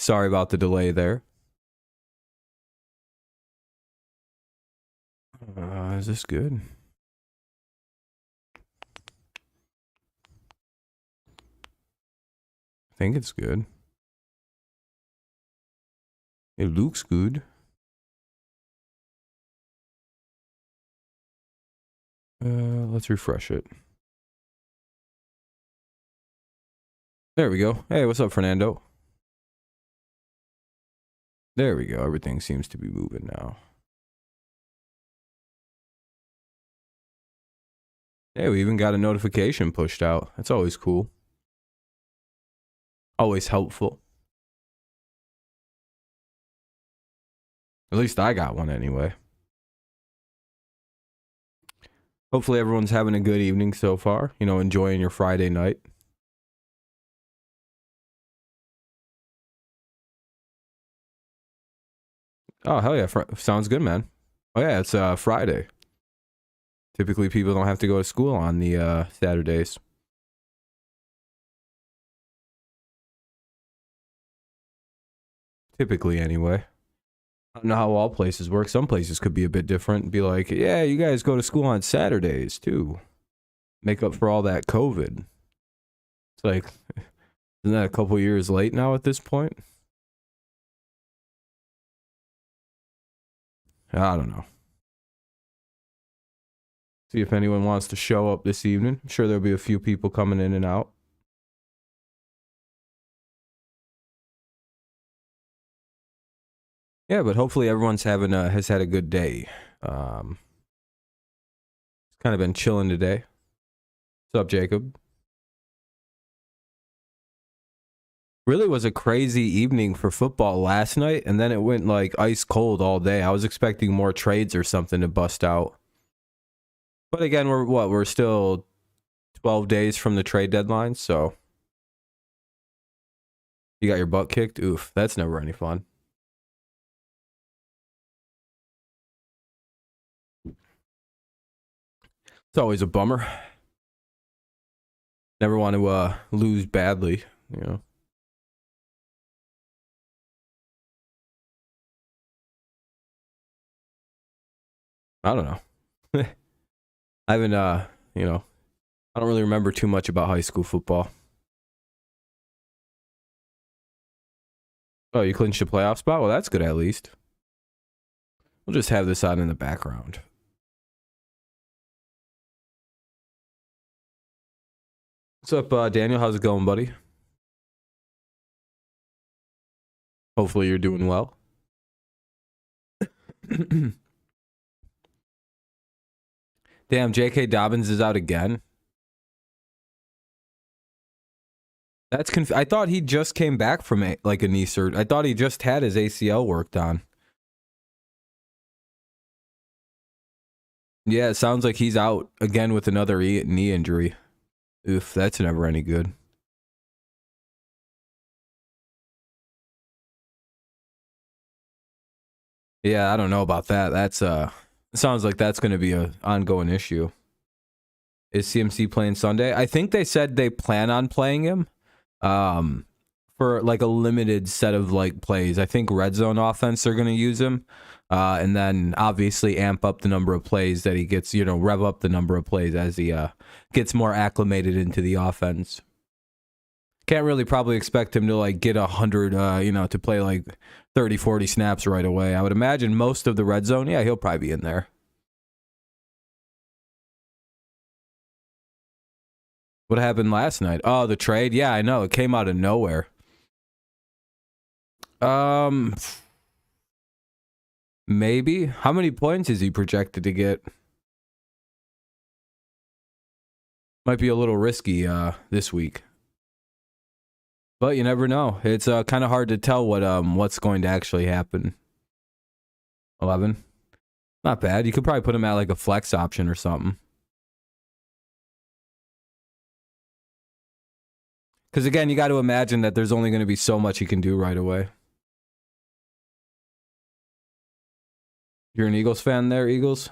Sorry about the delay there. Is this good? I think it's good. It looks good. Let's refresh it. There we go. Hey, what's up, Fernando? There we go. Everything seems to be moving now. Hey, we even got a notification pushed out. That's always cool. Always helpful. At least I got one anyway. Hopefully everyone's having a good evening so far. You know, enjoying your Friday night. Oh, hell yeah. Sounds good, man. Oh, yeah, it's Friday. Typically, people don't have to go to school on the Saturdays. Typically, anyway. I don't know how all places work. Some places could be a bit different. Be like, yeah, you guys go to school on Saturdays, too. Make up for all that COVID. It's like, isn't that a couple years late now at this point? I don't know. See if anyone wants to show up this evening. I'm sure there'll be a few people coming in and out. Yeah, but hopefully everyone's has had a good day. It's kind of been chilling today. What's up, Jacob? Really was a crazy evening for football last night, and then it went like ice cold all day. I was expecting more trades or something to bust out. But again, we're still 12 days from the trade deadline, so you got your butt kicked? Oof, that's never any fun. It's always a bummer. Never want to lose badly, you know. I don't know. I haven't, you know, I don't really remember too much about high school football. Oh, you clinched a playoff spot? Well, that's good at least. We'll just have this on in the background. What's up, Daniel? How's it going, buddy? Hopefully you're doing well. Damn, J.K. Dobbins is out again. That's I thought he just came back from a knee surgery. I thought he just had his ACL worked on. Yeah, it sounds like he's out again with another knee injury. Oof, that's never any good. Yeah, I don't know about that. That's sounds like that's going to be an ongoing issue. Is CMC playing Sunday? I think they said they plan on playing him for like a limited set of like plays. I think red zone offense they're going to use him. And then obviously amp up the number of plays that he gets, you know, rev up the number of plays as he gets more acclimated into the offense. Can't really probably expect him to like get 100, you know, to play like 30, 40 snaps right away. I would imagine most of the red zone, yeah, he'll probably be in there. What happened last night? Oh, the trade? Yeah, I know. It came out of nowhere. Maybe. How many points is he projected to get? Might be a little risky this week. But you never know. It's kind of hard to tell what's going to actually happen. 11. Not bad. You could probably put him at like a flex option or something. Because again, you got to imagine that there's only going to be so much he can do right away. You're an Eagles fan there, Eagles?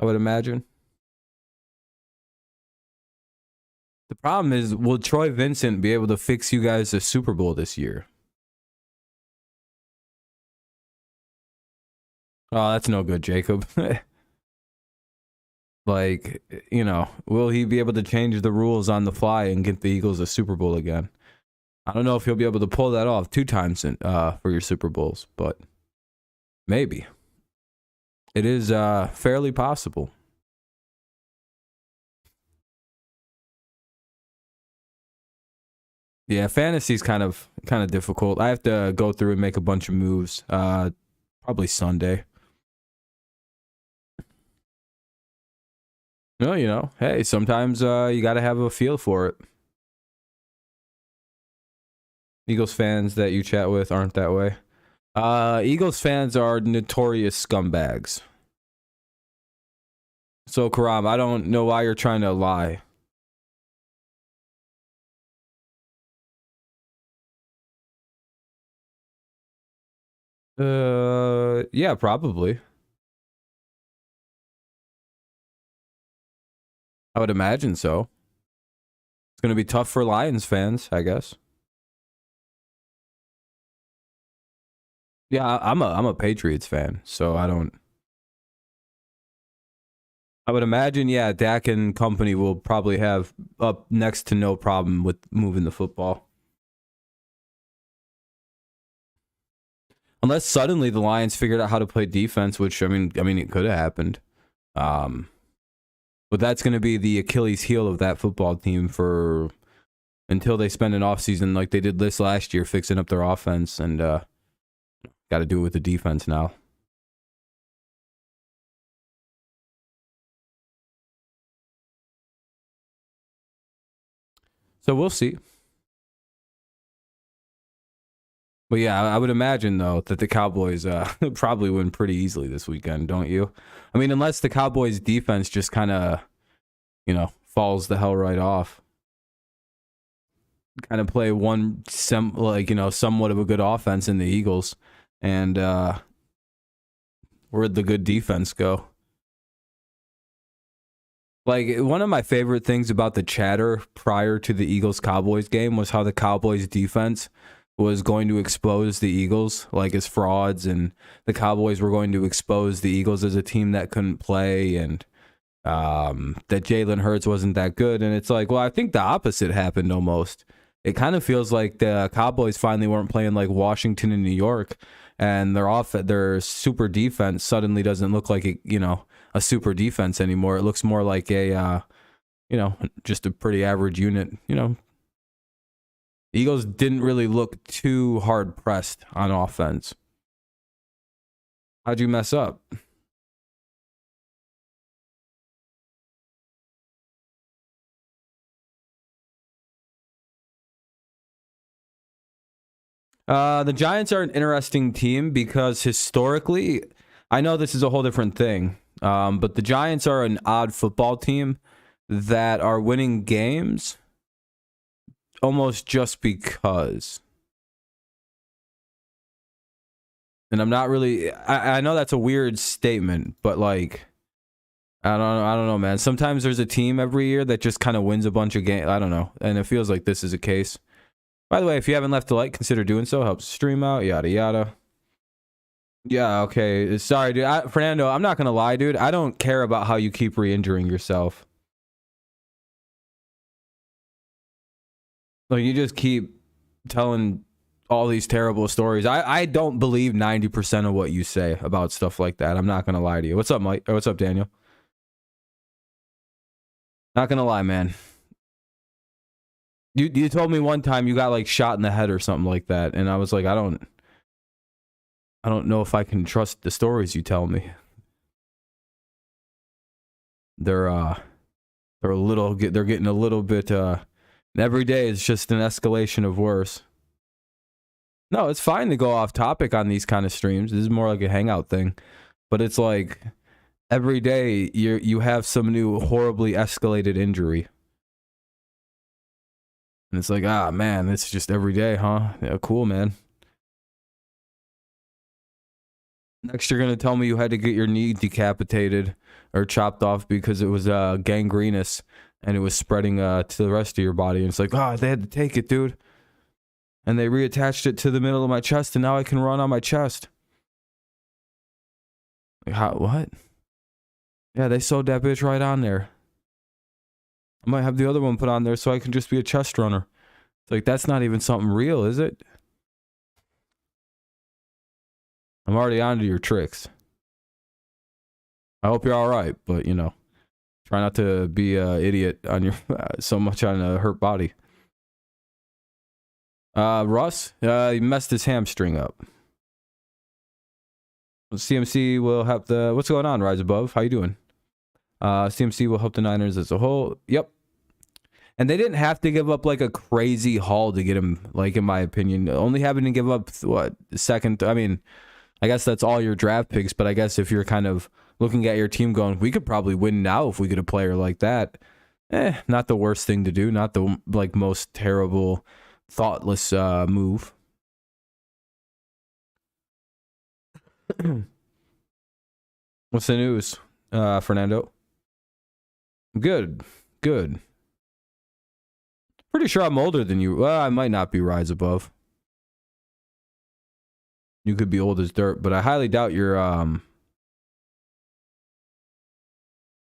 I would imagine. The problem is, will Troy Vincent be able to fix you guys a Super Bowl this year? Oh, that's no good, Jacob. Like, will he be able to change the rules on the fly and get the Eagles a Super Bowl again? I don't know if he'll be able to pull that off 2 times for your Super Bowls, but maybe. It is fairly possible. Yeah, fantasy's kind of difficult. I have to go through and make a bunch of moves. Probably Sunday. No, hey, sometimes you got to have a feel for it. Eagles fans that you chat with aren't that way. Eagles fans are notorious scumbags. So, Karam, I don't know why you're trying to lie. Yeah, probably. I would imagine so. It's going to be tough for Lions fans, I guess. Yeah, I'm a Patriots fan, so I don't. I would imagine, yeah, Dak and company will probably have up next to no problem with moving the football. Unless suddenly the Lions figured out how to play defense, which I mean it could have happened. But that's going to be the Achilles heel of that football team for until they spend an offseason like they did this last year, fixing up their offense, and got to do it with the defense now. So we'll see. But yeah, I would imagine though that the Cowboys probably win pretty easily this weekend, don't you? I mean, unless the Cowboys defense just kind of, falls the hell right off. Kind of play somewhat of a good offense in the Eagles, and where'd the good defense go? Like, one of my favorite things about the chatter prior to the Eagles Cowboys game was how the Cowboys defense was going to expose the Eagles like as frauds, and the Cowboys were going to expose the Eagles as a team that couldn't play, and that Jalen Hurts wasn't that good. And it's like, well, I think the opposite happened almost. It kind of feels like the Cowboys finally weren't playing like Washington and New York, and their super defense suddenly doesn't look like a super defense anymore. It looks more like a just a pretty average unit. The Eagles didn't really look too hard pressed on offense. How'd you mess up? The Giants are an interesting team because historically, I know this is a whole different thing, but the Giants are an odd football team that are winning games almost just because. And I'm not really. I know that's a weird statement, but like, I don't know, man. Sometimes there's a team every year that just kind of wins a bunch of games. I don't know, and it feels like this is a case. By the way, if you haven't left a like, consider doing so. Helps the stream out, yada, yada. Yeah, okay. Sorry, dude. Fernando, I'm not going to lie, dude. I don't care about how you keep re-injuring yourself. Like, you just keep telling all these terrible stories. I don't believe 90% of what you say about stuff like that. I'm not going to lie to you. What's up, Mike? Or what's up, Daniel? Not going to lie, man. You told me one time you got like shot in the head or something like that, and I was like, I don't know if I can trust the stories you tell me. They're getting a little bit every day is just an escalation of worse. No, it's fine to go off topic on these kind of streams. This is more like a hangout thing. But it's like every day you have some new horribly escalated injury. And it's like, man, it's just every day, huh? Yeah, cool, man. Next, you're going to tell me you had to get your knee decapitated or chopped off because it was gangrenous and it was spreading to the rest of your body. And it's like, they had to take it, dude. And they reattached it to the middle of my chest, and now I can run on my chest. How, what? Yeah, they sewed that bitch right on there. I might have the other one put on there so I can just be a chest runner. It's like, that's not even something real, is it? I'm already onto your tricks. I hope you're all right, but you know, try not to be an idiot on your so much on a hurt body. Russ, he messed his hamstring up. CMC will help the. What's going on, Rise Above? How you doing? CMC will help the Niners as a whole. Yep. And they didn't have to give up like a crazy haul to get him, like in my opinion. Only having to give up what second? I mean, I guess that's all your draft picks. But I guess if you're kind of looking at your team, going, we could probably win now if we get a player like that. Not the worst thing to do. Not the like most terrible, thoughtless move. What's the news, Fernando? Good. Pretty sure I'm older than you. Well, I might not be Rise Above. You could be old as dirt, but I highly doubt you're,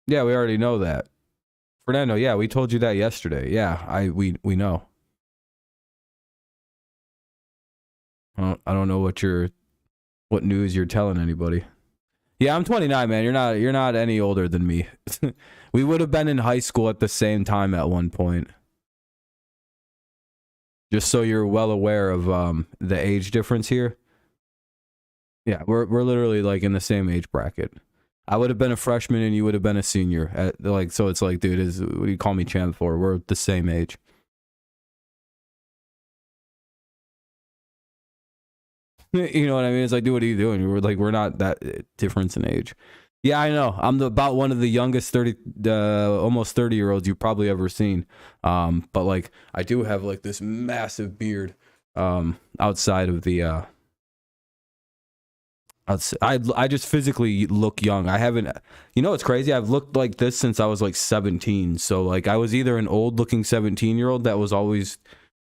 Yeah, we already know that. Fernando, yeah, we told you that yesterday. Yeah, we know. I don't know what news you're telling anybody. Yeah, I'm 29, man. You're not any older than me. We would have been in high school at the same time at one point. Just so you're well aware of the age difference here. Yeah, we're literally like in the same age bracket. I would have been a freshman and you would have been a senior. So it's like, dude, what do you call me champ for? We're the same age. You know what I mean? It's like, dude, what are you doing? We're not that difference in age. Yeah, I know. I'm about one of the youngest almost 30-year-olds you've probably ever seen. But like, I do have like this massive beard outside of the. I just physically look young. I haven't. You know what's crazy? I've looked like this since I was like 17. So like, I was either an old-looking 17-year-old that was always.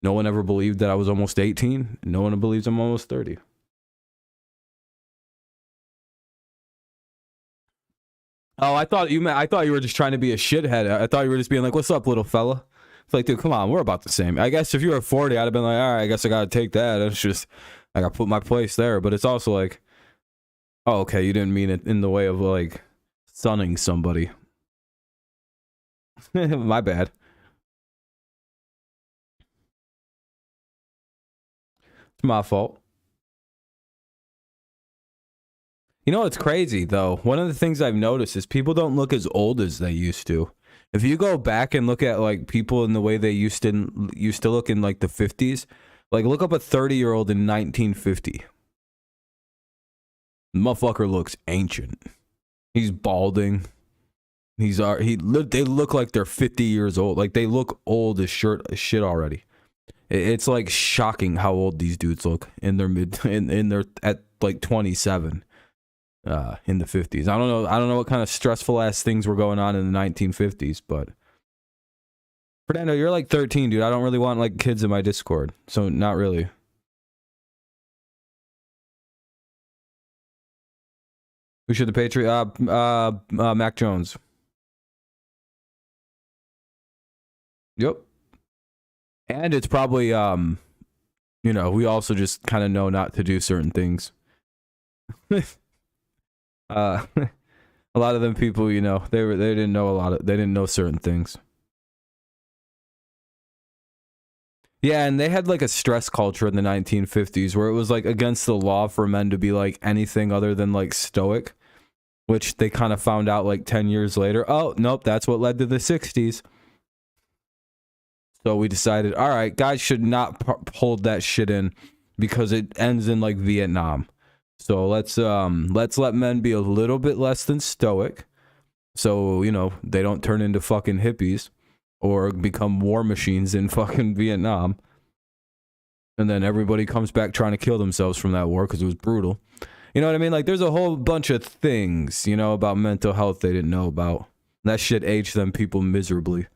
No one ever believed that I was almost 18. No one believes I'm almost 30. Oh, I thought you were just trying to be a shithead. I thought you were just being like, "What's up, little fella?" It's like, dude, come on, we're about the same. I guess if you were 40, I'd have been like, "All right, I guess I gotta take that." It's just I gotta put my place there. But it's also like, oh, okay, you didn't mean it in the way of like sunning somebody. My bad. It's my fault. You know what's crazy though? One of the things I've noticed is people don't look as old as they used to. If you go back and look at like people in the way they used to look in like the 50s, like look up a 30-year-old in 1950. The motherfucker looks ancient. He's balding. They look like they're 50 years old. Like they look old as shit already. It's like shocking how old these dudes look in their at like 27. In the 50s. I don't know what kind of stressful ass things were going on in the 1950s, but Fernando, you're like 13, dude. I don't really want like kids in my Discord, so not really. Who should the Patriot? Mac Jones. Yep. And it's probably we also just kind of know not to do certain things. A lot of them people, they didn't know they didn't know certain things. Yeah, and they had like a stress culture in the 1950s where it was like against the law for men to be like anything other than like stoic, which they kind of found out like 10 years later. Oh, nope, that's what led to the 60s. So we decided, all right, guys should not hold that shit in because it ends in like Vietnam. So let's let men be a little bit less than stoic, so they don't turn into fucking hippies or become war machines in fucking Vietnam, and then everybody comes back trying to kill themselves from that war because it was brutal. You know what I mean? Like there's a whole bunch of things about mental health they didn't know about. That shit aged them people miserably.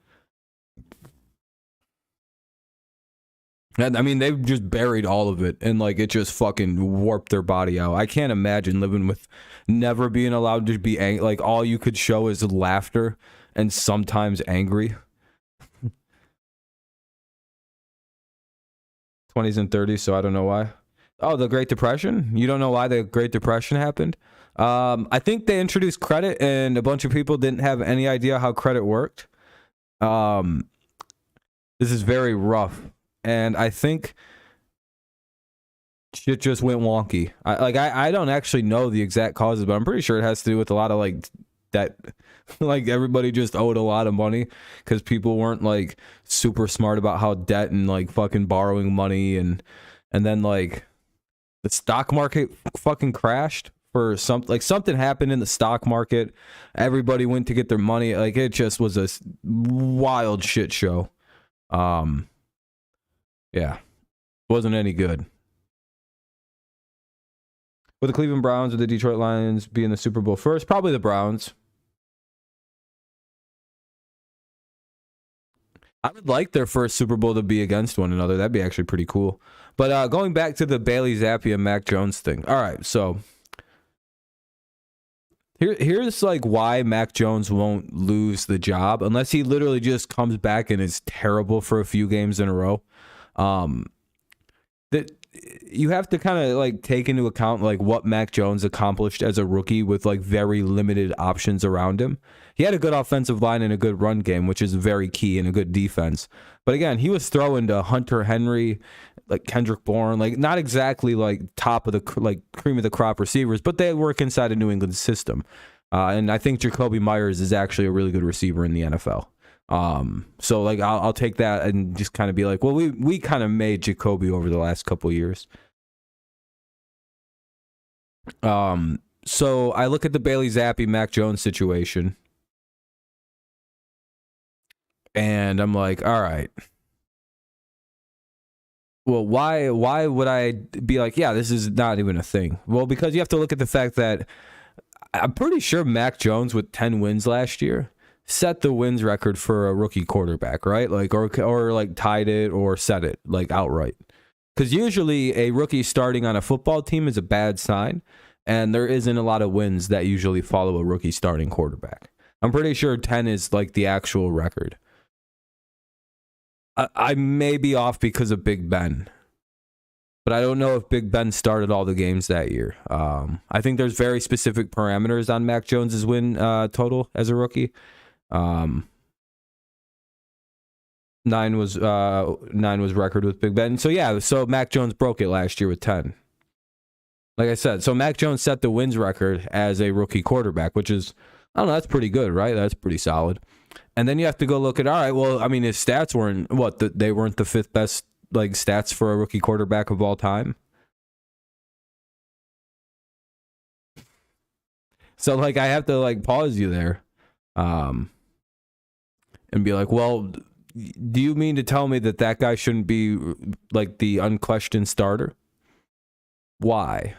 And I mean, they've just buried all of it, and like it just fucking warped their body out. I can't imagine living with never being allowed to be like all you could show is laughter and sometimes angry. 20s and 30s, so I don't know why. Oh, the Great Depression? You don't know why the Great Depression happened? I think they introduced credit, and a bunch of people didn't have any idea how credit worked. This is very rough. And I think shit just went wonky. I don't actually know the exact causes, but I'm pretty sure it has to do with a lot of like that, like everybody just owed a lot of money because people weren't like super smart about how debt and like fucking borrowing money and then like the stock market fucking crashed for something happened in the stock market. Everybody went to get their money. Like it just was a wild shit show. Yeah, wasn't any good. Would the Cleveland Browns or the Detroit Lions be in the Super Bowl first? Probably the Browns. I would like their first Super Bowl to be against one another. That'd be actually pretty cool. But going back to the Bailey Zappi and Mac Jones thing. All right, so here's like why Mac Jones won't lose the job unless he literally just comes back and is terrible for a few games in a row. That you have to kind of like take into account like what Mac Jones accomplished as a rookie with like very limited options around him. He had a good offensive line and a good run game, which is very key, and a good defense. But again, he was throwing to Hunter Henry, like Kendrick Bourne, like not exactly like top of the like cream of the crop receivers, but they work inside a New England system. And I think Jacoby Myers is actually a really good receiver in the NFL. So like I'll take that and just kind of be like, well, we kind of made Jacoby over the last couple of years. So I look at the Bailey Zappi Mac Jones situation and I'm like, all right, well, why would I be like, yeah, this is not even a thing? Well, because you have to look at the fact that I'm pretty sure Mac Jones with 10 wins last year set the wins record for a rookie quarterback, right? Like, or like tied it or set it like outright. Because usually a rookie starting on a football team is a bad sign, and there isn't a lot of wins that usually follow a rookie starting quarterback. I'm pretty sure 10 is like the actual record. I may be off because of Big Ben, but I don't know if Big Ben started all the games that year. I think there's very specific parameters on Mac Jones's win total as a rookie. 9 was record with Big Ben. So yeah, so Mac Jones broke it last year with 10. Like I said, so Mac Jones set the wins record as a rookie quarterback, which is, I don't know, that's pretty good, right? That's pretty solid. And then you have to go look at, all right, well, I mean, his stats weren't they weren't the fifth best like stats for a rookie quarterback of all time. So like I have to like pause you there. And be like, well, do you mean to tell me that guy shouldn't be like the unquestioned starter? Why?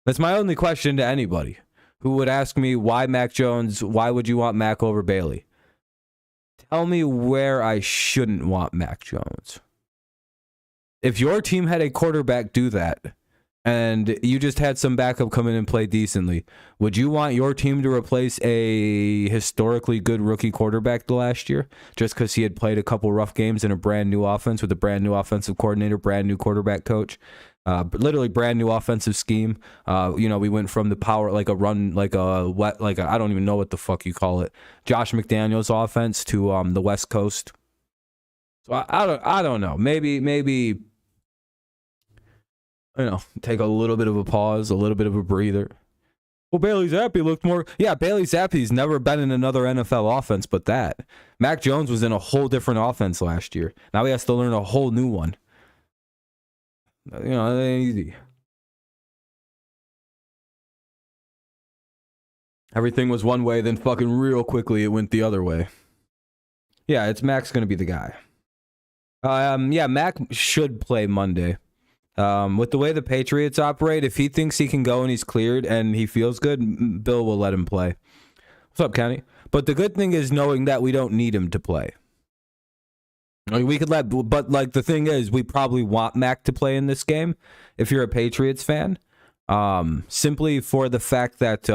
That's my only question to anybody who would ask me why Mac Jones, why would you want Mac over Bailey? Tell me where I shouldn't want Mac Jones. If your team had a quarterback do that, and you just had some backup come in and play decently, would you want your team to replace a historically good rookie quarterback the last year just because he had played a couple rough games in a brand new offense with a brand new offensive coordinator, brand new quarterback coach, literally brand new offensive scheme? We went from the power, like a run, like a wet, like I don't even know what the fuck you call it, Josh McDaniels offense to the West Coast. So I don't know. Maybe. Take a little bit of a pause, a little bit of a breather. Well, Bailey Zappi looked more... Yeah, Bailey Zappi's never been in another NFL offense but that. Mac Jones was in a whole different offense last year. Now he has to learn a whole new one. It ain't easy. Everything was one way, then fucking real quickly it went the other way. Yeah, Mac's going to be the guy. Mac should play Monday. With the way the Patriots operate, if he thinks he can go and he's cleared and he feels good, Bill will let him play. What's up, Kenny? But the good thing is knowing that we don't need him to play. Like, we could let, but like the thing is, we probably want Mac to play in this game if you're a Patriots fan, simply for the fact that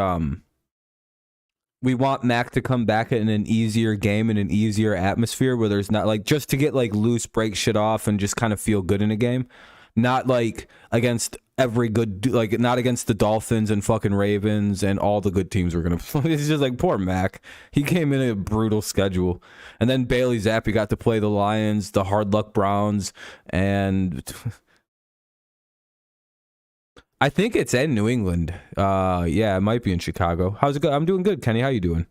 we want Mac to come back in an easier game in an easier atmosphere where there's not like just to get like loose break shit off and just kind of feel good in a game, not like against every good, like not against the Dolphins and fucking Ravens and all the good teams we're gonna play. It's just like poor Mac. He came in a brutal schedule, and then Bailey Zappi got to play the Lions, the hard luck Browns, and I think it's in New England. Yeah, it might be in Chicago. How's it go? I'm doing good, Kenny. How you doing?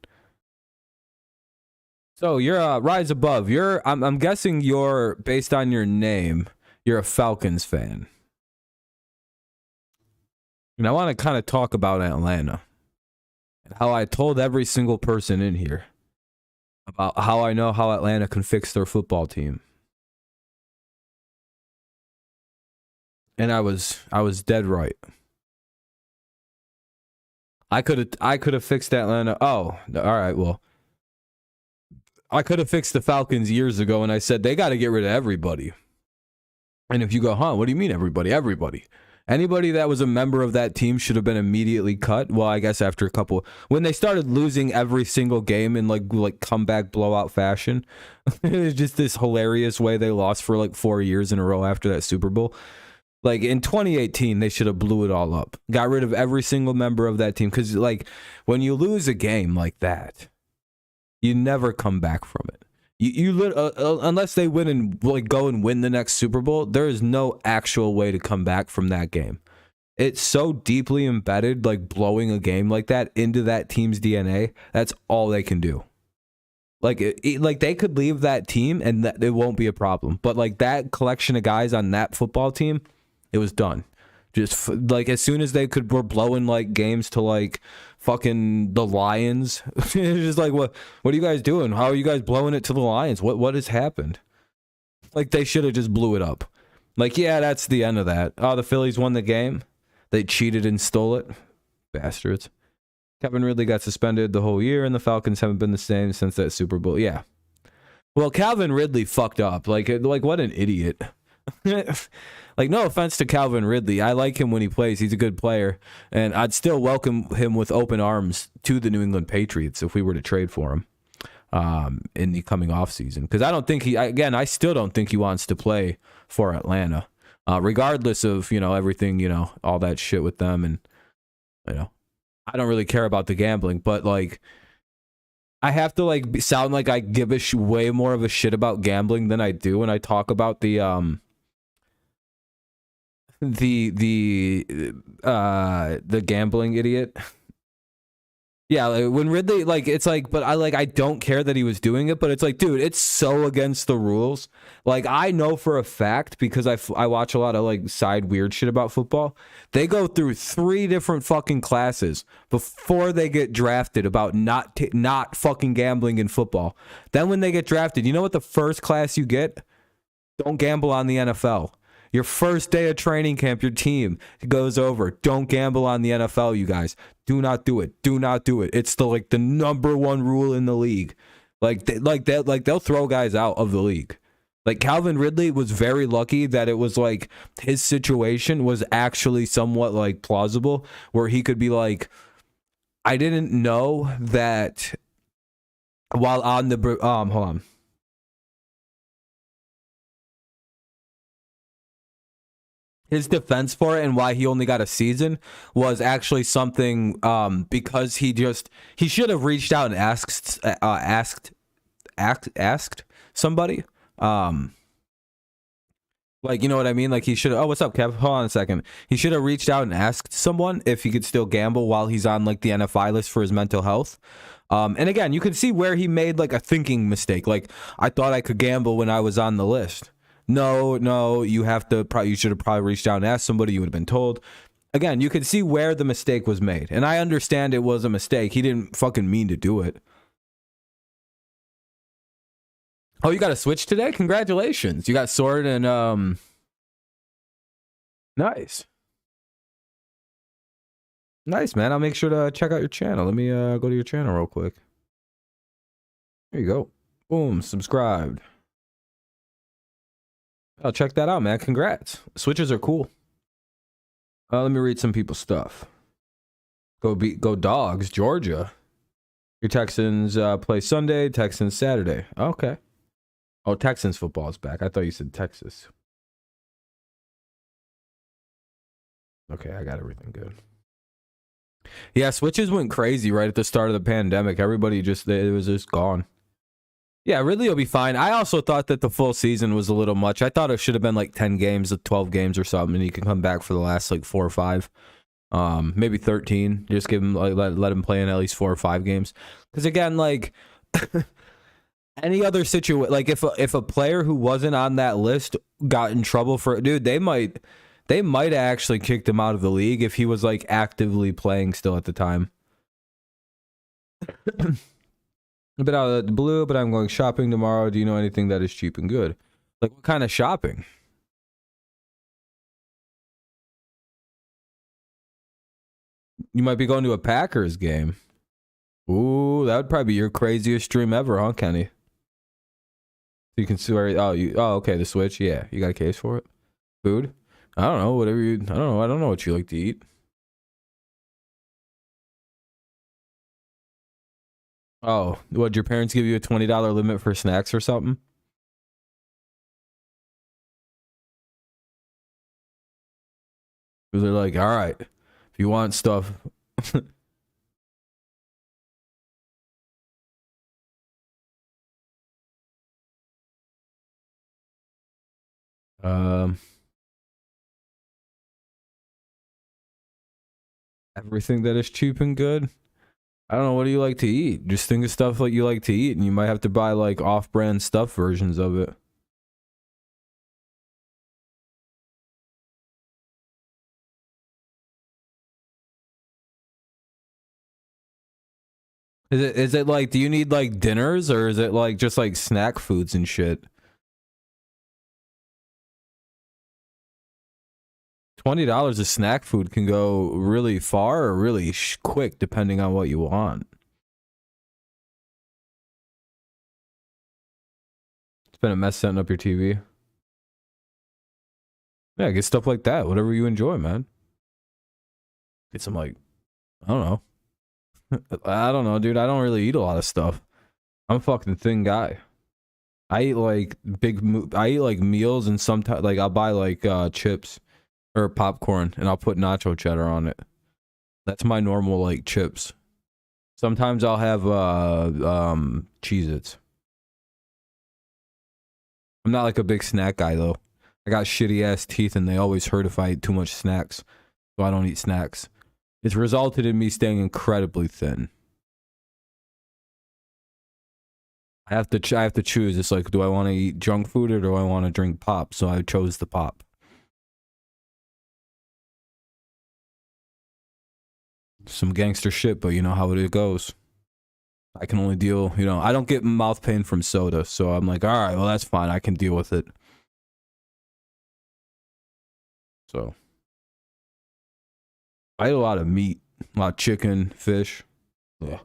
So you're Rise Above. I'm guessing you're based on your name. You're a Falcons fan. And I want to kind of talk about Atlanta and how I told every single person in here about how I know how Atlanta can fix their football team. And I was dead right. I could have fixed Atlanta. Oh, all right. Well, I could have fixed the Falcons years ago, and I said they got to get rid of everybody. And if you go, huh? What do you mean everybody? Everybody. Anybody that was a member of that team should have been immediately cut. Well, I guess after a couple, when they started losing every single game in like comeback blowout fashion, it was just this hilarious way they lost for like 4 years in a row after that Super Bowl. Like in 2018, they should have blew it all up. Got rid of every single member of that team. Because like when you lose a game like that, you never come back from it. Unless they win and like go and win the next Super Bowl, there is no actual way to come back from that game. It's so deeply embedded, like blowing a game like that into that team's DNA. That's all they can do. Like like they could leave that team and it won't be a problem. But like that collection of guys on that football team, it was done. Just like as soon as they were blowing like games to like fucking the Lions. It's just like what are you guys doing? How are you guys blowing it to the Lions? What has happened? Like they should have just blew it up. Like yeah, that's the end of that. Oh, the Phillies won the game. They cheated and stole it. Bastards. Kevin Ridley got suspended the whole year, and the Falcons haven't been the same since that Super Bowl. Yeah. Well, Calvin Ridley fucked up. Like what an idiot. Like, no offense to Calvin Ridley. I like him when he plays. He's a good player. And I'd still welcome him with open arms to the New England Patriots if we were to trade for him in the coming offseason. Because I don't think I still don't think he wants to play for Atlanta. Regardless of, everything, all that shit with them. And, I don't really care about the gambling. But, like, I have to, like, sound like I give way more of a shit about gambling than I do when I talk about the gambling idiot. Yeah, like when Ridley, like, it's like, but I don't care that he was doing it, but it's like, dude, it's so against the rules. Like, I know for a fact, because I watch a lot of like side weird shit about football. They go through 3 different fucking classes before they get drafted about not fucking gambling in football. Then when they get drafted, you know what the first class you get? Don't gamble on the NFL. Your first day of training camp, your team goes over. Don't gamble on the NFL, you guys. Do not do it. Do not do it. It's the number one rule in the league. They'll throw guys out of the league. Like Calvin Ridley was very lucky that it was like his situation was actually somewhat like plausible, where he could be like, I didn't know that while on the hold on. His defense for it and why he only got a season was actually something because he should have reached out and asked somebody. Like, you know what I mean? Like he should have, oh, what's up, Kev? Hold on a second. He should have reached out and asked someone if he could still gamble while he's on like the NFI list for his mental health. And again, you can see where he made like a thinking mistake. Like, I thought I could gamble when I was on the list. No, you should have probably reached out and asked somebody. You would have been told. Again, you can see where the mistake was made. And I understand it was a mistake. He didn't fucking mean to do it. Oh, you got a Switch today? Congratulations. You got Sword and nice. Nice, man. I'll make sure to check out your channel. Let me go to your channel real quick. There you go. Boom, subscribed. I'll check that out, man. Congrats. Switches are cool. Let me read some people's stuff. Go Dogs, Georgia. Your Texans play Sunday, Texans Saturday. Okay. Oh, Texans football is back. I thought you said Texas. Okay, I got everything good. Yeah, switches went crazy right at the start of the pandemic. Everybody it was just gone. Yeah, Ridley will be fine. I also thought that the full season was a little much. I thought it should have been like 10 games, 12 games or something, and he can come back for the last like 4 or 5. Maybe 13. Just give him like let him play in at least 4 or 5 games. Because again, like any other situation, like if a player who wasn't on that list got in trouble for, dude, they might have actually kicked him out of the league if he was like actively playing still at the time. A bit out of the blue, but I'm going shopping tomorrow. Do you know anything that is cheap and good? Like what kind of shopping? You might be going to a Packers game. Ooh, that would probably be your craziest dream ever, huh, Kenny? You can swear. Okay, the Switch. Yeah, you got a case for it. Food. I don't know. Whatever you. I don't know. I don't know what you like to eat. Oh, what? Your parents give you a $20 limit for snacks or something? They're like, all right, if you want stuff. um, everything that is cheap and good. I don't know. What do you like to eat? Just think of stuff like you like to eat, and you might have to buy like off-brand stuff versions of it. Is it like, do you need like dinners, or is it like just like snack foods and shit? $20 of snack food can go really far or really quick depending on what you want. It's been a mess setting up your TV. Yeah, get stuff like that. Whatever you enjoy, man. Get some like, I don't know. I don't know, dude. I don't really eat a lot of stuff. I'm a fucking thin guy. I eat like I eat like meals, and sometimes like I'll buy like chips or popcorn and I'll put nacho cheddar on it. That's my normal like chips. Sometimes I'll have Cheez-Its. I'm not like a big snack guy though. I got shitty ass teeth and they always hurt if I eat too much snacks. So I don't eat snacks. It's resulted in me staying incredibly thin. I have to choose. It's like, do I want to eat junk food or do I want to drink pop? So I chose the pop. Some gangster shit, but you know how it goes. I can only deal, I don't get mouth pain from soda, so I'm like, all right, well, that's fine. I can deal with it. So I eat a lot of meat, a lot of chicken, fish. Yeah.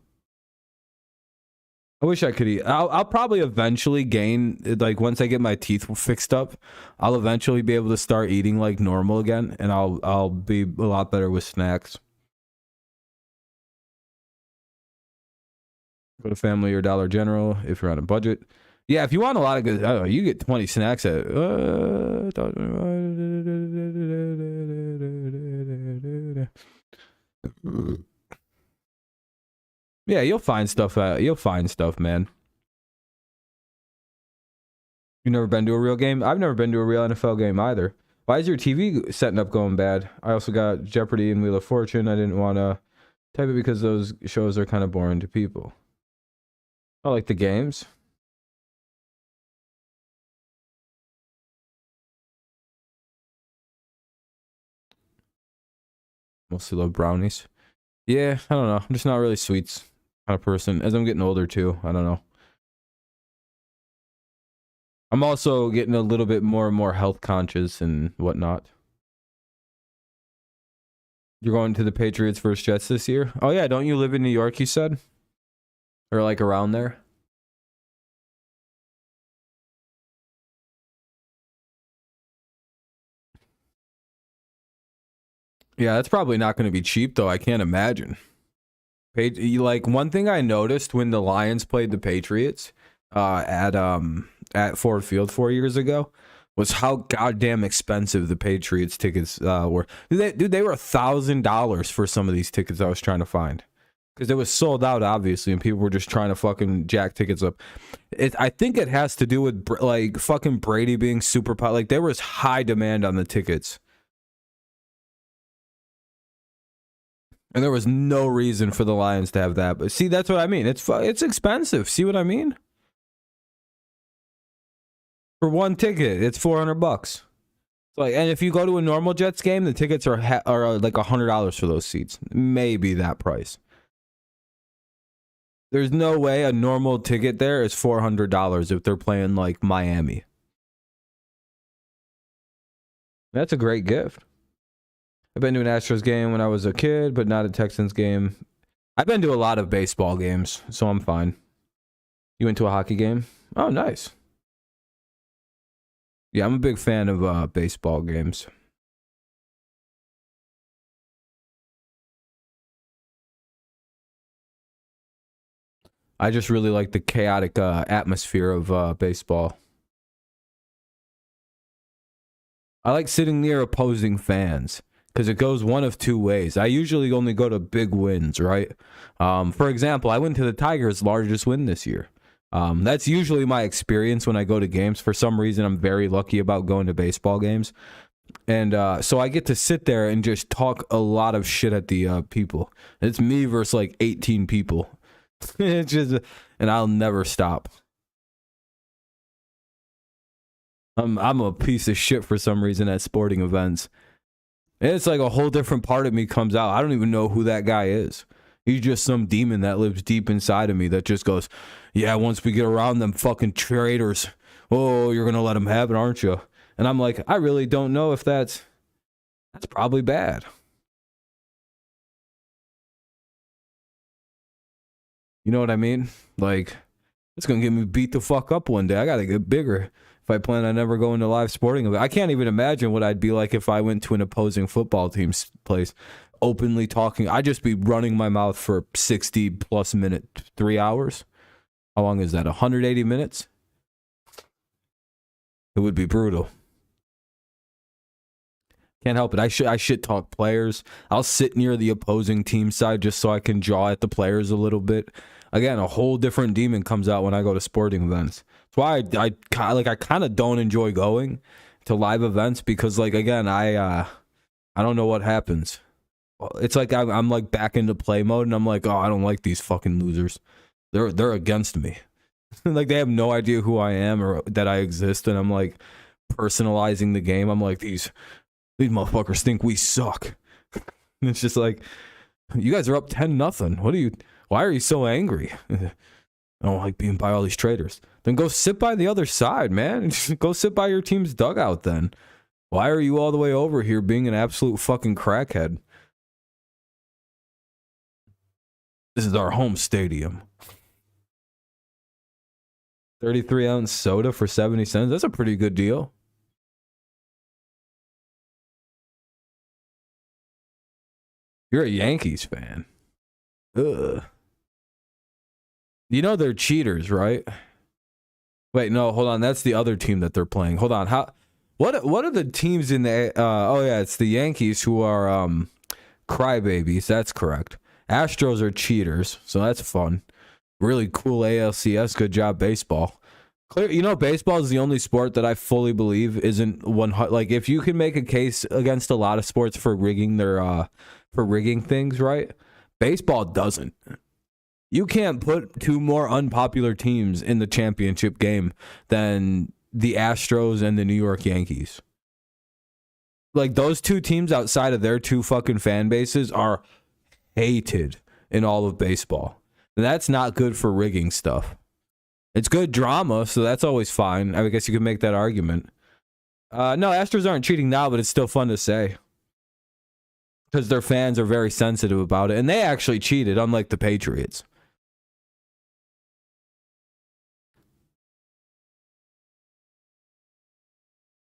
I wish I could eat. I'll probably eventually gain, like once I get my teeth fixed up, I'll eventually be able to start eating like normal again, and I'll be a lot better with snacks. Go to Family or Dollar General if you're on a budget. Yeah, if you want a lot of good, I don't know, you get 20 snacks at. Yeah, you'll find stuff. You'll find stuff, man. You never been to a real game? I've never been to a real NFL game either. Why is your TV setting up going bad? I also got Jeopardy and Wheel of Fortune. I didn't want to type it because those shows are kind of boring to people. I like the games. Mostly love brownies. Yeah, I don't know. I'm just not really sweets kind of person. As I'm getting older too, I don't know. I'm also getting a little bit more and more health conscious and whatnot. You're going to the Patriots versus Jets this year? Oh yeah, don't you live in New York, you said? Or like around there? Yeah, that's probably not going to be cheap though. I can't imagine. Like one thing I noticed when the Lions played the Patriots at Ford Field 4 years ago was how goddamn expensive the Patriots tickets were. They were $1,000 for some of these tickets I was trying to find because it was sold out obviously, and people were just trying to fucking jack tickets up. I think it has to do with like fucking Brady being super like there was high demand on the tickets. And there was no reason for the Lions to have that. But see, that's what I mean. It's expensive. See what I mean? For one ticket, it's $400. Like, and if you go to a normal Jets game, the tickets are like $100 for those seats. Maybe that price. There's no way a normal ticket there is $400 if they're playing like Miami. That's a great gift. I've been to an Astros game when I was a kid, but not a Texans game. I've been to a lot of baseball games, so I'm fine. You went to a hockey game? Oh, nice. Yeah, I'm a big fan of baseball games. I just really like the chaotic atmosphere of baseball. I like sitting near opposing fans because it goes one of two ways. I usually only go to big wins, right? For example, I went to the Tigers' largest win this year. That's usually my experience when I go to games. For some reason, I'm very lucky about going to baseball games. And so I get to sit there and just talk a lot of shit at the people. It's me versus like 18 people. It's just, and I'll never stop. I'm a piece of shit for some reason at sporting events. And it's like a whole different part of me comes out. I don't even know who that guy is. He's just some demon that lives deep inside of me that just goes, yeah, once we get around them fucking traitors, oh, you're going to let them have it, aren't you? And I'm like, I really don't know if that's probably bad. You know what I mean? Like, it's going to get me beat the fuck up one day. I got to get bigger if I plan on never going to live sporting event. I can't even imagine what I'd be like if I went to an opposing football team's place, openly talking. I'd just be running my mouth for 60 plus minutes, 3 hours. How long is that? 180 minutes? It would be brutal. Can't help it. I shit talk players. I'll sit near the opposing team side just so I can jaw at the players a little bit. Again, a whole different demon comes out when I go to sporting events. That's why I kind of don't enjoy going to live events because, like, again, I don't know what happens. It's like I'm like back into play mode, and I'm like, oh, I don't like these fucking losers. They're against me. Like, they have no idea who I am or that I exist, and I'm like personalizing the game. I'm like, these motherfuckers think we suck. And it's just like, you guys are up 10-0. Why are you so angry? I don't like being by all these traitors. Then go sit by the other side, man. Go sit by your team's dugout then. Why are you all the way over here being an absolute fucking crackhead? This is our home stadium. 33-ounce soda for 70 cents. That's a pretty good deal. You're a Yankees fan. Ugh. You know they're cheaters, right? Wait, no, hold on. That's the other team that they're playing. Hold on. What are the teams in the oh yeah, it's the Yankees who are crybabies. That's correct. Astros are cheaters, so that's fun. Really cool ALCS. Good job, baseball. Clear, you know, baseball is the only sport that I fully believe isn't one. Like, if you can make a case against a lot of sports for rigging things, right? Baseball doesn't. You can't put two more unpopular teams in the championship game than the Astros and the New York Yankees. Like, those two teams outside of their two fucking fan bases are hated in all of baseball. And that's not good for rigging stuff. It's good drama, so that's always fine. I guess you could make that argument. No, Astros aren't cheating now, but it's still fun to say. Because their fans are very sensitive about it. And they actually cheated, unlike the Patriots.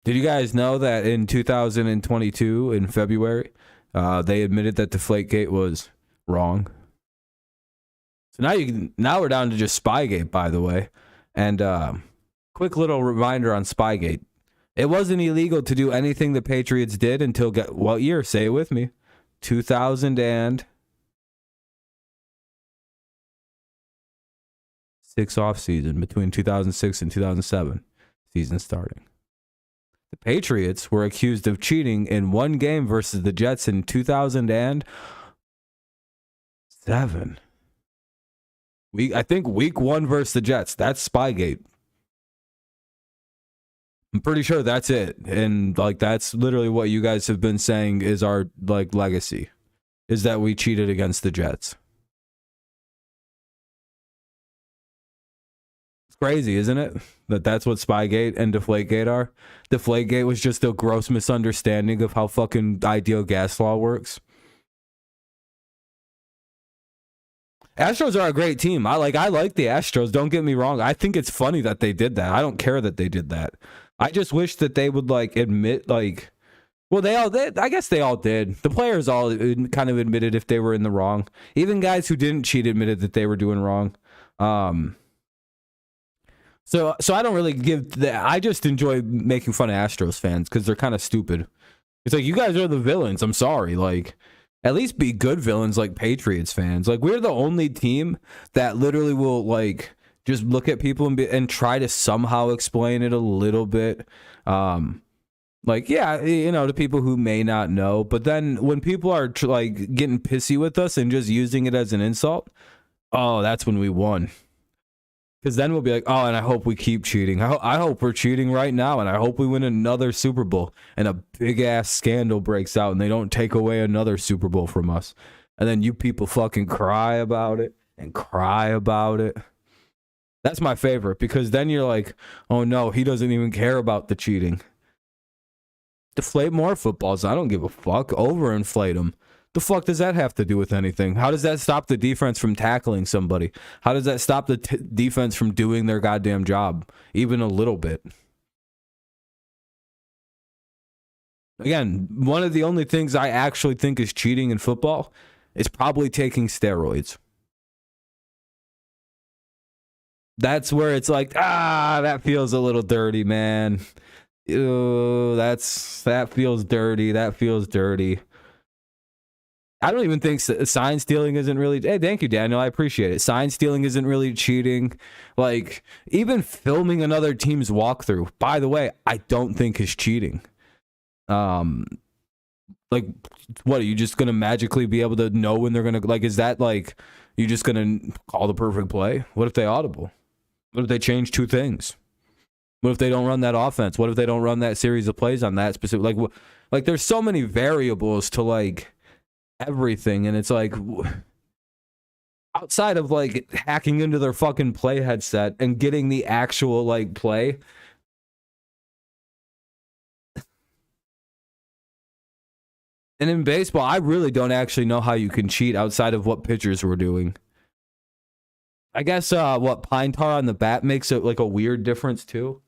Did you guys know that in 2022, in February, They admitted that Deflategate was wrong. So now we're down to just Spygate, by the way. And quick little reminder on Spygate. It wasn't illegal to do anything the Patriots did until what year? Say it with me. 2006 off season, between 2006 and 2007 season starting. The Patriots were accused of cheating in one game versus the Jets in 2007. I think week 1 versus the Jets. That's Spygate. I'm pretty sure that's it. And like that's literally what you guys have been saying is our like legacy, is that we cheated against the Jets. It's crazy, isn't it? That's what Spygate and Deflategate are. Deflategate was just a gross misunderstanding of how fucking ideal gas law works. Astros are a great team. I like the Astros. Don't get me wrong. I think it's funny that they did that. I don't care that they did that. I just wish that they would like admit like, well, they all did. I guess they all did. The players all kind of admitted if they were in the wrong. Even guys who didn't cheat admitted that they were doing wrong. So I don't really I just enjoy making fun of Astros fans because they're kind of stupid. It's like, you guys are the villains. I'm sorry. Like, at least be good villains like Patriots fans. Like, we're the only team that literally will like just look at people and try to somehow explain it a little bit. Like, yeah, you know, to people who may not know. But then when people are like getting pissy with us and just using it as an insult, oh, that's when we won. Because then we'll be like, oh, and I hope we keep cheating. I hope we're cheating right now, and I hope we win another Super Bowl, and a big-ass scandal breaks out, and they don't take away another Super Bowl from us. And then you people fucking cry about it and cry about it. That's my favorite, because then you're like, oh, no, he doesn't even care about the cheating. Deflate more footballs. I don't give a fuck. Overinflate them. The fuck does that have to do with anything? How does that stop the defense from tackling somebody? How does that stop the defense from doing their goddamn job? Even a little bit. Again, one of the only things I actually think is cheating in football is probably taking steroids. That's where it's like, that feels a little dirty, man. Ew, that feels dirty. That feels dirty. I don't even think sign stealing isn't really. Hey, thank you, Daniel. I appreciate it. Sign stealing isn't really cheating. Like, even filming another team's walkthrough, by the way, I don't think is cheating. Like, what, are you just gonna magically be able to know when they're gonna, like, is that like you just gonna call the perfect play? What if they audible? What if they change 2 things? What if they don't run that offense? What if they don't run that series of plays on that specific? Like there's so many variables to like everything, and it's like, outside of like hacking into their fucking play headset and getting the actual like play, and in baseball, I really don't actually know how you can cheat outside of what pitchers were doing. I guess what, pine tar on the bat makes it like a weird difference too.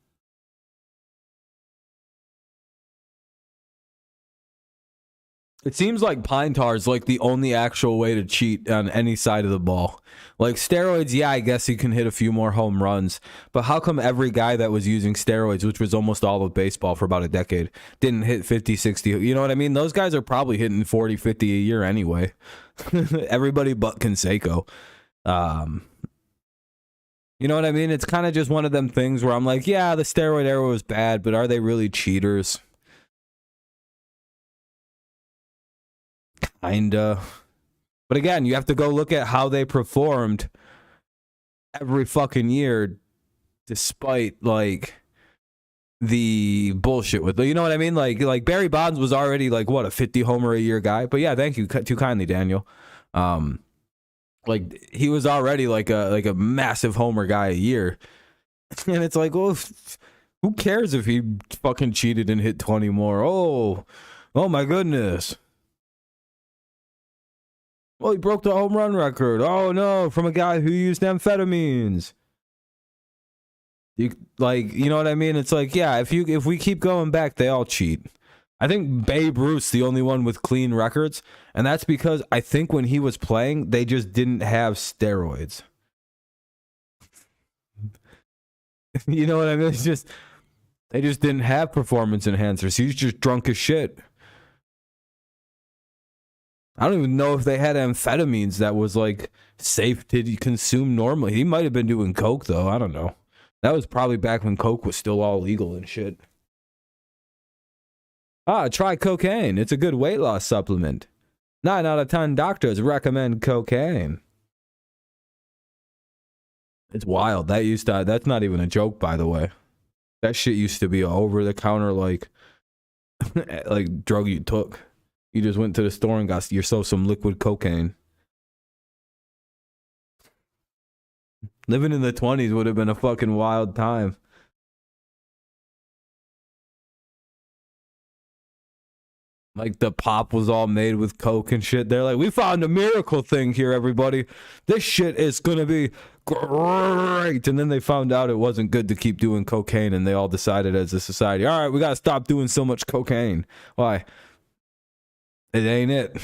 It seems like pine tar is like the only actual way to cheat on any side of the ball. Like steroids, yeah, I guess you can hit a few more home runs. But how come every guy that was using steroids, which was almost all of baseball for about a decade, didn't hit 50, 60? You know what I mean? Those guys are probably hitting 40, 50 a year anyway. Everybody but Canseco. You know what I mean? It's kind of just one of them things where I'm like, yeah, the steroid era was bad, but are they really cheaters? Kinda. But again, you have to go look at how they performed every fucking year, despite like the bullshit with, you know what I mean? Like Barry Bonds was already like what, a 50 homer a year guy. But yeah, thank you too kindly, Daniel. Like he was already like a massive homer guy a year, and it's like, well, who cares if he fucking cheated and hit 20 more? Oh my goodness. Well, he broke the home run record. Oh no, from a guy who used amphetamines. You know what I mean? It's like, yeah, if we keep going back, they all cheat. I think Babe Ruth's the only one with clean records, and that's because I think when he was playing, they just didn't have steroids. You know what I mean? It's just they just didn't have performance enhancers. He was just drunk as shit. I don't even know if they had amphetamines that was like safe to consume normally. He might have been doing coke though. I don't know. That was probably back when coke was still all legal and shit. Try cocaine. It's a good weight loss supplement. 9 out of 10 doctors recommend cocaine. It's wild. That's not even a joke, by the way. That shit used to be over the counter like like drug you took. You just went to the store and got yourself some liquid cocaine. Living in the 20s would have been a fucking wild time. Like the pop was all made with coke and shit. They're like, we found a miracle thing here, everybody. This shit is gonna be great. And then they found out it wasn't good to keep doing cocaine, and they all decided as a society, all right, we gotta stop doing so much cocaine. Why? It ain't it.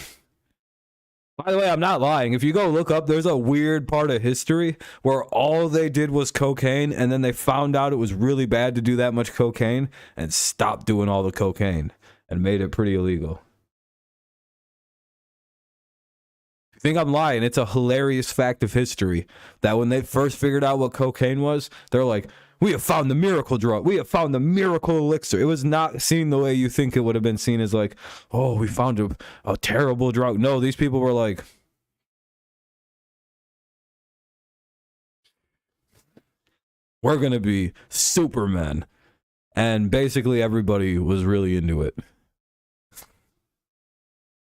By the way, I'm not lying. If you go look up, there's a weird part of history where all they did was cocaine, and then they found out it was really bad to do that much cocaine and stopped doing all the cocaine and made it pretty illegal. You think I'm lying? It's a hilarious fact of history that when they first figured out what cocaine was, they're like, we have found the miracle drug. We have found the miracle elixir. It was not seen the way you think it would have been seen as like, oh, we found a terrible drug. No, these people were like, we're going to be supermen. And basically everybody was really into it.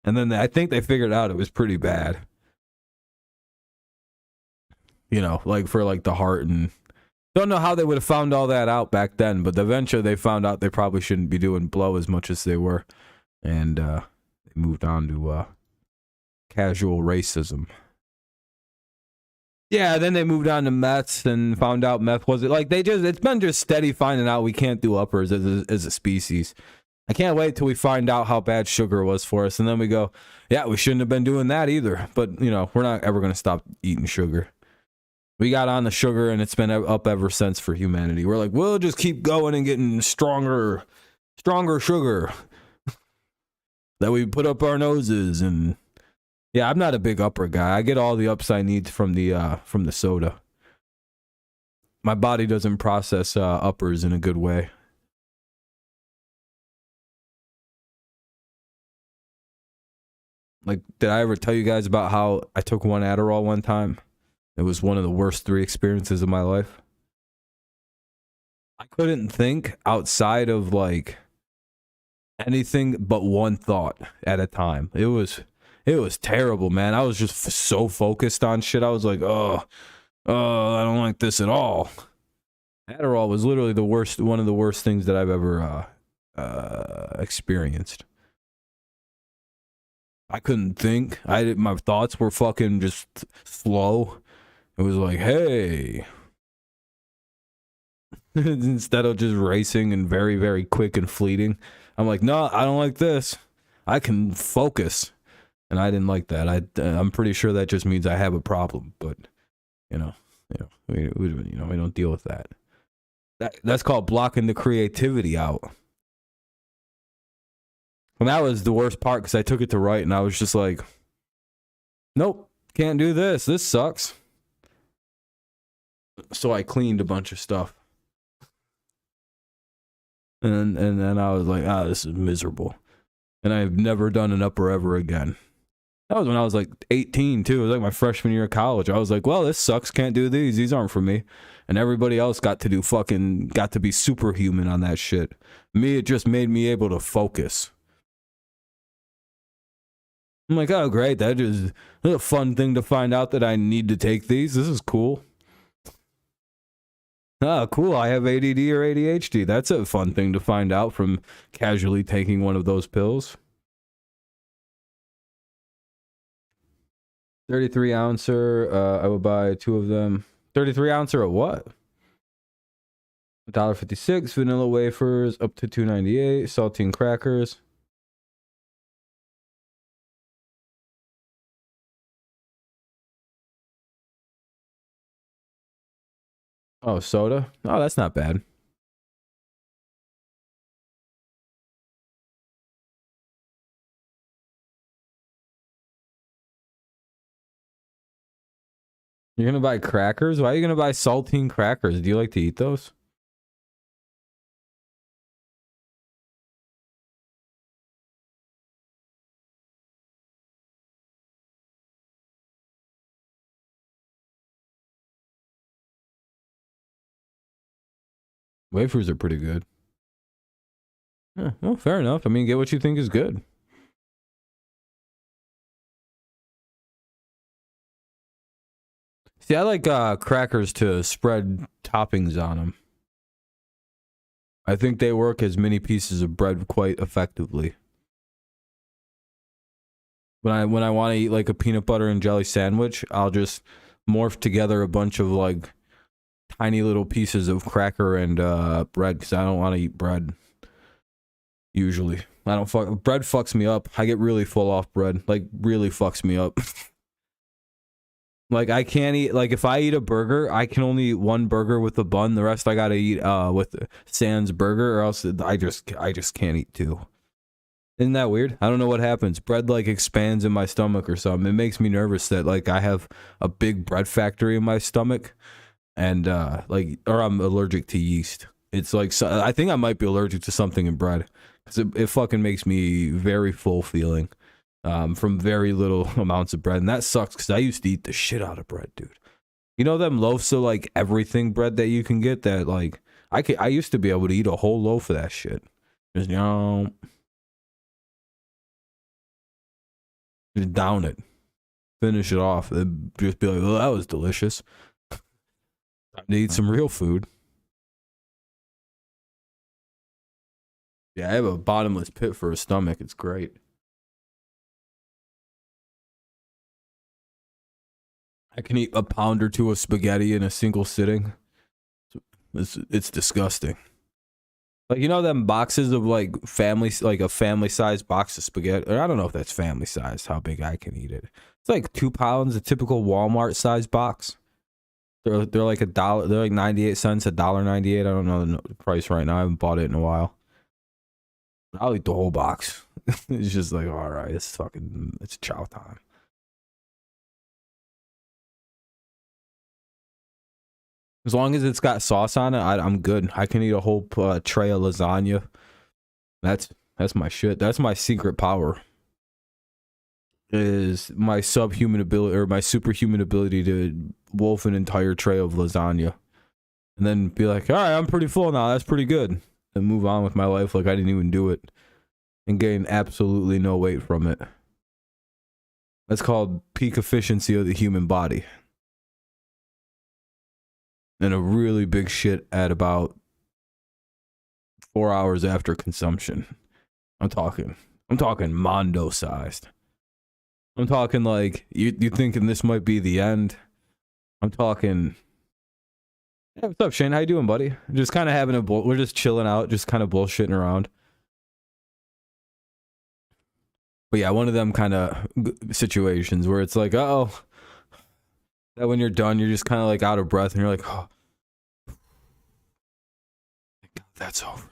And then I think they figured out it was pretty bad. You know, like for like the heart and... Don't know how they would have found all that out back then, but eventually they found out they probably shouldn't be doing blow as much as they were. And they moved on to casual racism. Yeah, then they moved on to meth and found out meth wasn't... Like, it's been just steady finding out we can't do uppers as a species. I can't wait till we find out how bad sugar was for us, and then we go, yeah, we shouldn't have been doing that either. But, you know, we're not ever going to stop eating sugar. We got on the sugar, and it's been up ever since for humanity. We're like, we'll just keep going and getting stronger sugar that we put up our noses. And yeah, I'm not a big upper guy. I get all the ups I need from the soda. My body doesn't process uppers in a good way. Like, did I ever tell you guys about how I took one Adderall one time? It was one of the worst 3 experiences of my life. I couldn't think outside of like anything but one thought at a time. It was terrible, man. I was just so focused on shit. I was like, oh, I don't like this at all. Adderall was literally one of the worst things that I've ever experienced. I couldn't think. My thoughts were fucking just slow. It was like, hey. Instead of just racing and very, very quick and fleeting. I'm like, no, I don't like this. I can focus. And I didn't like that. I'm pretty sure that just means I have a problem. But, we don't deal with that. That's called blocking the creativity out. And that was the worst part because I took it to write and I was just like, nope, can't do this. This sucks. So I cleaned a bunch of stuff. And then I was like, this is miserable. And I've never done an upper ever again. That was when I was like 18 too. It was like my freshman year of college. I was like, well, this sucks. Can't do these. These aren't for me. And everybody else got to be superhuman on that shit. Me, it just made me able to focus. I'm like, oh, great. That's a fun thing to find out that I need to take these. This is cool. Oh, cool. I have ADD or ADHD. That's a fun thing to find out from casually taking one of those pills. 33 ouncer. I would buy 2 of them. 33 ouncer of what? $1.56. Vanilla wafers up to $2.98. Saltine crackers. Oh, soda? Oh, that's not bad. You're gonna buy crackers? Why are you gonna buy saltine crackers? Do you like to eat those? Wafers are pretty good. Yeah, well, fair enough. I mean, get what you think is good. See, I like crackers to spread toppings on them. I think they work as mini pieces of bread quite effectively. When I want to eat like a peanut butter and jelly sandwich, I'll just morph together a bunch of like tiny little pieces of cracker and bread because I don't want to eat bread. Usually, I don't fuck bread. Fucks me up. I get really full off bread. Like really fucks me up. Like I can't eat. Like if I eat a burger, I can only eat one burger with a bun. The rest I gotta eat with sans burger, or else I just can't eat two. Isn't that weird? I don't know what happens. Bread like expands in my stomach or something. It makes me nervous that like I have a big bread factory in my stomach, and like or I'm allergic to yeast. It's like so, I think I might be allergic to something in bread because it fucking makes me very full feeling from very little amounts of bread, and that sucks because I used to eat the shit out of bread, dude. You know them loaves of like everything bread that you can get that like I used to be able to eat a whole loaf of that shit. Just just down it, finish it off. It'd just be like, oh, that was delicious. Time to eat some real food. Yeah, I have a bottomless pit for a stomach. It's great. I can eat a pound or two of spaghetti in a single sitting. It's disgusting. Like you know them boxes of like family like a family sized box of spaghetti. Or I don't know if that's family sized. How big I can eat it. It's like 2 pounds, a typical Walmart sized box. They're like a dollar. They're like 98 cents, $1.98. I don't know the price right now. I haven't bought it in a while. I'll eat the whole box. It's just like all right, it's chow time. As long as it's got sauce on it, I'm good. I can eat a whole tray of lasagna. That's that's my shit. That's my secret power. Is my subhuman ability or my superhuman ability to wolf an entire tray of lasagna and then be like, all right, I'm pretty full now. That's pretty good. And move on with my life like I didn't even do it and gain absolutely no weight from it. That's called peak efficiency of the human body. And a really big shit at about 4 hours after consumption. I'm talking Mondo sized. I'm talking like you thinking this might be the end. I'm talking. Hey, what's up, Shane? How you doing, buddy? Just kind of having we're just chilling out, just kind of bullshitting around. But yeah, one of them kind of situations where it's like, oh, that when you're done, you're just kind of like out of breath, and you're like, oh, thank God that's over.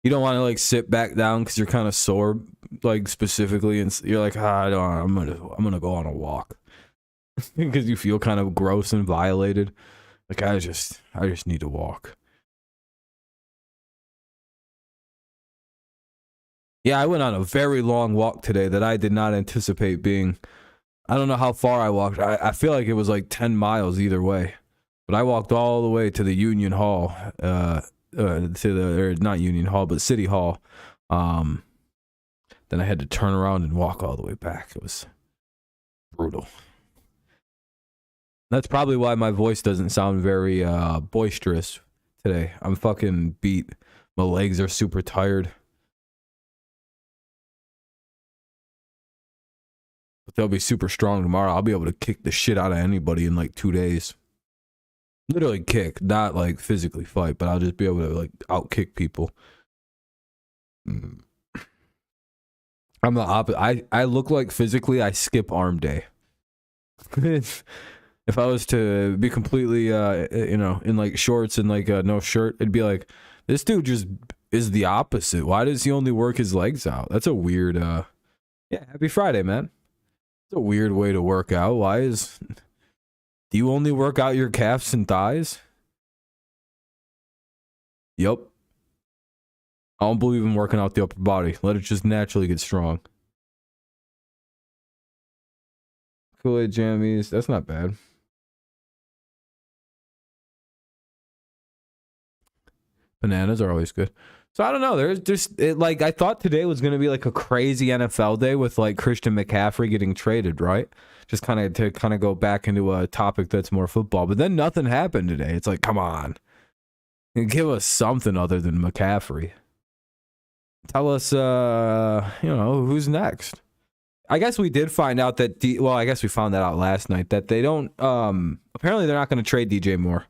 You don't want to like sit back down because you're kind of sore, like specifically, and you're like, I don't. I'm gonna go on a walk because you feel kind of gross and violated. Like I just need to walk. Yeah, I went on a very long walk today that I did not anticipate being. I don't know how far I walked. I feel like it was like 10 miles either way. But I walked all the way to the Union Hall, to the, or not Union Hall, but City Hall. Then I had to turn around and walk all the way back. It was brutal. That's probably why my voice doesn't sound very boisterous today. I'm fucking beat. My legs are super tired. But they'll be super strong tomorrow. I'll be able to kick the shit out of anybody in like 2 days. Literally kick, not like physically fight, but I'll just be able to like outkick people. I'm the opposite. I look like physically I skip arm day. If I was to be completely, in like shorts and like no shirt, it'd be like, this dude just is the opposite. Why does he only work his legs out? That's a weird, yeah, happy Friday, man. It's a weird way to work out. Do you only work out your calves and thighs? Yep. I don't believe in working out the upper body. Let it just naturally get strong. Kool-Aid jammies. That's not bad. Bananas are always good. So I don't know. There's just like I thought today was going to be like a crazy NFL day with like Christian McCaffrey getting traded, right? Just kind of to kind of go back into a topic that's more football. But then nothing happened today. It's like, come on. Give us something other than McCaffrey. Tell us who's next. I guess we did find out that I guess we found that out last night that they don't apparently they're not going to trade DJ Moore.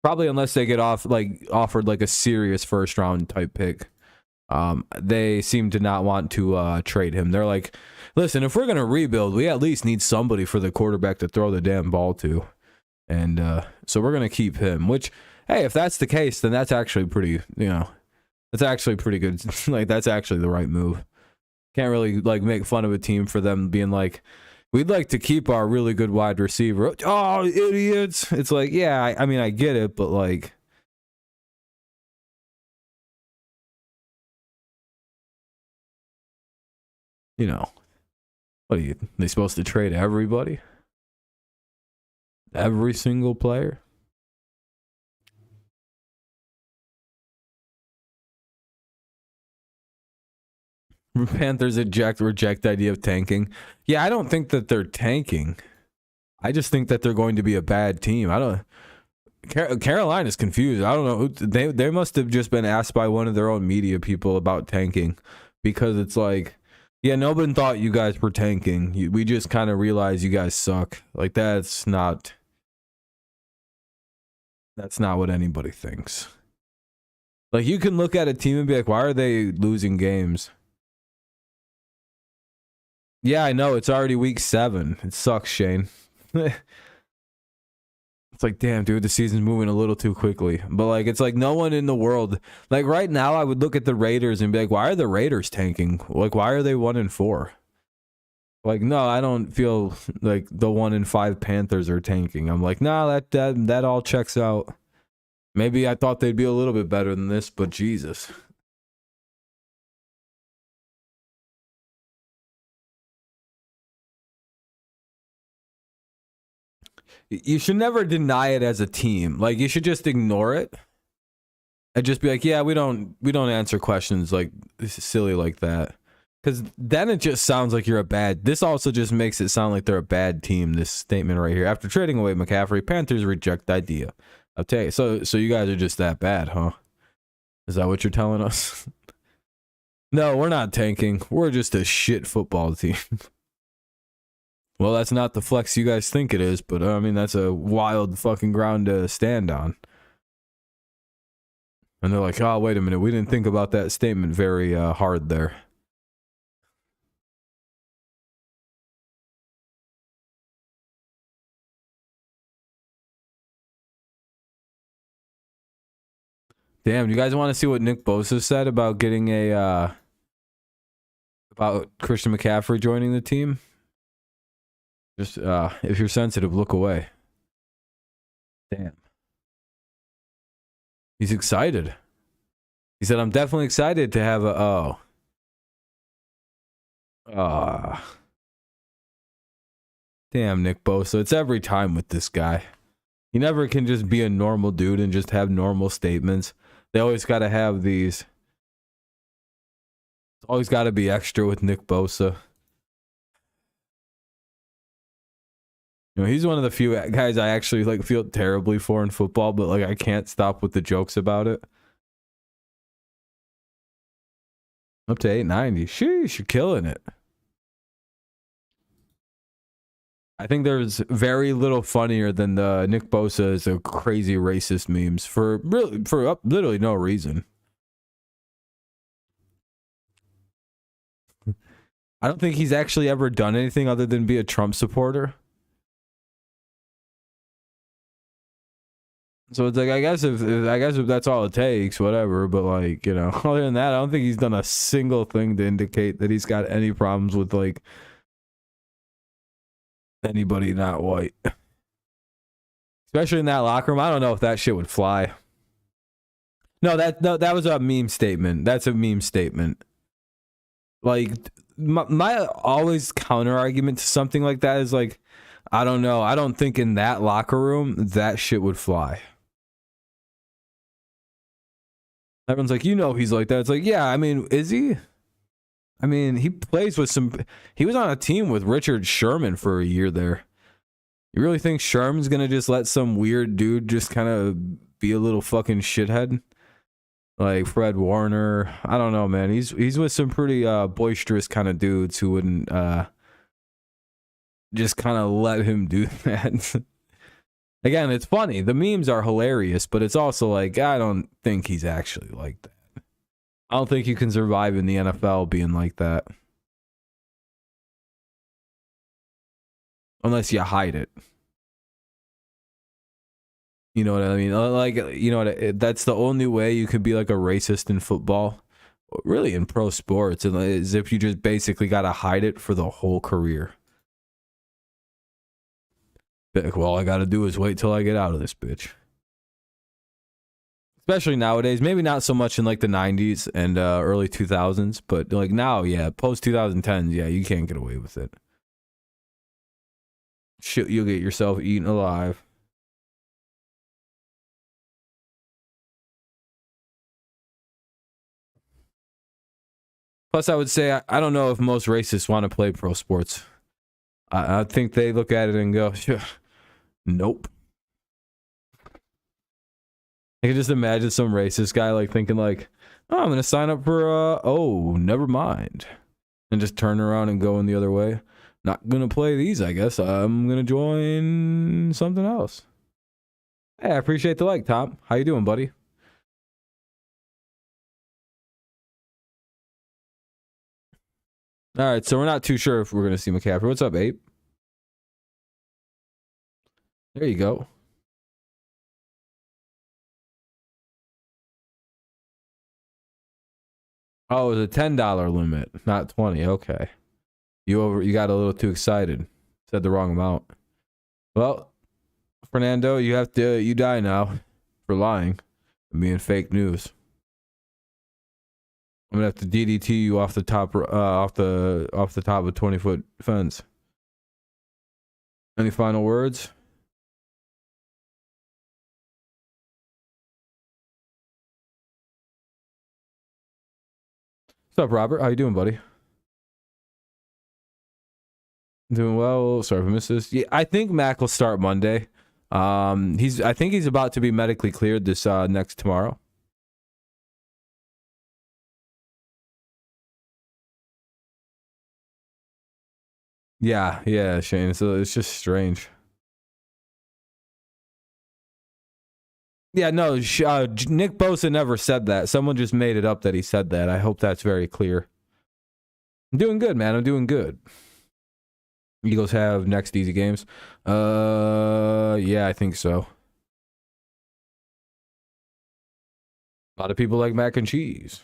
Probably unless they get offered like a serious first round type pick. They seem to not want to trade him. They're like, listen, if we're going to rebuild, we at least need somebody for the quarterback to throw the damn ball to. And so we're going to keep him, which, hey, if that's the case, then that's actually pretty, that's actually pretty good. Like, that's actually the right move. Can't really like make fun of a team for them being like, we'd like to keep our really good wide receiver. Oh, idiots. It's like, yeah, I mean, I get it, but like, what are they supposed to trade everybody? Every single player? Panthers reject the idea of tanking. Yeah, I don't think that they're tanking. I just think that they're going to be a bad team. Carolina's confused. I don't know. They must have just been asked by one of their own media people about tanking, because it's like, yeah, nobody thought you guys were tanking. We just kind of realized you guys suck. Like, that's not what anybody thinks. Like, you can look at a team and be like, why are they losing games? Yeah, I know. It's already week 7. It sucks, Shane. It's like, damn, dude, the season's moving a little too quickly. But, like, it's like no one in the world. Like, right now, I would look at the Raiders and be like, why are the Raiders tanking? Like, why are they 1-4? Like, no, I don't feel like the 1-5 Panthers are tanking. I'm like, nah, that all checks out. Maybe I thought they'd be a little bit better than this, but Jesus. You should never deny it as a team. Like, you should just ignore it and just be like, yeah, we don't answer questions like silly like that. Because then it just sounds like you're a bad. This also just makes it sound like they're a bad team. This statement right here: after trading away McCaffrey, Panthers reject the idea. I'll tell you. So you guys are just that bad, huh? Is that what you're telling us? No, we're not tanking. We're just a shit football team. Well, that's not the flex you guys think it is, but I mean, that's a wild fucking ground to stand on. And they're like, oh, wait a minute. We didn't think about that statement very hard there. Damn, you guys want to see what Nick Bosa said about getting about Christian McCaffrey joining the team? Just if you're sensitive, look away. Damn. He's excited. He said, I'm definitely excited to have damn, Nick Bosa. It's every time with this guy. He never can just be a normal dude and just have normal statements. They always got to have these. It's always got to be extra with Nick Bosa. He's one of the few guys I actually like feel terribly for in football, but like I can't stop with the jokes about it. Up to 890. Sheesh, you're killing it. I think there's very little funnier than the Nick Bosa is a crazy racist memes for literally no reason. I don't think he's actually ever done anything other than be a Trump supporter. So it's like, I guess if that's all it takes, whatever. But like, you know, other than that, I don't think he's done a single thing to indicate that he's got any problems with like anybody not white, especially in that locker room. I don't know if that shit would fly. No, that was a meme statement. That's a meme statement. Like my always counter argument to something like that is like, I don't know. I don't think in that locker room that shit would fly. Everyone's like, you know, he's like that. It's like, yeah, I mean, is he? I mean, he plays with he was on a team with Richard Sherman for a year there. You really think Sherman's going to just let some weird dude just kind of be a little fucking shithead? Like Fred Warner. I don't know, man. He's with some pretty boisterous kind of dudes who wouldn't just kind of let him do that. Again, it's funny. The memes are hilarious, but it's also like, I don't think he's actually like that. I don't think you can survive in the NFL being like that. Unless you hide it. You know what I mean? Like, you know what? That's the only way you could be like a racist in football, really in pro sports, is if you just basically got to hide it for the whole career. Like, well, all I got to do is wait till I get out of this bitch. Especially nowadays, maybe not so much in like the 90s and early 2000s, but like now, yeah, post 2010s, yeah, you can't get away with it. Shit, you'll get yourself eaten alive. Plus, I would say, I don't know if most racists want to play pro sports. I think they look at it and go, nope. I can just imagine some racist guy like thinking like, oh, I'm going to sign up for, oh, never mind. And just turn around and go in the other way. Not going to play these, I guess. I'm going to join something else. Hey, I appreciate the like, Tom. How you doing, buddy? All right, so we're not too sure if we're going to see McCaffrey. What's up, Ape? There you go. Oh, it was a $10 limit, not 20. Okay. You got a little too excited. Said the wrong amount. Well, Fernando, you die now for lying and being fake news. I'm gonna have to DDT you off the top off the top of a 20-foot fence. Any final words? What's up, Robert? How you doing, buddy? Doing well. Sorry if I missed this. Yeah, I think Mac will start Monday. I think he's about to be medically cleared this next tomorrow. Yeah, Shane. So it's just strange. Yeah, no, Nick Bosa never said that. Someone just made it up that he said that. I hope that's very clear. I'm doing good, man. I'm doing good. Eagles have next easy games. Yeah, I think so. A lot of people like mac and cheese.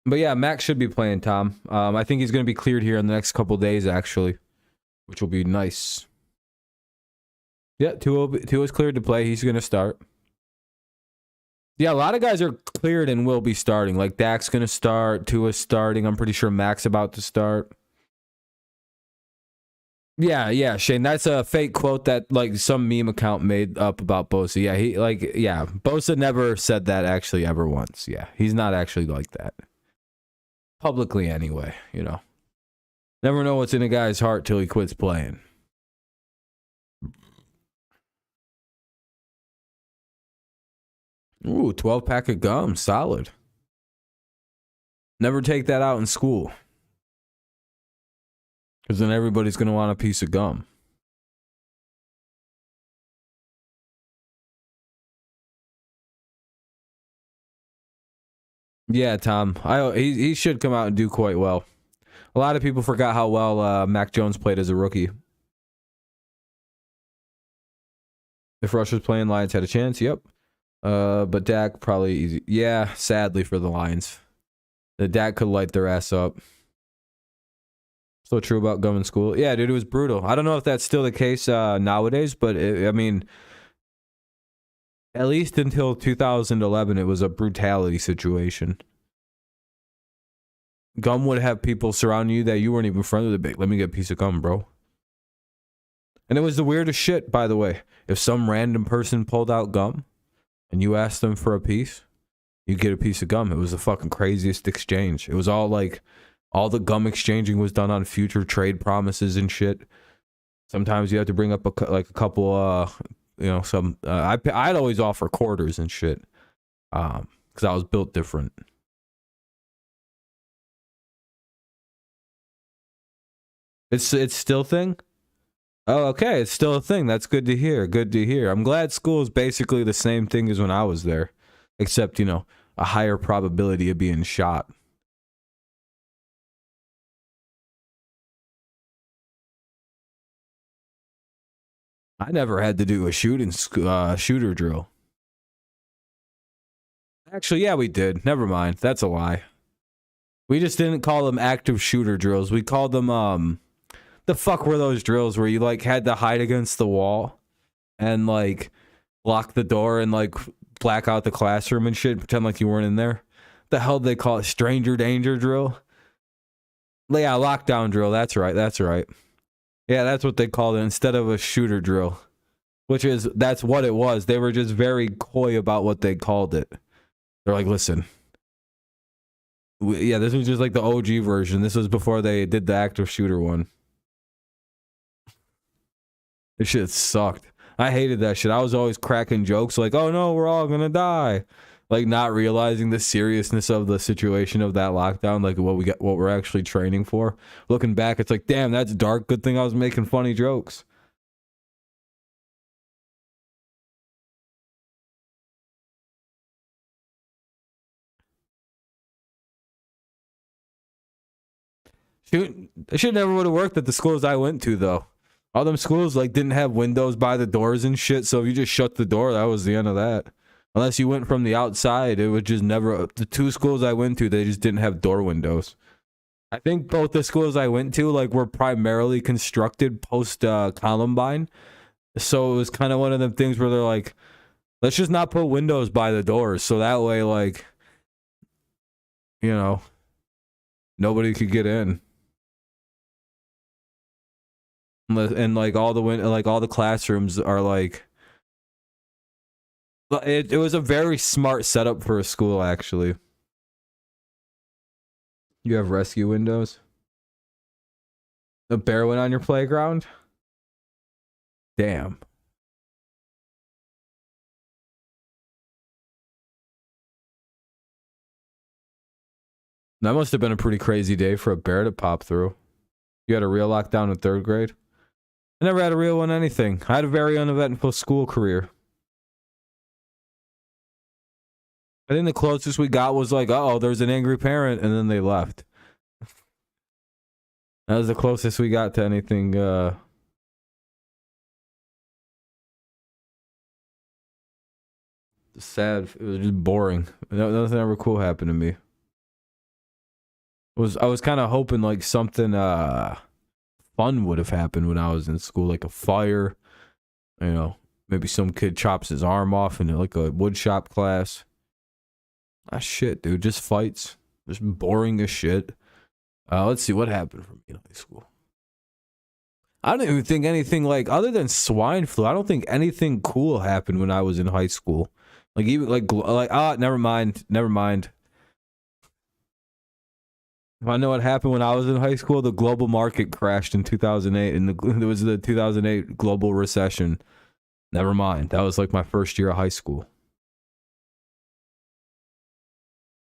But yeah, Mac should be playing, Tom. I think he's going to be cleared here in the next couple days, actually, which will be nice. Yeah, Tua is cleared to play. He's going to start. Yeah, a lot of guys are cleared and will be starting. Like Dak's going to start. Tua's starting. I'm pretty sure Mac's about to start. Yeah, Shane. That's a fake quote that like some meme account made up about Bosa. Yeah, Bosa never said that actually ever once. Yeah, he's not actually like that. Publicly anyway, you know. Never know what's in a guy's heart till he quits playing. Ooh, 12-pack of gum. Solid. Never take that out in school. Because then everybody's going to want a piece of gum. Yeah, Tom. He should come out and do quite well. A lot of people forgot how well Mac Jones played as a rookie. If Rush was playing, Lions had a chance. Yep. But Dak probably easy. Yeah, sadly for the Lions. The Dak could light their ass up. Still true about gum in school. Yeah, dude, it was brutal. I don't know if that's still the case nowadays, but I mean, at least until 2011, it was a brutality situation. Gum would have people surrounding you that you weren't even friendly with. Big, let me get a piece of gum, bro. And it was the weirdest shit, by the way. If some random person pulled out gum and you asked them for a piece, you get a piece of gum. It was the fucking craziest exchange. It was all like, all the gum exchanging was done on future trade promises and shit. Sometimes you have to bring up a couple, some. I'd always offer quarters and shit, because I was built different. It's still a thing. Oh, okay, it's still a thing. That's good to hear. Good to hear. I'm glad school is basically the same thing as when I was there, except a higher probability of being shot. I never had to do a shooter drill. Actually, yeah, we did. Never mind. That's a lie. We just didn't call them active shooter drills. We called them the fuck were those drills where you had to hide against the wall and lock the door and black out the classroom and shit, pretend like you weren't in there? The hell they call it? Stranger danger drill? Yeah, lockdown drill. That's right. Yeah, that's what they called it instead of a shooter drill, that's what it was. They were just very coy about what they called it. They're like, listen, this was just the OG version. This was before they did the active shooter one. This shit sucked. I hated that shit. I was always cracking jokes oh no, we're all gonna die. Not realizing the seriousness of the situation of that lockdown, what we're actually training for. Looking back, it's damn, that's dark. Good thing I was making funny jokes. Shoot, that shit never would have worked at the schools I went to, though. All them schools didn't have windows by the doors and shit, so if you just shut the door, that was the end of that. Unless you went from the outside, it would just never. The two schools I went to, they just didn't have door windows. I think both the schools I went to were primarily constructed post Columbine, so it was kind of one of them things where they're let's just not put windows by the doors, so that way nobody could get in. And all the classrooms are it was a very smart setup for a school, actually. You have rescue windows. A bear went on your playground? Damn. That must have been a pretty crazy day for a bear to pop through. You had a real lockdown in third grade? I never had a real one anything. I had a very uneventful school career. I think the closest we got was oh, there's an angry parent, and then they left. That was the closest we got to anything. Sad. It was just boring. Nothing ever cool happened to me. I was kind of hoping something fun would have happened when I was in school, a fire. Maybe some kid chops his arm off in a wood shop class. Ah, shit, dude, just fights, just boring as shit. Let's see what happened for me in high school. I don't even think anything other than swine flu. I don't think anything cool happened when I was in high school. Even never mind. I know what happened when I was in high school. The global market crashed in 2008, and there was the 2008 global recession. Never mind. That was my first year of high school.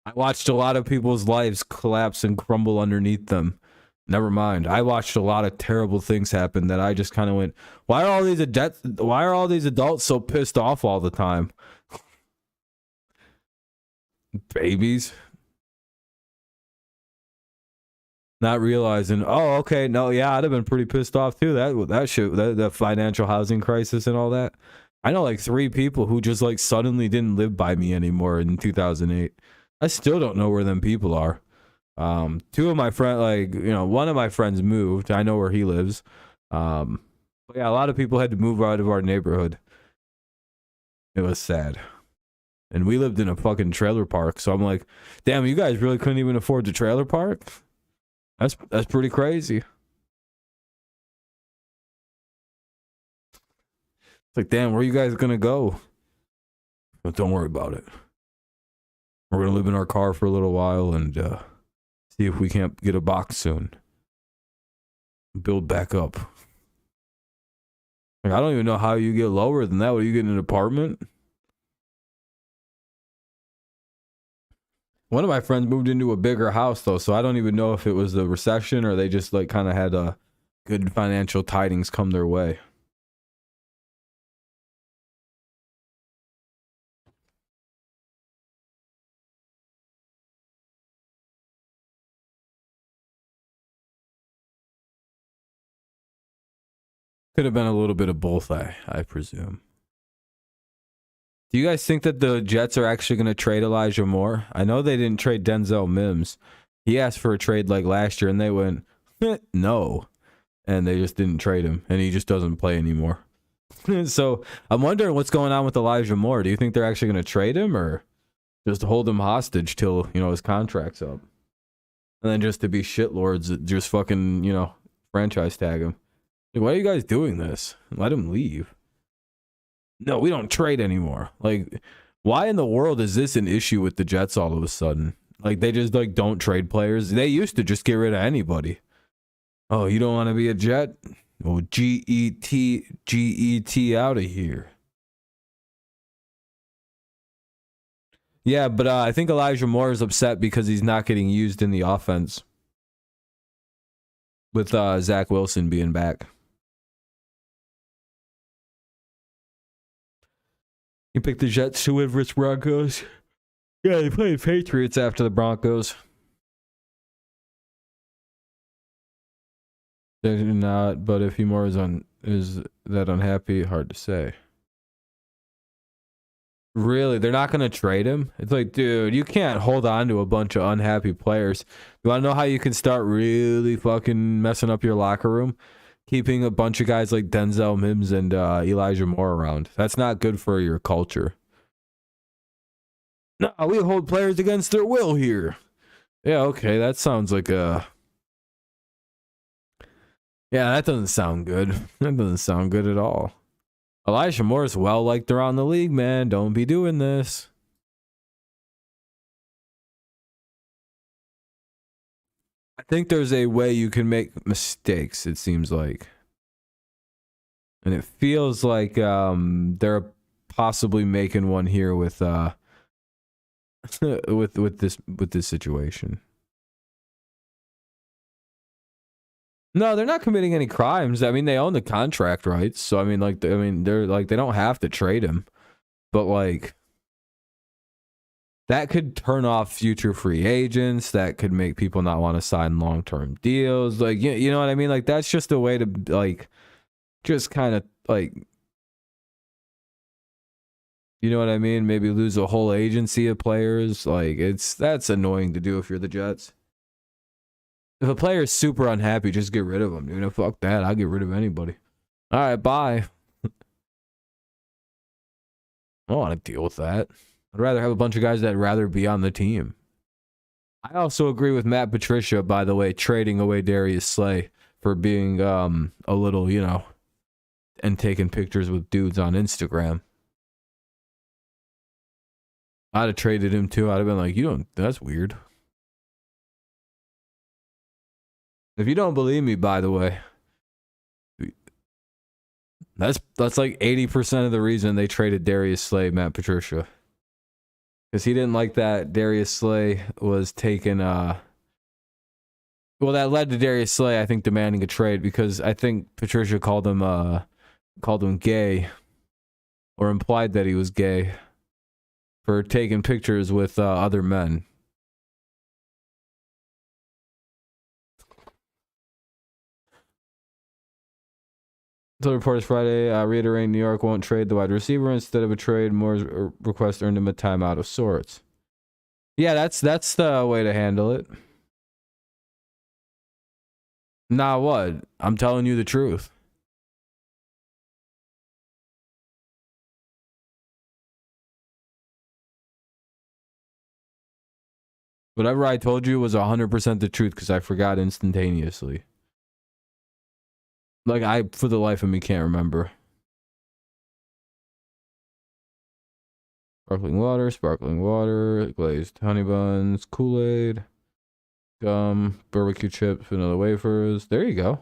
I watched a lot of people's lives collapse and crumble underneath them. Never mind. I watched a lot of terrible things happen that I just kind of went, why are all these adults so pissed off all the time? Babies. Not realizing, oh, okay, no, yeah, I'd have been pretty pissed off too. That shit, the financial housing crisis and all that. I know like 3 people who just like suddenly didn't live by me anymore in 2008. I still don't know where them people are. 2 of my friends, like, you know, one of my friends moved. I know where he lives. But yeah, a lot of people had to move out of our neighborhood. It was sad. And we lived in a fucking trailer park. So I'm like, damn, you guys really couldn't even afford the trailer park? That's pretty crazy. It's like, damn, where are you guys gonna go? But don't worry about it. We're gonna live in our car for a little while and see if we can't get a box soon. Build back up. Like, I don't even know how you get lower than that. What, you get an apartment? One of my friends moved into a bigger house though, so I don't even know if it was the recession or they just like kind of had a good financial tidings come their way. Could have been a little bit of both, I presume. Do you guys think that the Jets are actually going to trade Elijah Moore? I know they didn't trade Denzel Mims. He asked for a trade like last year, and they went, no. And they just didn't trade him, and he just doesn't play anymore. So I'm wondering what's going on with Elijah Moore. Do you think they're actually going to trade him or just hold him hostage till, you know, his contract's up? And then just to be shitlords, just fucking, you know, franchise tag him. Like, why are you guys doing this? Let him leave. No, we don't trade anymore. Like, why in the world is this an issue with the Jets all of a sudden? Like, they just, like, don't trade players. They used to just get rid of anybody. Oh, you don't want to be a Jet? Well, G-E-T out of here. Yeah, but I think Elijah Moore is upset because he's not getting used in the offense with Zach Wilson being back. You picked the Jets to win versus Broncos. Yeah, they played Patriots after the Broncos. They're not, but if Moore is that unhappy, hard to say. Really, they're not going to trade him? It's like, dude, you can't hold on to a bunch of unhappy players. You want to know how you can start really fucking messing up your locker room? Keeping a bunch of guys like Denzel Mims and Elijah Moore around. That's not good for your culture. No, we hold players against their will here. Yeah, okay, that sounds like a... Yeah, that doesn't sound good. That doesn't sound good at all. Elijah Moore is well liked around the league, man. Don't be doing this. I think there's a way you can make mistakes, it seems like. And it feels like they're possibly making one here with with this situation. No, they're not committing any crimes. I mean, they own the contract rights, so I mean, like, they're like, they don't have to trade him, but like, that could turn off future free agents. That could make people not want to sign long-term deals. Like, you know what I mean? Like, that's just a way to like, just kind of like, you know what I mean? Maybe lose a whole agency of players. Like, that's annoying to do if you're the Jets. If a player is super unhappy, just get rid of him, dude. Fuck that. I'll get rid of anybody. All right, bye. I don't want to deal with that. I'd rather have a bunch of guys that'd rather be on the team. I also agree with Matt Patricia, by the way, trading away Darius Slay for being a little, you know, and taking pictures with dudes on Instagram. I'd have traded him too. I'd have been like, that's weird. If you don't believe me, by the way, that's like 80% of the reason they traded Darius Slay, Matt Patricia. Because he didn't like that Darius Slay was taken, well, that led to Darius Slay, I think, demanding a trade because I think Patricia called him gay or implied that he was gay for taking pictures with other men. So the report is Friday. Reiterating New York won't trade the wide receiver. Instead of a trade, Moore's request earned him a timeout of sorts. Yeah, that's the way to handle it. Nah, what? I'm telling you the truth. Whatever I told you was 100% the truth because I forgot instantaneously. Like, I, for the life of me, can't remember. Sparkling water, glazed honey buns, Kool-Aid, gum, barbecue chips, vanilla wafers. There you go.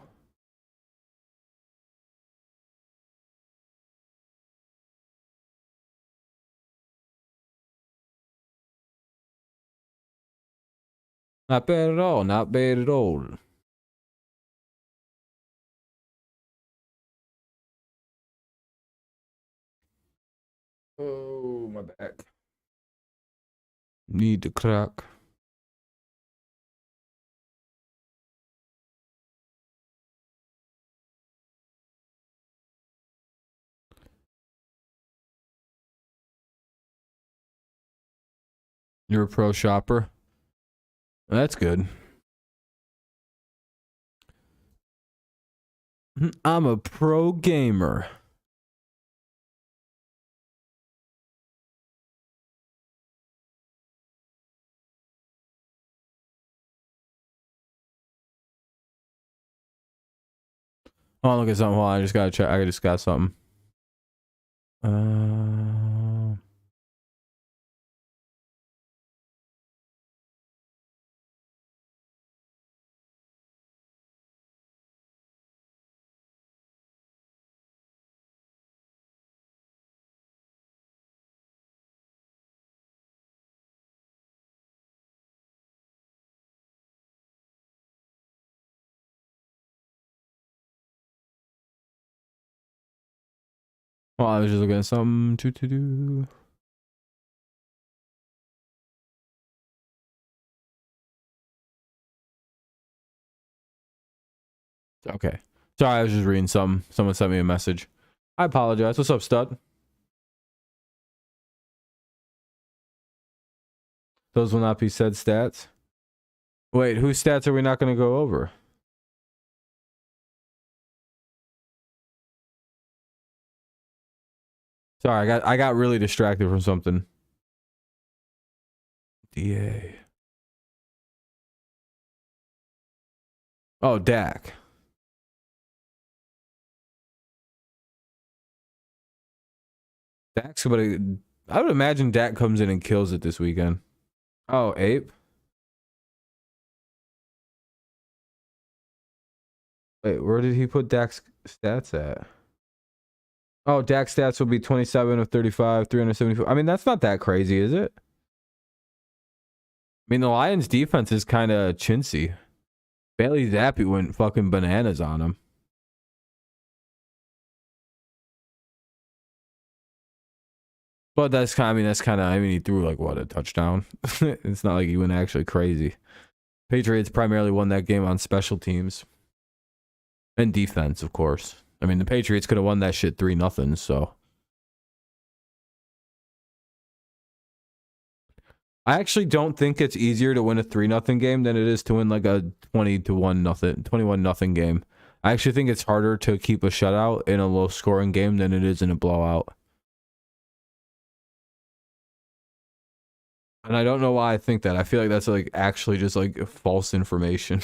Not bad at all. Not bad at all. Oh, my back. Need to crack. You're a pro shopper? That's good. I'm a pro gamer. Oh, look at something. Hold on, I just gotta check. I just got something. Well, I was just looking at something to do. Okay. Sorry, I was just reading something. Someone sent me a message. I apologize. What's up, stud? Those will not be said stats. Wait, whose stats are we not going to go over? Sorry, I got really distracted from something. DA. Oh, Dak. Dak's somebody. I would imagine Dak comes in and kills it this weekend. Oh, Ape. Wait, where did he put Dak's stats at? Oh, Dak's stats will be 27 of 35, 374. I mean, that's not that crazy, is it? I mean, the Lions' defense is kind of chintzy. Bailey Zappi went fucking bananas on him. But that's kind of, I mean, he threw like, what, a touchdown? It's not like he went actually crazy. Patriots primarily won that game on special teams. And defense, of course. I mean, the Patriots could have won that shit 3-0, so. I actually don't think it's easier to win a 3-0 game than it is to win like a 21-0 game. I actually think it's harder to keep a shutout in a low scoring game than it is in a blowout. And I don't know why I think that. I feel like that's like actually just like false information.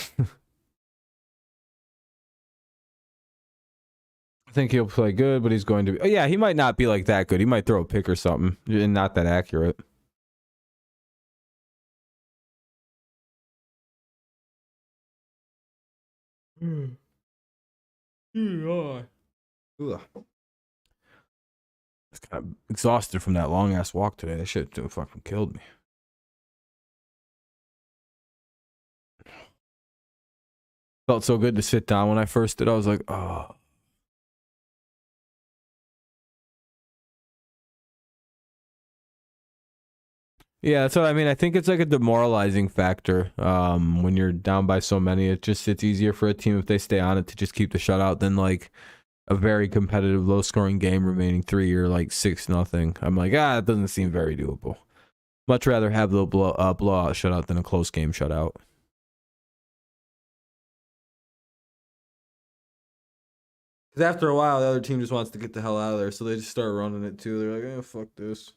I think he'll play good, but he's going to be... Oh, yeah, he might not be like that good. He might throw a pick or something and not that accurate. Ugh. It's kind of exhausted from that long ass walk today. That shit fucking killed me. Felt so good to sit down when I first did. I was like, oh. Yeah, that's what I mean. I think it's like a demoralizing factor. When you're down by so many, it's easier for a team if they stay on it to just keep the shutout than like a very competitive, low scoring game remaining 3 or like 6-0. I'm like, it doesn't seem very doable. Much rather have the blowout shutout than a close game shutout. Because after a while, the other team just wants to get the hell out of there, so they just start running it too. They're like, fuck this.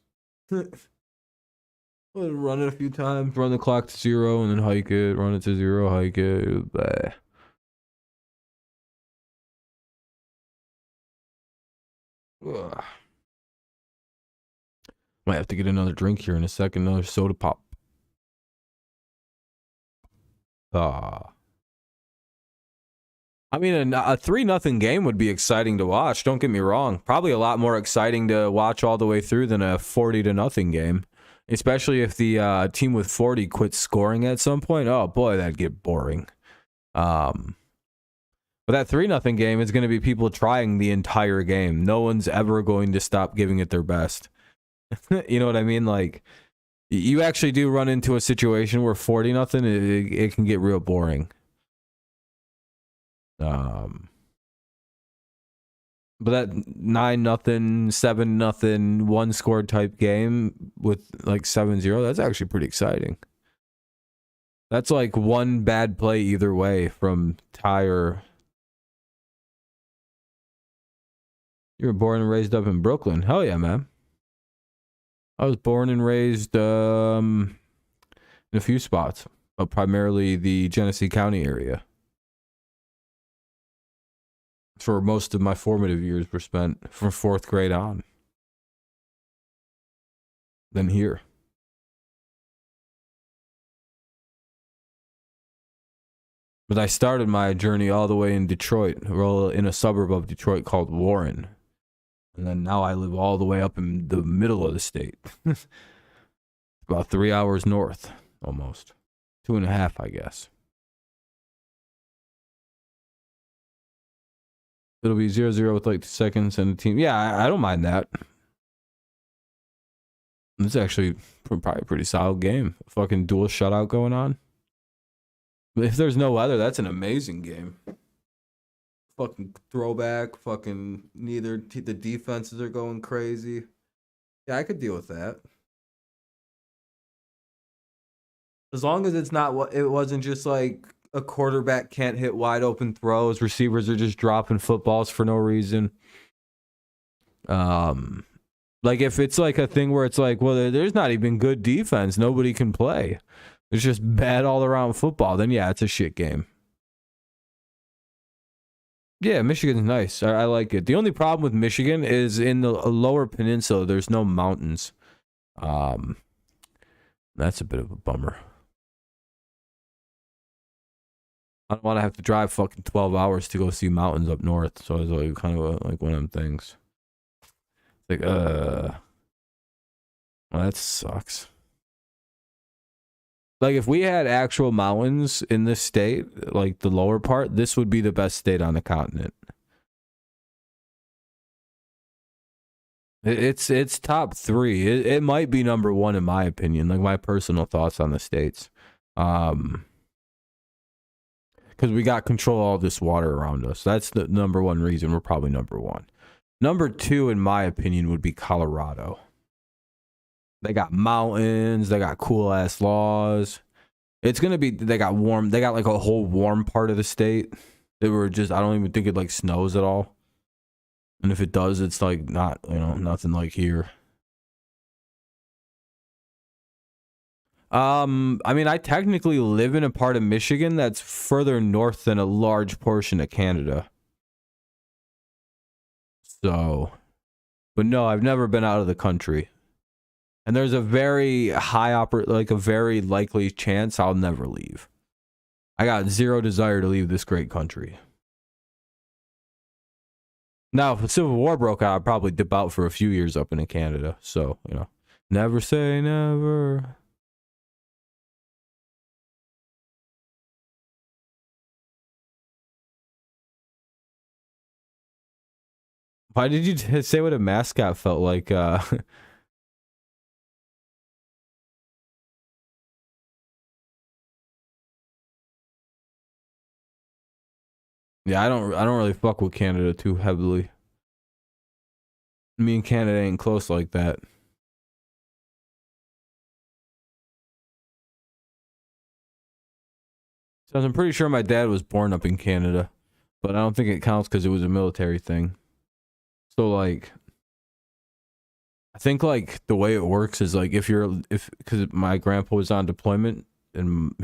Run it a few times, run the clock to 0, and then hike it. Run it to 0, hike it. Blah. Ugh. Might have to get another drink here in a second. Another soda pop. I mean, a 3-0 game would be exciting to watch. Don't get me wrong. Probably a lot more exciting to watch all the way through than a 40-0 game. Especially if the team with 40 quits scoring at some point. Oh boy, that'd get boring. But that 3-0 game is going to be people trying the entire game. No one's ever going to stop giving it their best. You know what I mean? Like, you actually do run into a situation where 40-0, it can get real boring. But that 9-0, 7-0, one score type game with like 7-0, that's actually pretty exciting. That's like one bad play either way from tie or... You were born and raised up in Brooklyn. Hell yeah, man. I was born and raised in a few spots, but primarily the Genesee County area. For most of my formative years were spent from 4th grade on. Then here. But I started my journey all the way in Detroit, or in a suburb of Detroit called Warren. And then now I live all the way up in the middle of the state. About 3 hours north, almost. 2.5, I guess. It'll be 0-0 with like 2 seconds and the team. Yeah, I don't mind that. It's actually probably a pretty solid game. Fucking dual shutout going on. But if there's no weather, that's an amazing game. Fucking throwback. Fucking the defenses are going crazy. Yeah, I could deal with that. As long as it's not what it wasn't just like a quarterback can't hit wide open throws. Receivers are just dropping footballs for no reason. Like if it's like a thing where it's like, well, there's not even good defense. Nobody can play. It's just bad all around football. Then yeah, it's a shit game. Yeah, Michigan's nice. I like it. The only problem with Michigan is in the lower peninsula, there's no mountains. That's a bit of a bummer. I don't want to have to drive fucking 12 hours to go see mountains up north. So it's like kind of like one of them things. Like, well, that sucks. Like, if we had actual mountains in this state, like the lower part, this would be the best state on the continent. It's top 3. It might be number 1 in my opinion. Like my personal thoughts on the states. Because we got control of all this water around us. That's the number 1 reason we're probably number 1. Number 2, in my opinion, would be Colorado. They got mountains. They got cool ass laws. It's gonna be. They got warm. They got like a whole warm part of the state. They were just. I don't even think it like snows at all. And if it does, it's like not. Nothing like here. I mean, I technically live in a part of Michigan that's further north than a large portion of Canada. So, but no, I've never been out of the country. And there's a very a very likely chance I'll never leave. I got zero desire to leave this great country. Now, if the Civil War broke out, I'd probably dip out for a few years up in Canada. So, never say never. Why did you say what a mascot felt like? Yeah, I don't really fuck with Canada too heavily. Me and Canada ain't close like that. So I'm pretty sure my dad was born up in Canada, but I don't think it counts because it was a military thing. So like, I think like the way it works is like if because my grandpa was on deployment and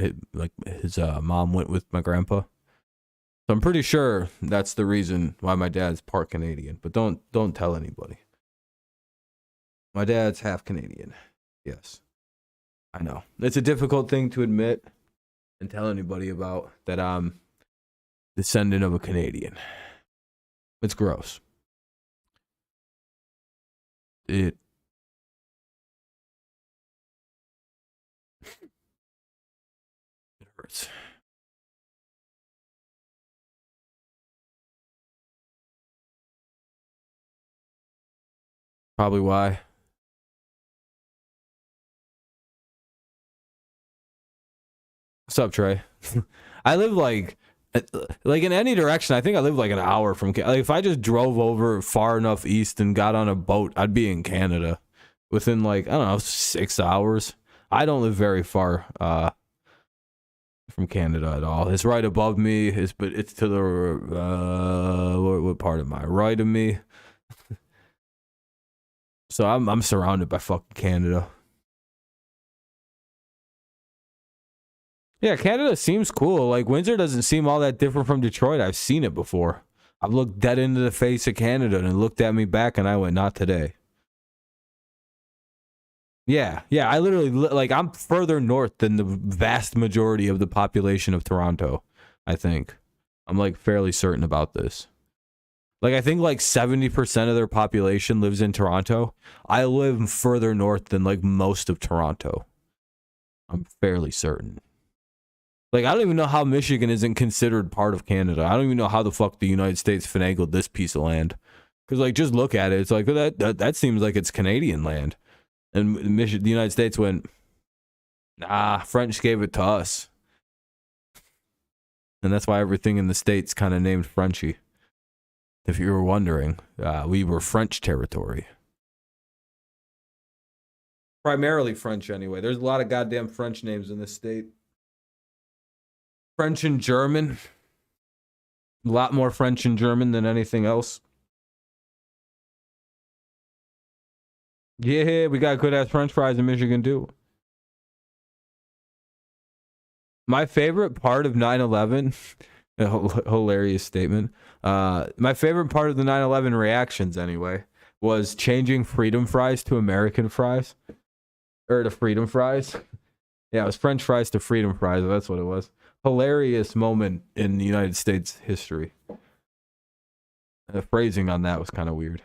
his mom went with my grandpa. So I'm pretty sure that's the reason why my dad's part Canadian. But don't tell anybody. My dad's half Canadian. Yes, I know. It's a difficult thing to admit and tell anybody about that I'm descendant of a Canadian. It's gross. It hurts. Probably why. What's up, Trey? I live like in any direction. I think I live like an hour from. Like if I just drove over far enough east and got on a boat, I'd be in Canada within like I don't know 6 hours. I don't live very far from Canada at all. It's right above me. But it's to the what part am I? Right of me. So I'm surrounded by fucking Canada. Yeah, Canada seems cool. Like Windsor doesn't seem all that different from Detroit. I've seen it before. I've looked dead into the face of Canada and it looked at me back and I went, not today. Yeah, yeah. I literally like I'm further north than the vast majority of the population of Toronto. I think I'm like fairly certain about this. Like I think like 70% of their population lives in Toronto. I live further north than like most of Toronto. I'm fairly certain. Like, I don't even know how Michigan isn't considered part of Canada. I don't even know how the fuck the United States finagled this piece of land. Because, like, just look at it. It's like, that seems like it's Canadian land. And the United States went, nah, French gave it to us. And that's why everything in the States kind of named Frenchy. If you were wondering, we were French territory. Primarily French, anyway. There's a lot of goddamn French names in this state. French and German. A lot more French and German than anything else. Yeah, we got good ass French fries in Michigan too. My favorite part of 9/11, a hilarious statement. My favorite part of the 9/11 reactions, anyway, was changing freedom fries to American fries. Or to freedom fries. Yeah, it was French fries to freedom fries. That's what it was. Hilarious moment in the United States history. The phrasing on that was kind of weird.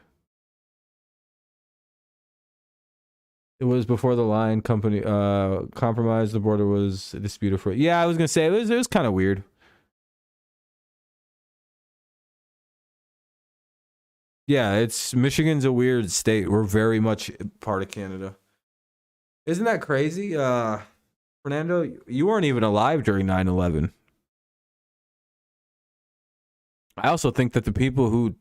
It was before the line company compromised. The border was disputed for. Yeah, I was gonna say it was kind of weird. Yeah, it's Michigan's a weird state. We're very much part of Canada. Isn't that crazy? Fernando, you weren't even alive during 9/11. I also think that the people who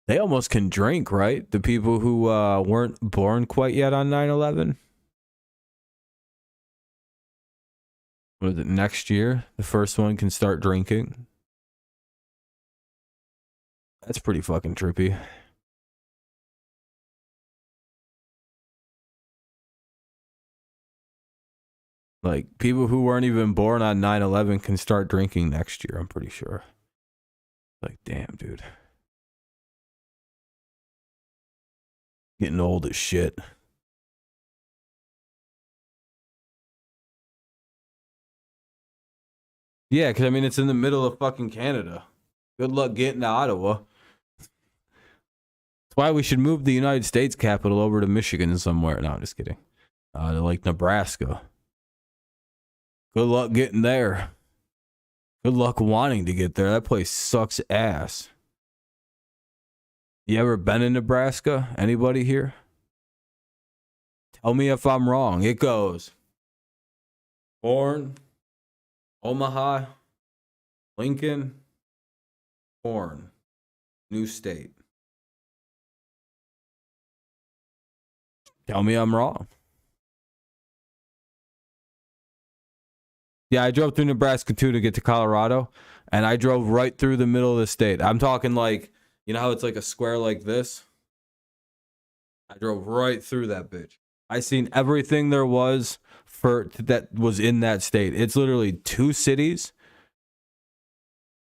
they almost can drink, right? The people who weren't born quite yet on 9/11. What is it, next year? The first one can start drinking. That's pretty fucking trippy. Like, people who weren't even born on 9/11 can start drinking next year, I'm pretty sure. Like, damn, dude. Getting old as shit. Yeah, because, I mean, it's in the middle of fucking Canada. Good luck getting to Ottawa. That's why we should move the United States capital over to Michigan somewhere. No, I'm just kidding. To, like, Nebraska. Good luck getting there. Good luck wanting to get there. That place sucks ass. You ever been in Nebraska? Anybody here? Tell me if I'm wrong. It goes Born, Omaha, Lincoln, corn, new state. Tell me I'm wrong. Yeah, I drove through Nebraska too to get to Colorado, and I drove right through the middle of the state. I'm talking like, you know how it's like a square like this? I drove right through that bitch. I seen everything there was for that was in that state. It's literally 2 cities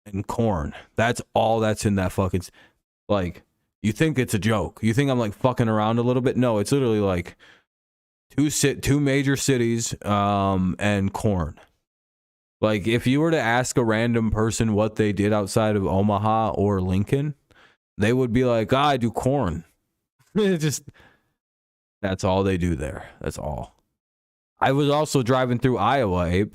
and corn. That's all that's in that fucking like. You think it's a joke? You think I'm like fucking around a little bit? No, it's literally like 2 major cities and corn. Like if you were to ask a random person what they did outside of Omaha or Lincoln, they would be like, I do corn. Just that's all they do there. That's all. I was also driving through Iowa, Abe.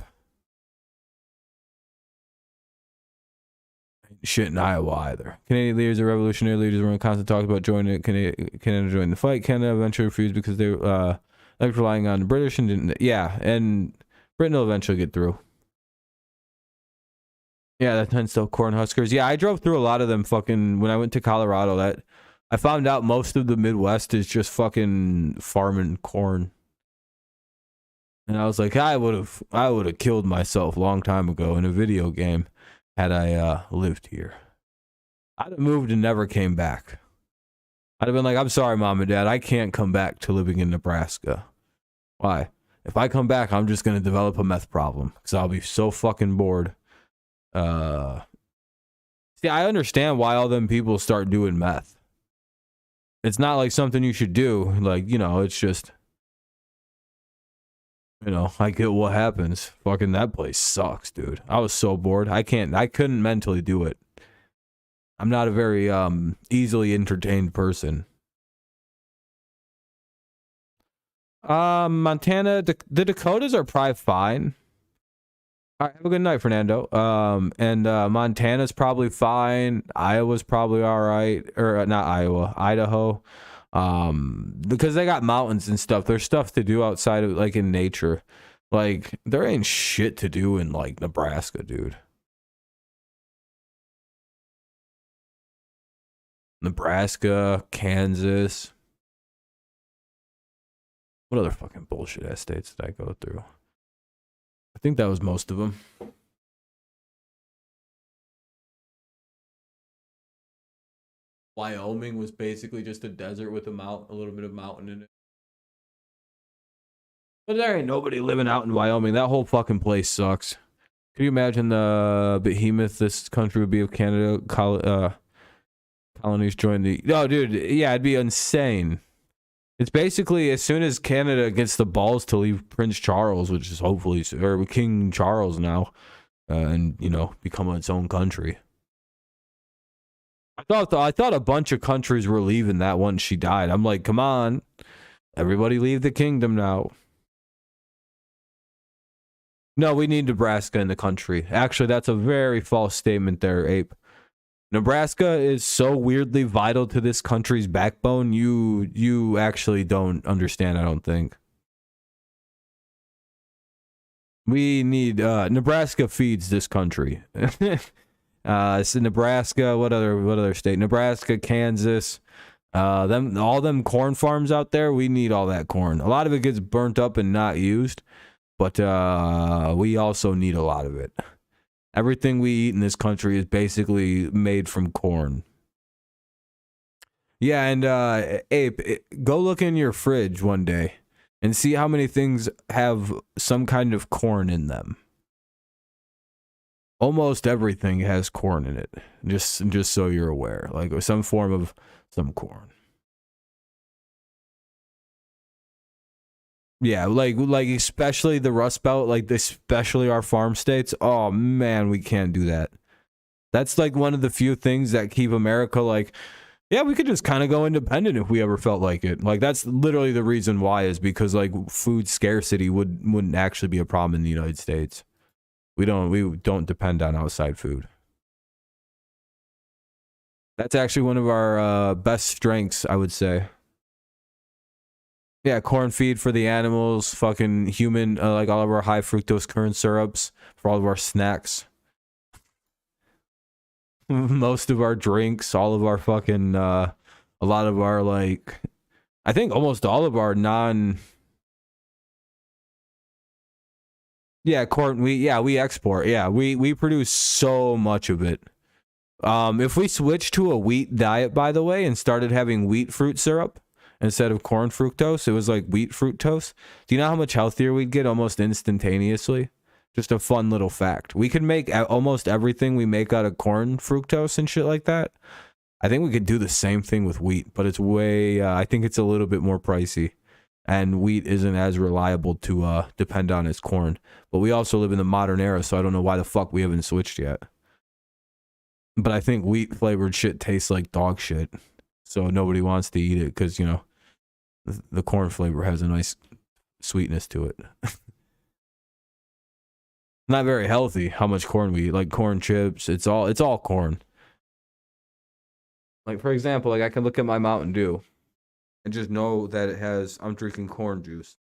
Shit in Iowa either. Canadian leaders or revolutionary leaders were in constant talks about joining Canada joining the fight. Canada eventually refused because they like relying on the British and didn't. Yeah, and Britain will eventually get through. Yeah, that tends to corn huskers. Yeah, I drove through a lot of them fucking when I went to Colorado. That I found out most of the Midwest is just fucking farming corn. And I was like, I would have killed myself a long time ago in a video game had I lived here. I'd have moved and never came back. I'd have been like, I'm sorry, Mom and Dad, I can't come back to living in Nebraska. Why? If I come back, I'm just going to develop a meth problem because I'll be so fucking bored. See, I understand why all them people start doing meth. It's not like something you should do. Like, you know, it's just, you know, I get what happens. Fucking that place sucks, dude. I was so bored. I couldn't mentally do it. I'm not a very easily entertained person. Montana, the Dakotas are probably fine. All right, have a good night, Fernando. And Montana's probably fine. Iowa's probably all right, or not Iowa, Idaho. Because they got mountains and stuff. There's stuff to do outside of like in nature. Like there ain't shit to do in like Nebraska, dude. Nebraska, Kansas. What other fucking bullshit ass states did I go through? I think that was most of them. Wyoming was basically just a desert with a little bit of mountain in it. But there ain't nobody living out in Wyoming. That whole fucking place sucks. Could you imagine the behemoth this country would be if Canada colonies joined the... Oh, dude, yeah, it'd be insane. It's basically as soon as Canada gets the balls to leave Prince Charles, which is hopefully, or King Charles now, and, you know, become its own country. I thought a bunch of countries were leaving that once she died. I'm like, come on, everybody leave the kingdom now. No, we need Nebraska in the country. Actually, that's a very false statement there, Ape. Nebraska is so weirdly vital to this country's backbone. You actually don't understand, I don't think. We need Nebraska feeds this country. So Nebraska, what other state? Nebraska, Kansas, all them corn farms out there. We need all that corn. A lot of it gets burnt up and not used, but we also need a lot of it. Everything we eat in this country is basically made from corn. Yeah, and Ape, go look in your fridge one day and see how many things have some kind of corn in them. Almost everything has corn in it. Just so you're aware, like some form of some corn. Yeah, like especially the Rust Belt, like especially our farm states. Oh man, we can't do that. That's like one of the few things that keep America like, yeah, we could just kind of go independent if we ever felt like it. Like that's literally the reason why is because like food scarcity wouldn't actually be a problem in the United States. We don't depend on outside food. That's actually one of our best strengths, I would say. Yeah, corn feed for the animals, fucking human, like all of our high fructose corn syrups for all of our snacks. most of our drinks, all of our fucking a lot of our like I think almost all of our non yeah, corn we export. Yeah, we produce so much of it. If we switched to a wheat diet, by the way, and started having wheat fruit syrup instead of corn fructose, it was like wheat fructose. Do you know how much healthier we'd get almost instantaneously? Just a fun little fact. We could make almost everything we make out of corn fructose and shit like that. I think we could do the same thing with wheat, but it's way, I think it's a little bit more pricey. And wheat isn't as reliable to depend on as corn. But we also live in the modern era, so I don't know why the fuck we haven't switched yet. But I think wheat flavored shit tastes like dog shit. So nobody wants to eat it because, you know, the corn flavor has a nice sweetness to it. Not very healthy how much corn we eat. Like corn chips, it's all corn. Like, for example, like I can look at my Mountain Dew and just know that it has, I'm drinking corn juice.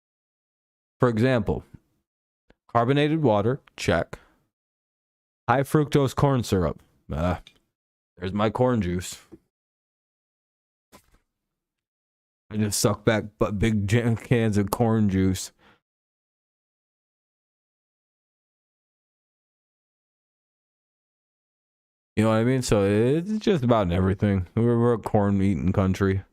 For example, carbonated water, check. High fructose corn syrup. There's my corn juice. I just suck back big cans of corn juice. You know what I mean? So it's just about everything. We're a corn eating country.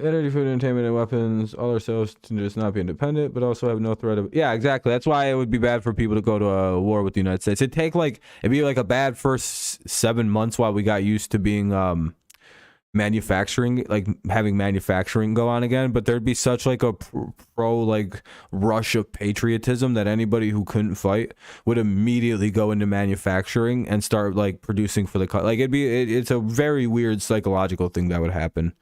Energy, food, entertainment, and weapons, all ourselves to just not be independent, but also have no threat of. Yeah, exactly. That's why it would be bad for people to go to a war with the United States. It'd be like a bad first 7 months while we got used to being manufacturing, like having manufacturing go on again. But there'd be such like a pro like rush of patriotism that anybody who couldn't fight would immediately go into manufacturing and start like producing for the like it's a very weird psychological thing that would happen.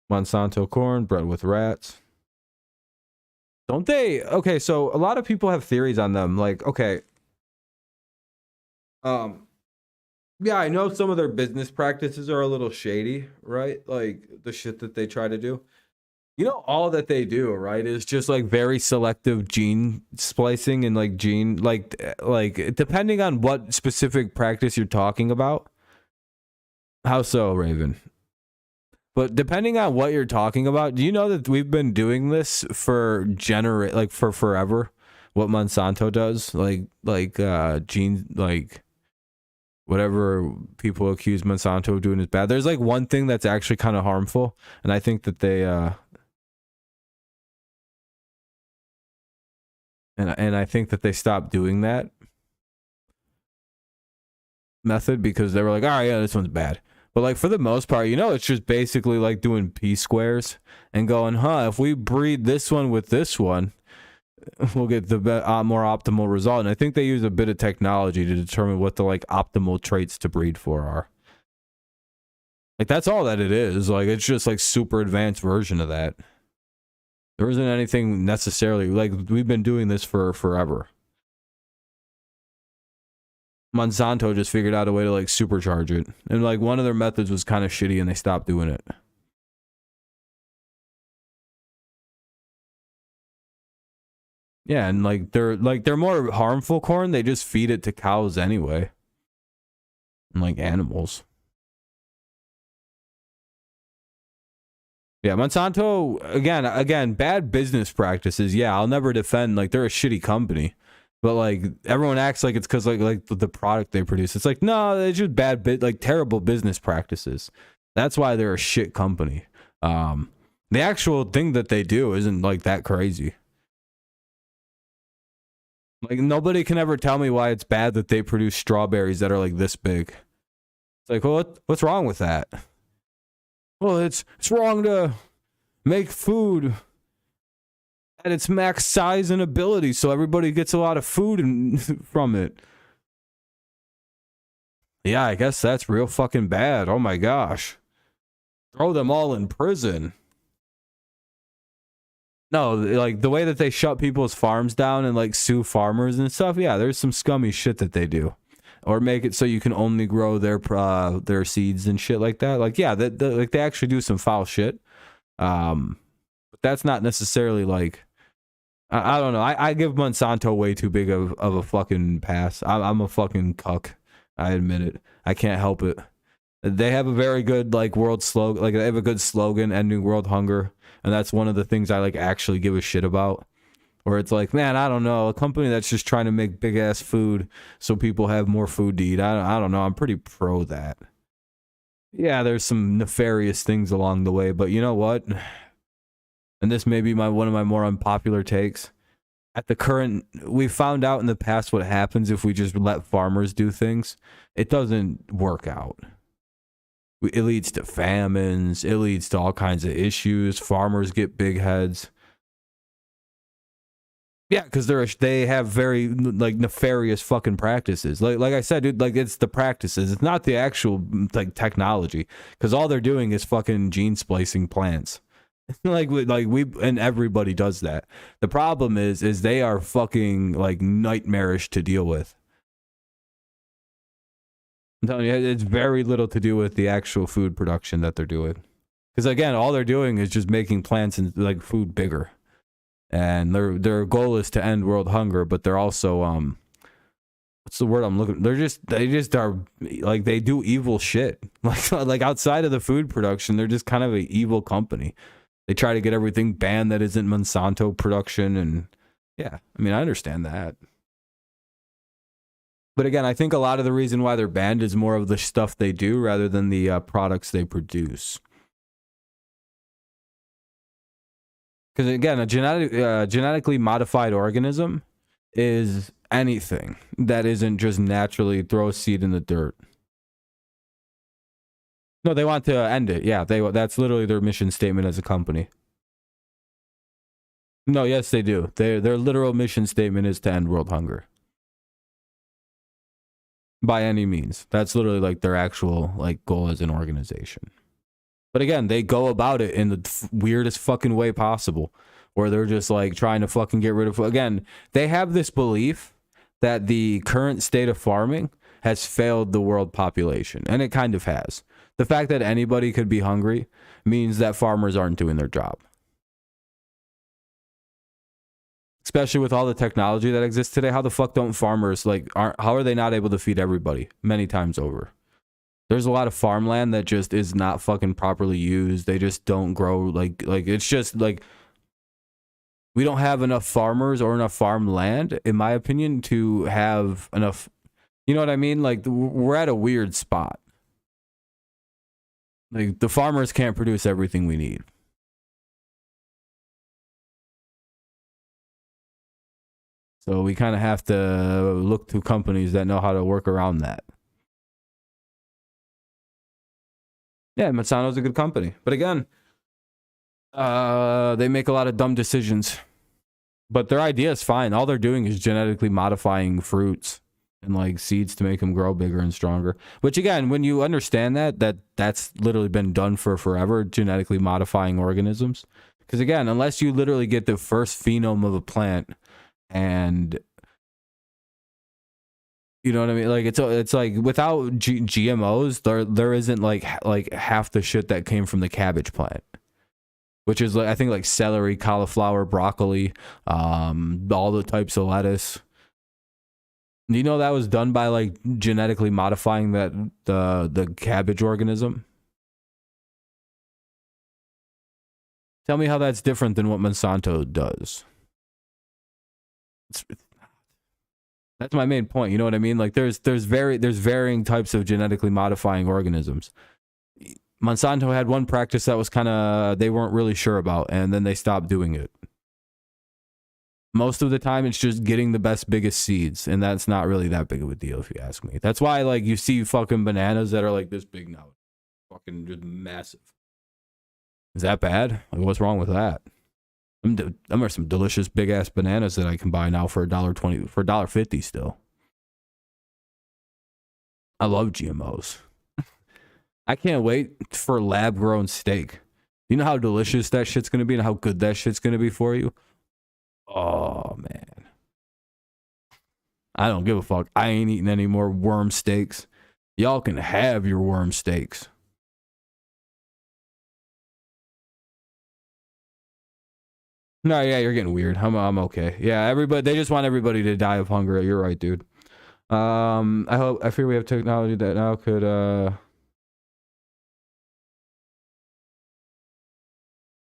Monsanto corn bred with rats. Don't they? Okay, so a lot of people have theories on them. Like, okay, yeah, I know some of their business practices are a little shady, right? Like the shit that they try to do. You know, all that they do, right, is just like very selective gene splicing and like gene, like depending on what specific practice you're talking about. How so, Raven? But depending on what you're talking about, do you know that we've been doing this for for forever? What Monsanto does, gene, like whatever people accuse Monsanto of doing is bad. There's like one thing that's actually kind of harmful, and I think that they and I think that they stopped doing that method because they were like, all right, yeah, this one's bad. But like for the most part, you know, it's just basically like doing p-squares and going, if we breed this one with this one, we'll get the more optimal result. And I think they use a bit of technology to determine what the like optimal traits to breed for are. Like that's all that it is. Like it's just like super advanced version of that. There isn't anything necessarily like we've been doing this for forever. Monsanto just figured out a way to like supercharge it, and like one of their methods was kind of shitty and they stopped doing it. Yeah, and like they're more harmful corn. They just feed it to cows anyway, and like animals. Yeah, Monsanto again bad business practices. Yeah, I'll never defend, like they're a shitty company. But like everyone acts like it's because like the product they produce. It's like no, it's just terrible business practices. That's why they're a shit company. The actual thing that they do isn't like that crazy. Like nobody can ever tell me why it's bad that they produce strawberries that are like this big. It's like, well, what's wrong with that? Well, it's wrong to make food at its max size and ability so everybody gets a lot of food from it. Yeah, I guess that's real fucking bad. Oh my gosh. Throw them all in prison. No, like the way that they shut people's farms down and like sue farmers and stuff. Yeah, there's some scummy shit that they do. or make it so you can only grow their seeds and shit like that. Like, yeah, like they actually do some foul shit. But that's not necessarily like, I don't know. I give Monsanto way too big of a fucking pass. I'm a fucking cuck. I admit it. I can't help it. They have a very good like world slogan. Like they have a good slogan, ending world hunger, and that's one of the things I like actually give a shit about. Where it's like, man, I don't know, a company that's just trying to make big ass food so people have more food to eat. I don't know. I'm pretty pro that. Yeah, there's some nefarious things along the way, but you know what? And this may be one of my more unpopular takes. At the current, we found out in the past what happens if we just let farmers do things. It doesn't work out. It leads to famines. It leads to all kinds of issues. Farmers get big heads. Yeah, because they have very like nefarious fucking practices. Like I said, dude, like it's the practices. It's not the actual like technology. Because all they're doing is fucking gene splicing plants. like we and everybody does that. The problem is they are fucking like nightmarish to deal with. I'm telling you, it's very little to do with the actual food production that they're doing. Because again, all they're doing is just making plants and like food bigger. And their goal is to end world hunger, but they're also what's the word I'm looking? They just are like they do evil shit. Like outside of the food production, they're just kind of an evil company. They try to get everything banned that isn't Monsanto production, and yeah, I mean I understand that. But again, I think a lot of the reason why they're banned is more of the stuff they do rather than the products they produce. Because again, a genetically modified organism is anything that isn't just naturally throw a seed in the dirt. No, they want to end it. Yeah, that's literally their mission statement as a company. No, yes, they do. Their literal mission statement is to end world hunger. By any means. That's literally like their actual like goal as an organization. But again, they go about it in the weirdest fucking way possible, where they're just like trying to fucking get rid of. Again, they have this belief that the current state of farming has failed the world population, and it kind of has. The fact that anybody could be hungry means that farmers aren't doing their job. Especially with all the technology that exists today, how the fuck don't farmers how are they not able to feed everybody many times over? There's a lot of farmland that just is not fucking properly used. They just don't grow like it's just like we don't have enough farmers or enough farmland, in my opinion, to have enough. You know what I mean? Like we're at a weird spot. Like the farmers can't produce everything we need. So we kind of have to look to companies that know how to work around that. Yeah, Monsanto's a good company. But again, they make a lot of dumb decisions. But their idea is fine. All they're doing is genetically modifying fruits and like seeds to make them grow bigger and stronger. Which again, when you understand that's literally been done for forever, genetically modifying organisms. Because again, unless you literally get the first phenome of a plant and you know what I mean? Like it's like without GMOs, there isn't like half the shit that came from the cabbage plant, which is like I think like celery, cauliflower, broccoli, all the types of lettuce. Do you know that was done by like genetically modifying the cabbage organism? Tell me how that's different than what Monsanto does. That's my main point. You know what I mean? Like there's varying types of genetically modifying organisms. Monsanto had one practice that was kind of they weren't really sure about, and then they stopped doing it. Most of the time, it's just getting the best, biggest seeds, and that's not really that big of a deal if you ask me. That's why like you see fucking bananas that are like this big now, fucking just massive. Is that bad? Like what's wrong with that? Them are some delicious big ass bananas that I can buy now for $1.20 for $1.50 still. I love GMOs. I can't wait for lab grown steak. You know how delicious that shit's gonna be and how good that shit's gonna be for you? Oh man. I don't give a fuck. I ain't eating any more worm steaks. Y'all can have your worm steaks. No, yeah, you're getting weird. I'm okay. Yeah, everybody, they just want everybody to die of hunger. You're right, dude. I fear we have technology that now could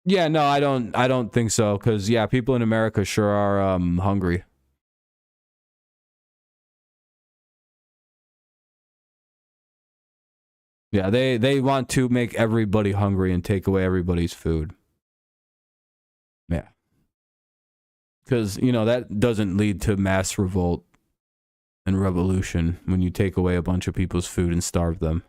Yeah, no, I don't think so, cuz yeah, people in America sure are hungry. Yeah, they want to make everybody hungry and take away everybody's food. Yeah. Cuz, you know, that doesn't lead to mass revolt and revolution when you take away a bunch of people's food and starve them.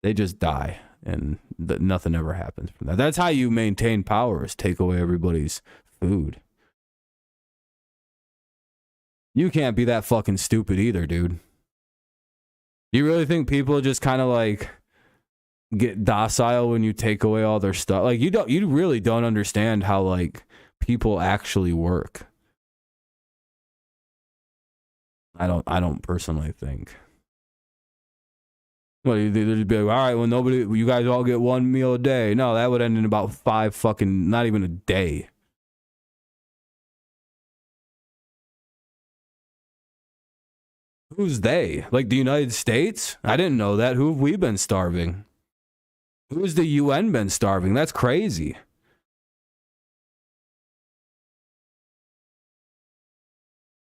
They just die and nothing ever happens from that. That's how you maintain power, is take away everybody's food. You can't be that fucking stupid either, dude. You really think people just kind of like get docile when you take away all their stuff? Like you really don't understand how like people actually work. I don't personally think. Well, they'd be like, all right, well, you guys all get one meal a day. No, that would end in about 5 fucking, not even a day. Who's they? Like the United States? I didn't know that. Who have we been starving? Who's the UN been starving? That's crazy.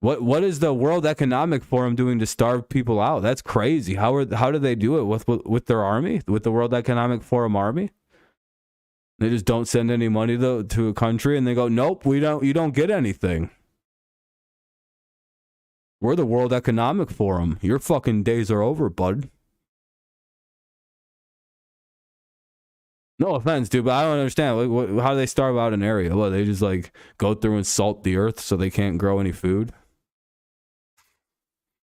What is the World Economic Forum doing to starve people out? That's crazy. How do they do it with their army? With the World Economic Forum army? They just don't send any money to a country and they go, "Nope, we don't you don't get anything." We're the World Economic Forum. Your fucking days are over, bud. No offense, dude, but I don't understand. How do they starve out an area? What, they just like go through and salt the earth so they can't grow any food?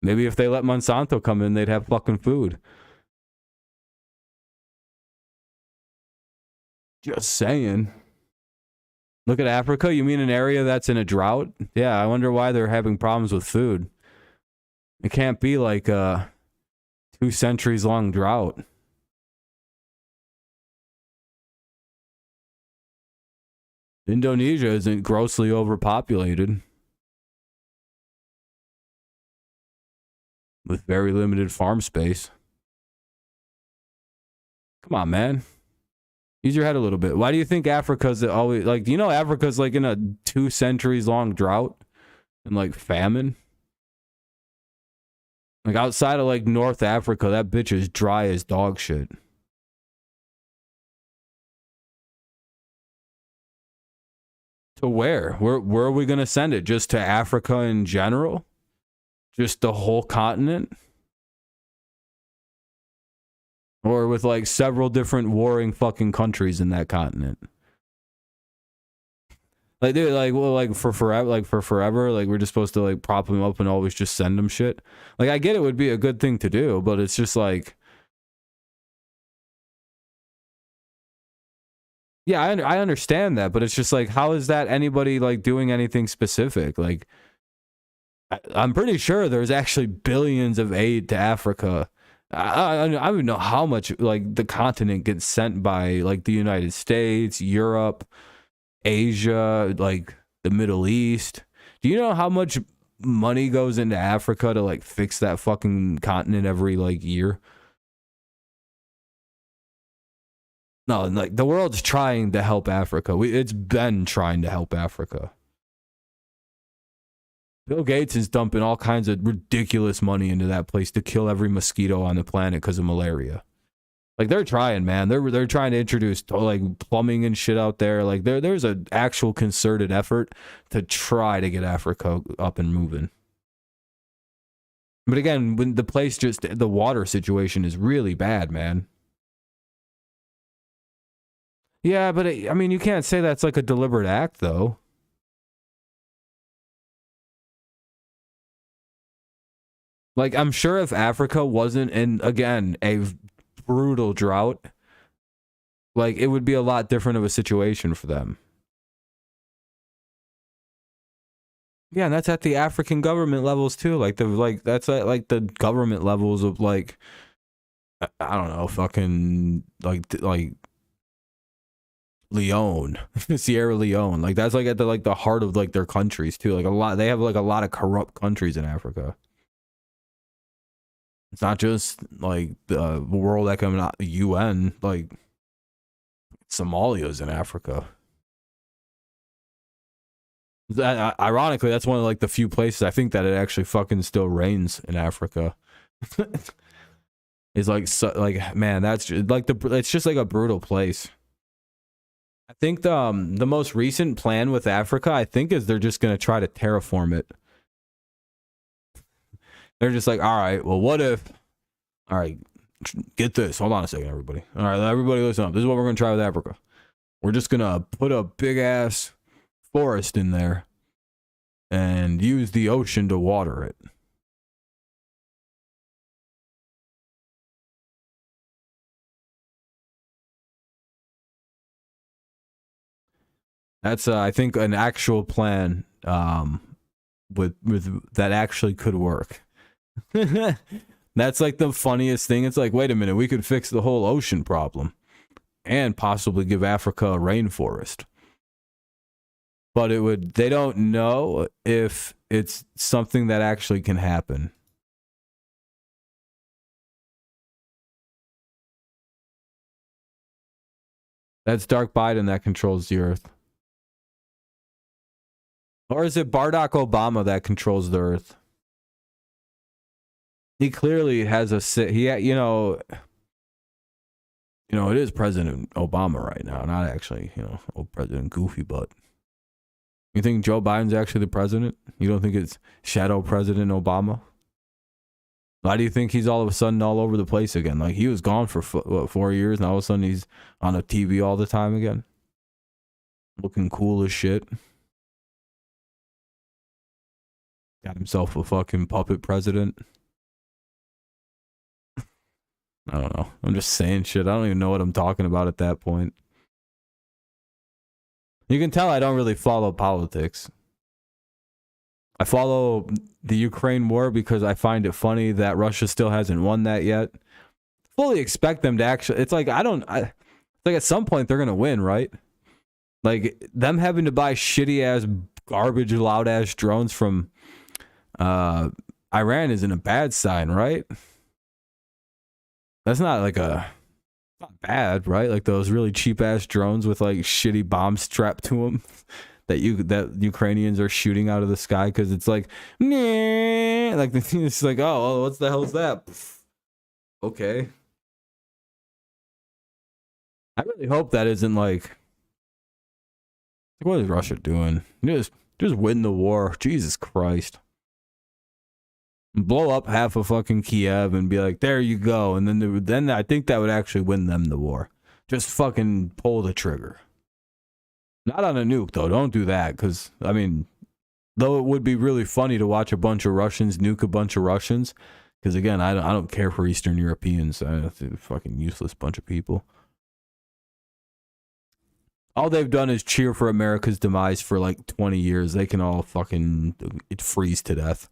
Maybe if they let Monsanto come in, they'd have fucking food. Just saying. Look at Africa. You mean an area that's in a drought? Yeah, I wonder why they're having problems with food. It can't be like a 2 centuries long drought. Indonesia isn't grossly overpopulated with very limited farm space. Come on, man. Use your head a little bit. Why do you think Africa's always like, do you know Africa's like in a 2 centuries long drought and like famine? Like outside of like North Africa, that bitch is dry as dog shit. To where? Where are we going to send it? Just to Africa in general? Just the whole continent? Or with like several different warring fucking countries in that continent? Like, dude, like, well, like for forever, like we're just supposed to like prop them up and always just send them shit. Like, I get it would be a good thing to do, but it's just like, yeah, I understand that, but it's just like, how is that anybody like doing anything specific? Like, I'm pretty sure there's actually billions of aid to Africa. I don't even know how much like the continent gets sent by like the United States, Europe, Asia, like the Middle East. Do you know how much money goes into Africa to like fix that fucking continent every like year? No, like the world's trying to help Africa. It's been trying to help Africa. Bill Gates is dumping all kinds of ridiculous money into that place to kill every mosquito on the planet because of malaria. Like they're trying, man. They're trying to introduce like plumbing and shit out there. Like there's an actual concerted effort to try to get Africa up and moving. But again, when the water situation is really bad, man. Yeah, but I mean, you can't say that's like a deliberate act, though. Like, I'm sure if Africa wasn't in, again, a brutal drought, like, it would be a lot different of a situation for them. Yeah, and that's at the African government levels too. That's at like the government levels of like I don't know, fucking like Leone, Sierra Leone. Like that's like at the heart of like their countries too. Like a lot, they have like a lot of corrupt countries in Africa. It's not just like the World Economic UN. Like Somalia's in Africa. Ironically, that's one of like the few places I think that it actually fucking still rains in Africa. It's like man, that's just, like it's just like a brutal place. I think the most recent plan with Africa, I think, is they're just gonna try to terraform it. They're just like, all right, well, what if? All right, get this. Hold on a second, everybody. All right, everybody, listen up. This is what we're gonna try with Africa. We're just gonna put a big ass forest in there and use the ocean to water it. That's I think an actual plan with that actually could work. That's like the funniest thing. It's like, wait a minute, we could fix the whole ocean problem and possibly give Africa a rainforest. But they don't know if it's something that actually can happen. That's Dark Biden that controls the earth. Or is it Barack Obama that controls the earth? He clearly has it is President Obama right now, not actually, old President Goofy Butt. You think Joe Biden's actually the president? You don't think it's Shadow President Obama? Why do you think he's all of a sudden all over the place again? Like, he was gone for 4 years, and all of a sudden he's on a TV all the time again? Looking cool as shit. Got himself a fucking puppet president. I don't know. I'm just saying shit. I don't even know what I'm talking about at that point. You can tell I don't really follow politics. I follow the Ukraine war because I find it funny that Russia still hasn't won that yet. Fully expect them to actually. It's like like at some point they're gonna win, right? Like them having to buy shitty ass, garbage, loud ass drones from Iran isn't a bad sign, right? That's not not bad, right? Like those really cheap ass drones with like shitty bombs strapped to them that Ukrainians are shooting out of the sky because it's like, nah, like the thing is like, oh, what the hell is that? Okay. I really hope that isn't like what is Russia doing? Just win the war. Jesus Christ. Blow up half of fucking Kiev and be like, there you go. And then I think that would actually win them the war. Just fucking pull the trigger. Not on a nuke, though. Don't do that. Because, I mean, though it would be really funny to watch a bunch of Russians nuke a bunch of Russians. Because, again, I don't care for Eastern Europeans. It's a fucking useless bunch of people. All they've done is cheer for America's demise for like 20 years. They can all fucking freeze to death.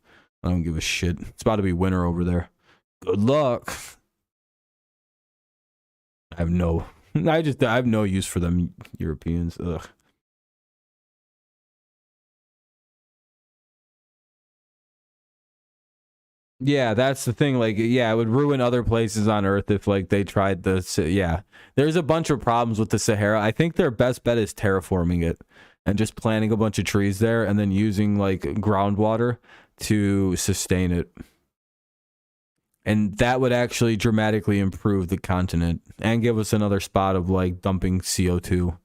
I don't give a shit. It's about to be winter over there. Good luck. I have no use for them Europeans. Ugh. Yeah, that's the thing. Like, yeah, it would ruin other places on Earth if like they tried there's a bunch of problems with the Sahara. I think their best bet is terraforming it and just planting a bunch of trees there and then using like groundwater to sustain it. And that would actually dramatically improve the continent and give us another spot of like dumping CO2.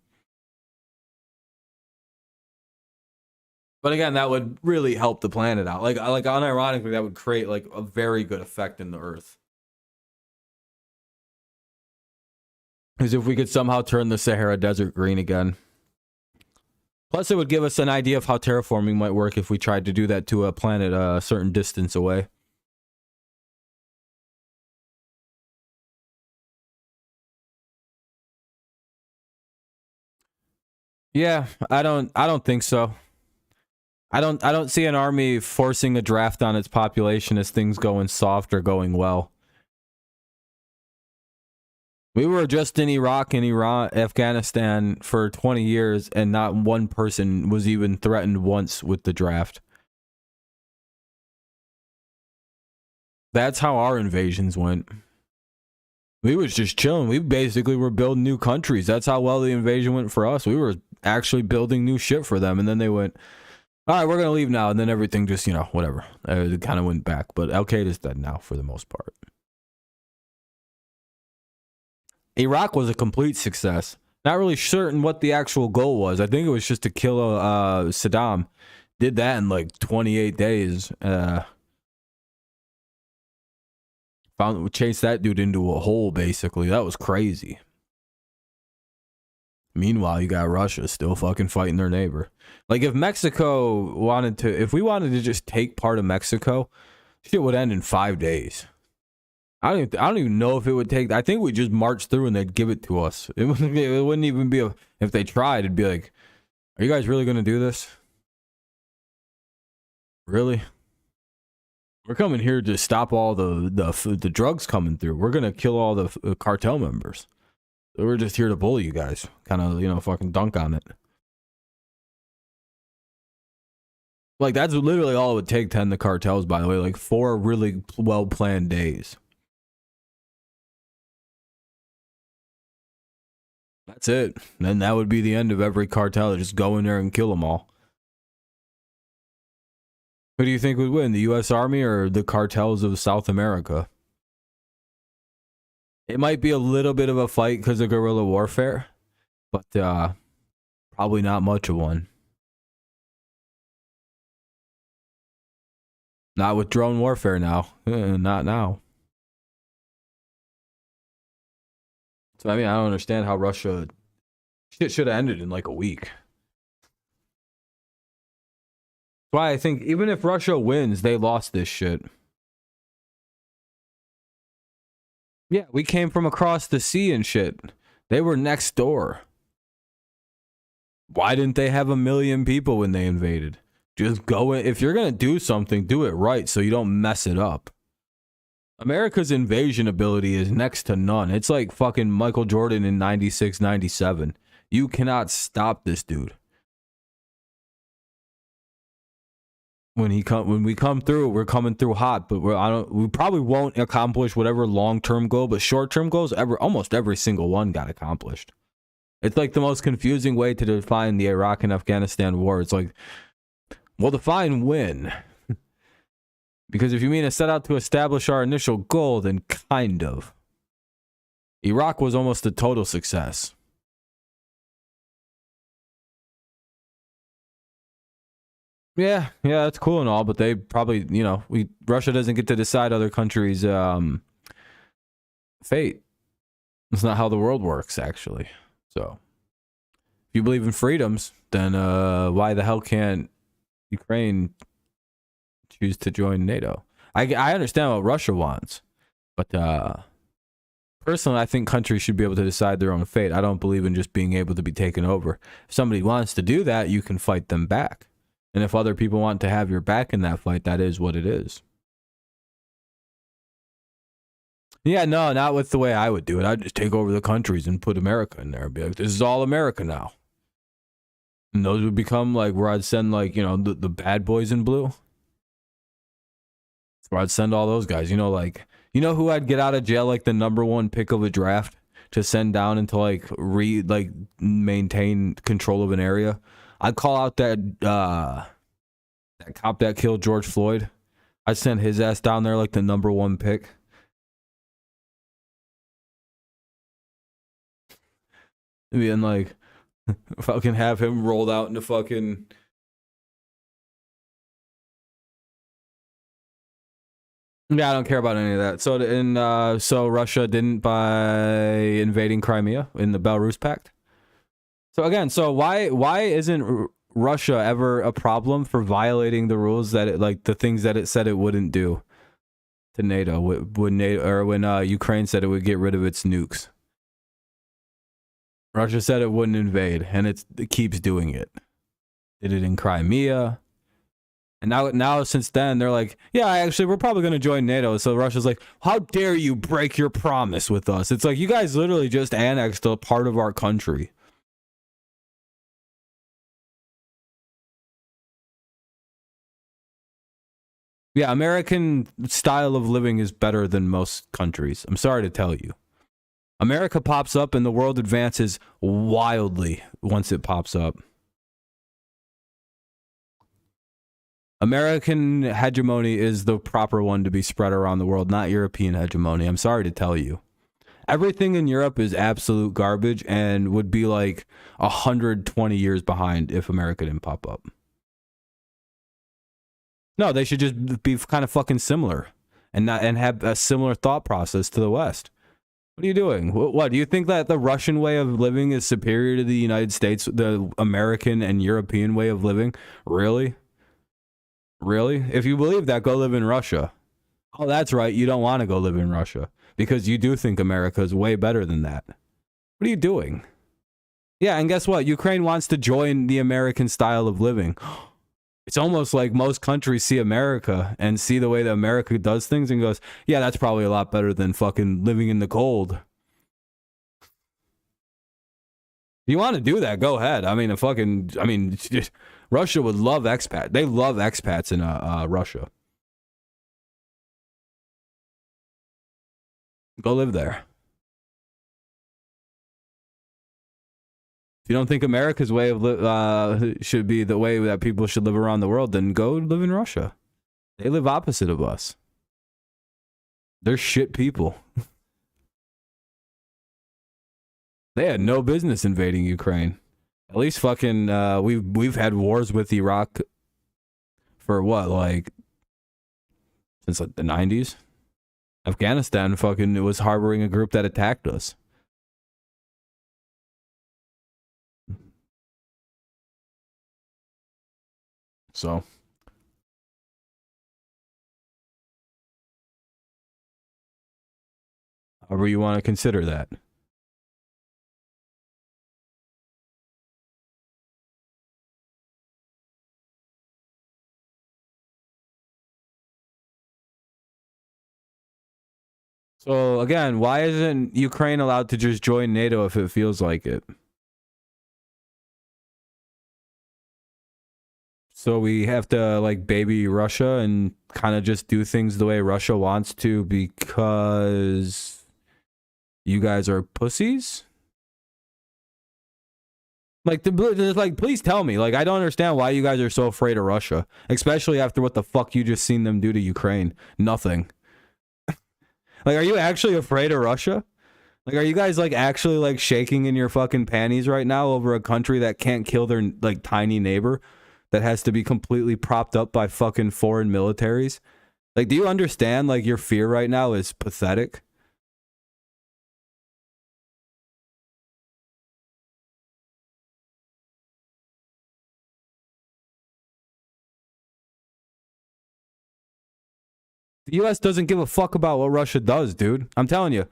But again, that would really help the planet out. Like unironically, that would create like a very good effect in the Earth. Because if we could somehow turn the Sahara Desert green again. Plus, it would give us an idea of how terraforming might work if we tried to do that to a planet a certain distance away. Yeah, I don't think so. I don't see an army forcing a draft on its population as things going soft or going well. We were just in Iraq and Iran, Afghanistan for 20 years, and not one person was even threatened once with the draft. That's how our invasions went. We was just chilling. We basically were building new countries. That's how well the invasion went for us. We were actually building new shit for them, and then they went, all right, we're going to leave now. And then everything just, whatever. It kind of went back. But Al-Qaeda's dead now for the most part. Iraq was a complete success. Not really certain what the actual goal was. I think it was just to kill Saddam. Did that in like 28 days. Chased that dude into a hole, basically. That was crazy. Meanwhile, you got Russia still fucking fighting their neighbor. Like, if Mexico wanted to, if we wanted to just take part of Mexico, shit would end in 5 days. I don't even know if it would take. I think we just march through and they'd give it to us. It wouldn't even be if they tried. It'd be like, are you guys really gonna do this? Really? We're coming here to stop all the drugs coming through. We're gonna kill all the cartel members. We're just here to bully you guys. Kind of, fucking dunk on it. Like, that's literally all it would take to end the cartels, by the way. Like, 4 really well-planned days. That's it. Then that would be the end of every cartel. Just go in there and kill them all. Who do you think would win, the U.S. Army or the cartels of South America? It might be a little bit of a fight because of guerrilla warfare, but probably not much of one. Not with drone warfare now. Not now. So, I mean, I don't understand how Russia... Shit should have ended in like a week. That's why I think even if Russia wins, they lost this shit. Yeah, we came from across the sea and shit. They were next door. Why didn't they have 1 million people when they invaded? Just go in. If you're going to do something, do it right so you don't mess it up. America's invasion ability is next to none. It's like fucking Michael Jordan in 96, 97. You cannot stop this dude. When we come through, we're coming through hot, but we probably won't accomplish whatever long-term goal, but short-term goals, almost every single one got accomplished. It's like the most confusing way to define the Iraq and Afghanistan war. It's like, well, define win. Because if you mean to set out to establish our initial goal, then kind of. Iraq was almost a total success. Yeah, that's cool and all, but they probably, Russia doesn't get to decide other countries' fate. That's not how the world works, actually. So, if you believe in freedoms, then why the hell can't Ukraine choose to join NATO? I understand what Russia wants, but personally, I think countries should be able to decide their own fate. I don't believe in just being able to be taken over. If somebody wants to do that, you can fight them back. And if other people want to have your back in that fight, that is what it is. Yeah, no, not with the way I would do it. I'd just take over the countries and put America in there and be like, this is all America now. And those would become like where I'd send like, the bad boys in blue. Where I'd send all those guys, like, who I'd get out of jail, like the #1 pick of a draft to send down and to maintain control of an area. I'd call out that cop that killed George Floyd. I'd send his ass down there like the #1 pick. And like, fucking have him rolled out into fucking... Yeah, I don't care about any of that. So Russia didn't by invading Crimea in the Belarus Pact. So again, why isn't Russia ever a problem for violating the rules that it, the things that it said it wouldn't do to NATO when Ukraine said it would get rid of its nukes? Russia said it wouldn't invade, and it keeps doing it. Did it in Crimea, And now since then, they're like, yeah, actually, we're probably going to join NATO. So Russia's like, how dare you break your promise with us? It's like, you guys literally just annexed a part of our country. Yeah, American style of living is better than most countries. I'm sorry to tell you. America pops up and the world advances wildly once it pops up. American hegemony is the proper one to be spread around the world, not European hegemony. I'm sorry to tell you. Everything in Europe is absolute garbage and would be like 120 years behind if America didn't pop up. No, they should just be kind of fucking similar and have a similar thought process to the West. What are you doing? What do you think that the Russian way of living is superior to the United States, the American and European way of living? Really? Really? If you believe that, go live in Russia. Oh, that's right. You don't want to go live in Russia because you do think America is way better than that. What are you doing? Yeah, and guess what? Ukraine wants to join the American style of living. It's almost like most countries see America and see the way that America does things and goes, yeah, that's probably a lot better than fucking living in the cold. If you want to do that, go ahead. Russia would love expats. They love expats in Russia. Go live there. If you don't think America's way of should be the way that people should live around the world, then go live in Russia. They live opposite of us. They're shit people. They had no business invading Ukraine. At least fucking we've had wars with Iraq for what, like since like the 90s? Afghanistan fucking was harboring a group that attacked us. So however you want to consider that. So again, why isn't Ukraine allowed to just join NATO if it feels like it? So we have to like baby Russia and kind of just do things the way Russia wants to because you guys are pussies? Like, please tell me. Like, I don't understand why you guys are so afraid of Russia, especially after what the fuck you just seen them do to Ukraine. Nothing. Like, are you actually afraid of Russia? Like, are you guys like actually like shaking in your fucking panties right now over a country that can't kill their like tiny neighbor that has to be completely propped up by fucking foreign militaries? Like, do you understand like your fear right now is pathetic? The US doesn't give a fuck about what Russia does, dude. I'm telling you.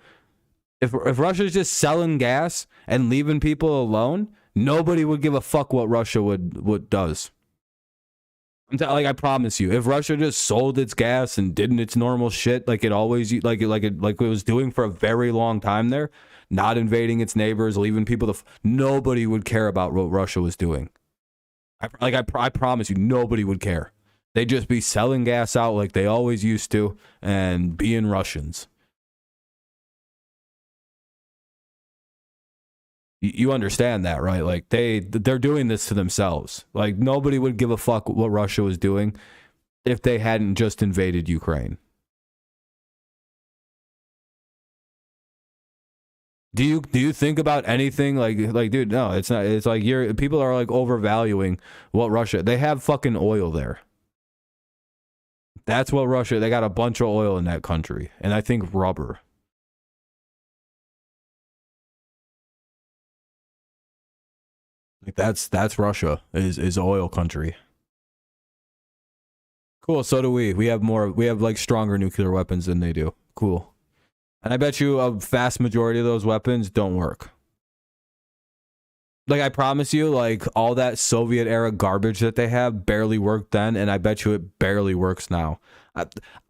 If Russia's just selling gas and leaving people alone, nobody would give a fuck what Russia would does. I promise you, if Russia just sold its gas and did its normal shit like it always like it was doing for a very long time there, not invading its neighbors, leaving people nobody would care about what Russia was doing. I promise you, nobody would care. They'd just be selling gas out like they always used to and being Russians. You understand that, right? Like they're doing this to themselves. Like nobody would give a fuck what Russia was doing if they hadn't just invaded Ukraine. Do you think about anything like dude, no, it's not. It's like people are like overvaluing what Russia. They have fucking oil there. That's what Russia, they got a bunch of oil in that country. And I think rubber. Like that's Russia is oil country. Cool, so do we. We have like stronger nuclear weapons than they do. Cool. And I bet you a vast majority of those weapons don't work. Like, I promise you, like, all that Soviet era garbage that they have barely worked then, and I bet you it barely works now. I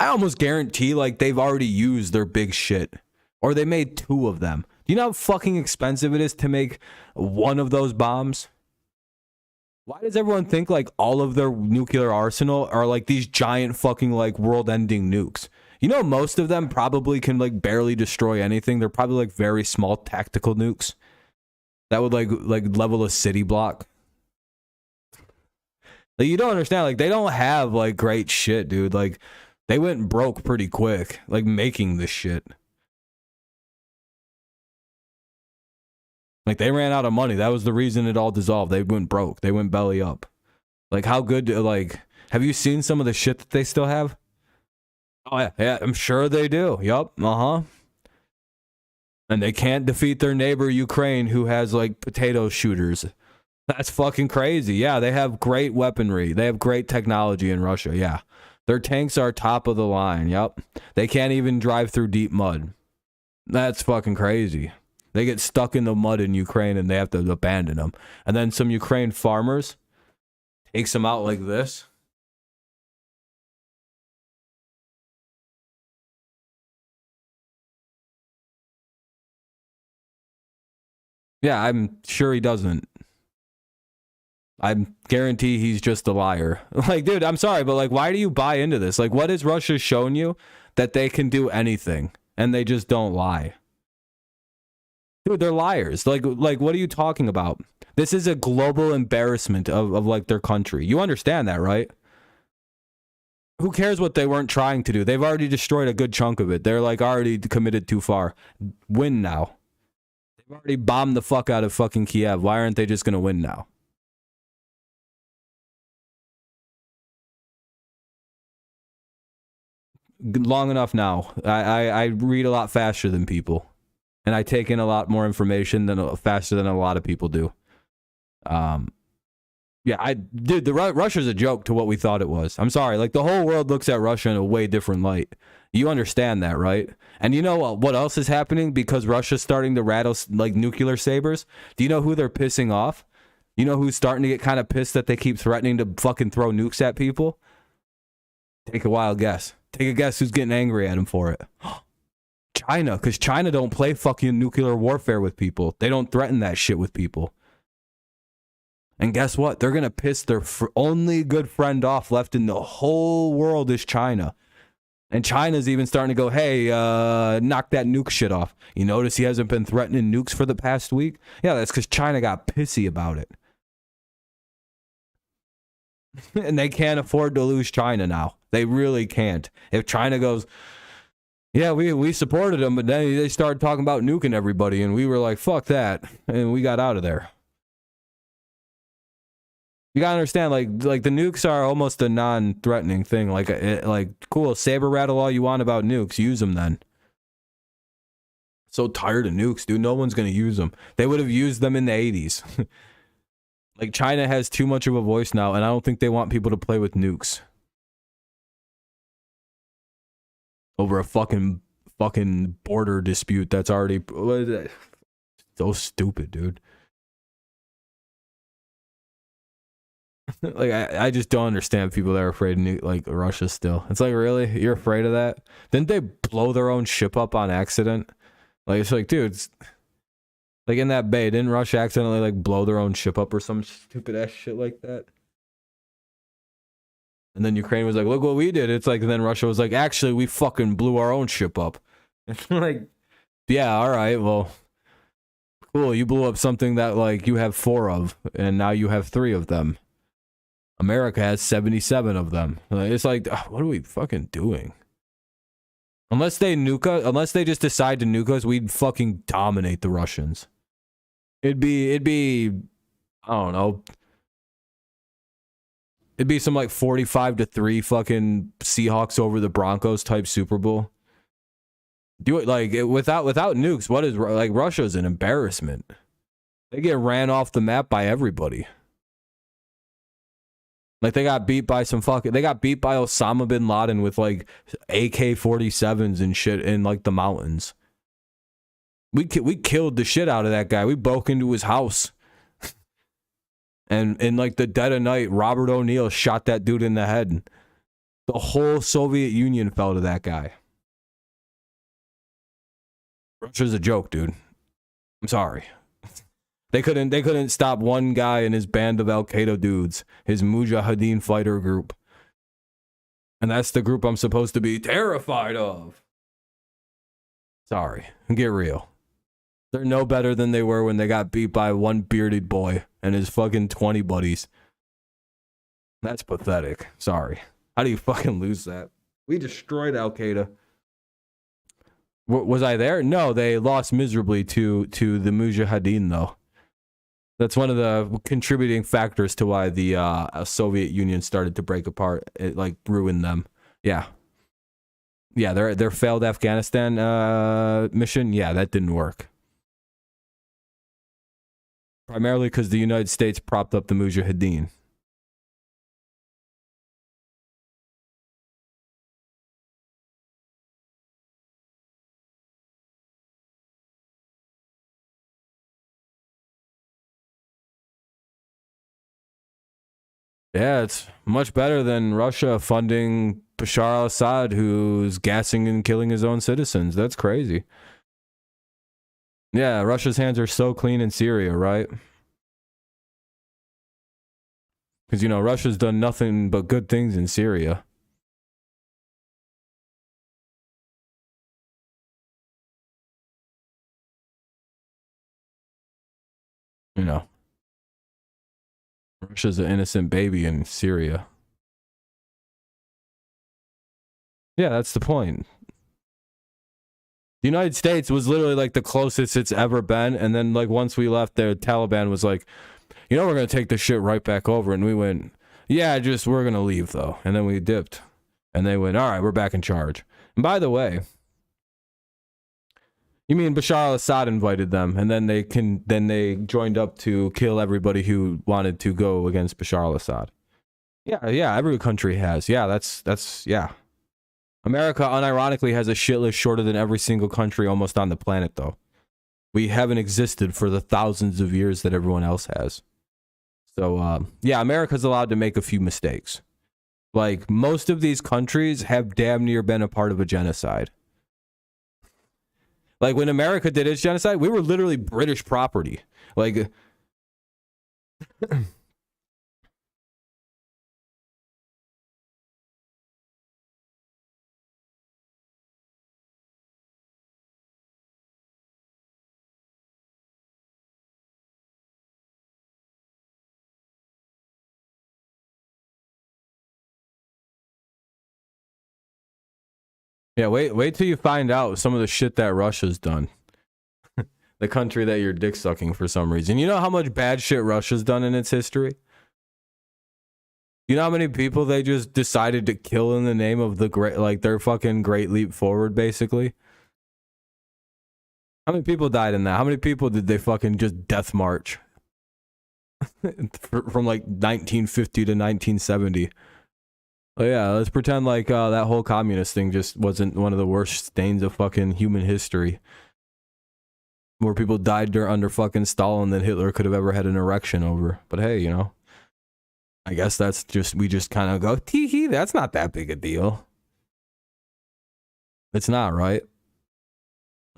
almost guarantee, like, they've already used their big shit. Or they made 2 of them. Do you know how fucking expensive it is to make one of those bombs? Why does everyone think, like, all of their nuclear arsenal are, like, these giant fucking, like, world-ending nukes? You know, most of them probably can, like, barely destroy anything. They're probably, like, very small tactical nukes that would, like level a city block. Like, you don't understand. Like, they don't have, like, great shit, dude. Like, they went broke pretty quick, like, making this shit. Like, they ran out of money. That was the reason it all dissolved. They went broke. They went belly up. Like, how good, like, have you seen some of the shit that they still have? Oh, yeah. Yeah, I'm sure they do. Yup. Uh-huh. And they can't defeat their neighbor, Ukraine, who has, like, potato shooters. That's fucking crazy. Yeah, they have great weaponry. They have great technology in Russia. Yeah. Their tanks are top of the line. Yup. They can't even drive through deep mud. That's fucking crazy. They get stuck in the mud in Ukraine and they have to abandon them. And then some Ukraine farmers takes them out like this. Yeah, I'm sure he doesn't. I guarantee he's just a liar. Like, dude, I'm sorry, but, like, why do you buy into this? Like, what has Russia shown you that they can do anything and they just don't lie? Dude, they're liars. Like, what are you talking about? This is a global embarrassment of like, their country. You understand that, right? Who cares what they weren't trying to do? They've already destroyed a good chunk of it. They're, like, already committed too far. Win now. They've already bombed the fuck out of fucking Kiev. Why aren't they just going to win now? Long enough now. I read a lot faster than people. And I take in a lot more information faster than a lot of people do. Yeah, dude, Russia's a joke to what we thought it was. I'm sorry. Like, the whole world looks at Russia in a way different light. You understand that, right? And you know what else is happening because Russia's starting to rattle, like, nuclear sabers? Do you know who they're pissing off? You know who's starting to get kind of pissed that they keep threatening to fucking throw nukes at people? Take a wild guess. Take a guess who's getting angry at him for it. China, because China don't play fucking nuclear warfare with people. They don't threaten that shit with people. And guess what? They're going to piss their only good friend off left in the whole world is China. And China's even starting to go, hey, knock that nuke shit off. You notice he hasn't been threatening nukes for the past week? Yeah, that's because China got pissy about it. And they can't afford to lose China now. They really can't. If China goes, yeah, we supported them, but then they started talking about nuking everybody, and we were like, fuck that, and we got out of there. You gotta understand, like the nukes are almost a non-threatening thing. Like cool, saber rattle all you want about nukes, use them then. So tired of nukes, dude. No one's gonna use them. They would have used them in the 80s. Like, China has too much of a voice now, and I don't think they want people to play with nukes. Over a fucking border dispute that's already... What is that? So stupid, dude. Like, I just don't understand people that are afraid of like Russia still. It's like, really? You're afraid of that? Didn't they blow their own ship up on accident? Like, it's like, dude, like, in that bay, didn't Russia accidentally, like, blow their own ship up or some stupid ass shit like that? And then Ukraine was like, look what we did. It's like, and then Russia was like, actually, we fucking blew our own ship up. It's like, yeah, all right, well, cool. You blew up something that, like, you have 4 of, and now you have 3 of them. America has 77 of them. It's like, what are we fucking doing? Unless they just decide to nuke us, we'd fucking dominate the Russians. It'd be, I don't know. It'd be some like 45-3 fucking Seahawks over the Broncos type Super Bowl. Do it like without nukes. What is like Russia's an embarrassment. They get ran off the map by everybody. Like they got beat by Osama bin Laden with like AK-47s and shit in like the mountains. We killed the shit out of that guy. We broke into his house. And in like the dead of night, Robert O'Neill shot that dude in the head. The whole Soviet Union fell to that guy. Russia's a joke, dude. I'm sorry. They couldn't stop one guy and his band of Al Qaeda dudes, his Mujahideen fighter group. And that's the group I'm supposed to be terrified of. Sorry, get real. They're no better than they were when they got beat by one bearded boy and his fucking 20 buddies. That's pathetic. Sorry. How do you fucking lose that? We destroyed Al Qaeda. Was I there? No, they lost miserably to the Mujahideen, though. That's one of the contributing factors to why the Soviet Union started to break apart. It like ruined them. Yeah. Yeah, their failed Afghanistan mission, yeah, that didn't work. Primarily because the United States propped up the Mujahideen. Yeah, it's much better than Russia funding Bashar al-Assad, who's gassing and killing his own citizens. That's crazy. Yeah, Russia's hands are so clean in Syria, right? Because, you know, Russia's done nothing but good things in Syria. You know. Russia's an innocent baby in Syria. Yeah, that's the point. The United States was literally like the closest it's ever been. And then like once we left there, Taliban was like, you know, we're going to take this shit right back over. And we went, yeah, we're going to leave though. And then we dipped. And they went, all right, we're back in charge. And by the way, you mean Bashar al-Assad invited them, and then they joined up to kill everybody who wanted to go against Bashar al-Assad. Yeah, every country has. Yeah, that's yeah. America, unironically, has a shit list shorter than every single country almost on the planet, though. We haven't existed for the thousands of years that everyone else has. So, yeah, America's allowed to make a few mistakes. Like, most of these countries have damn near been a part of a genocide. Like, when America did its genocide, we were literally British property. Like, yeah, wait till you find out some of the shit that Russia's done. The country that you're dick sucking for some reason. You know how much bad shit Russia's done in its history? You know how many people they just decided to kill in the name of the great, like their fucking great leap forward, basically? How many people died in that? How many people did they fucking just death march? From like 1950 to 1970. Oh yeah, let's pretend like that whole communist thing just wasn't one of the worst stains of fucking human history. More people died under fucking Stalin than Hitler could have ever had an erection over. But hey, you know, I guess that's just, we just kind of go, tee-hee, that's not that big a deal. It's not, right?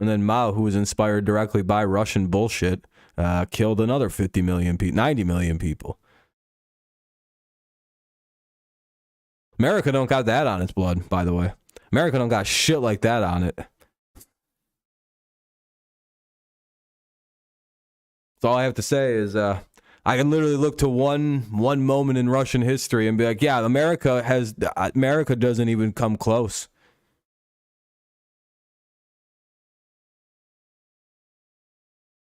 And then Mao, who was inspired directly by Russian bullshit, killed another 50 million people, 90 million people. America don't got that on its blood, by the way. America don't got shit like that on it. So all I have to say is I can literally look to one moment in Russian history and be like, yeah, America doesn't even come close.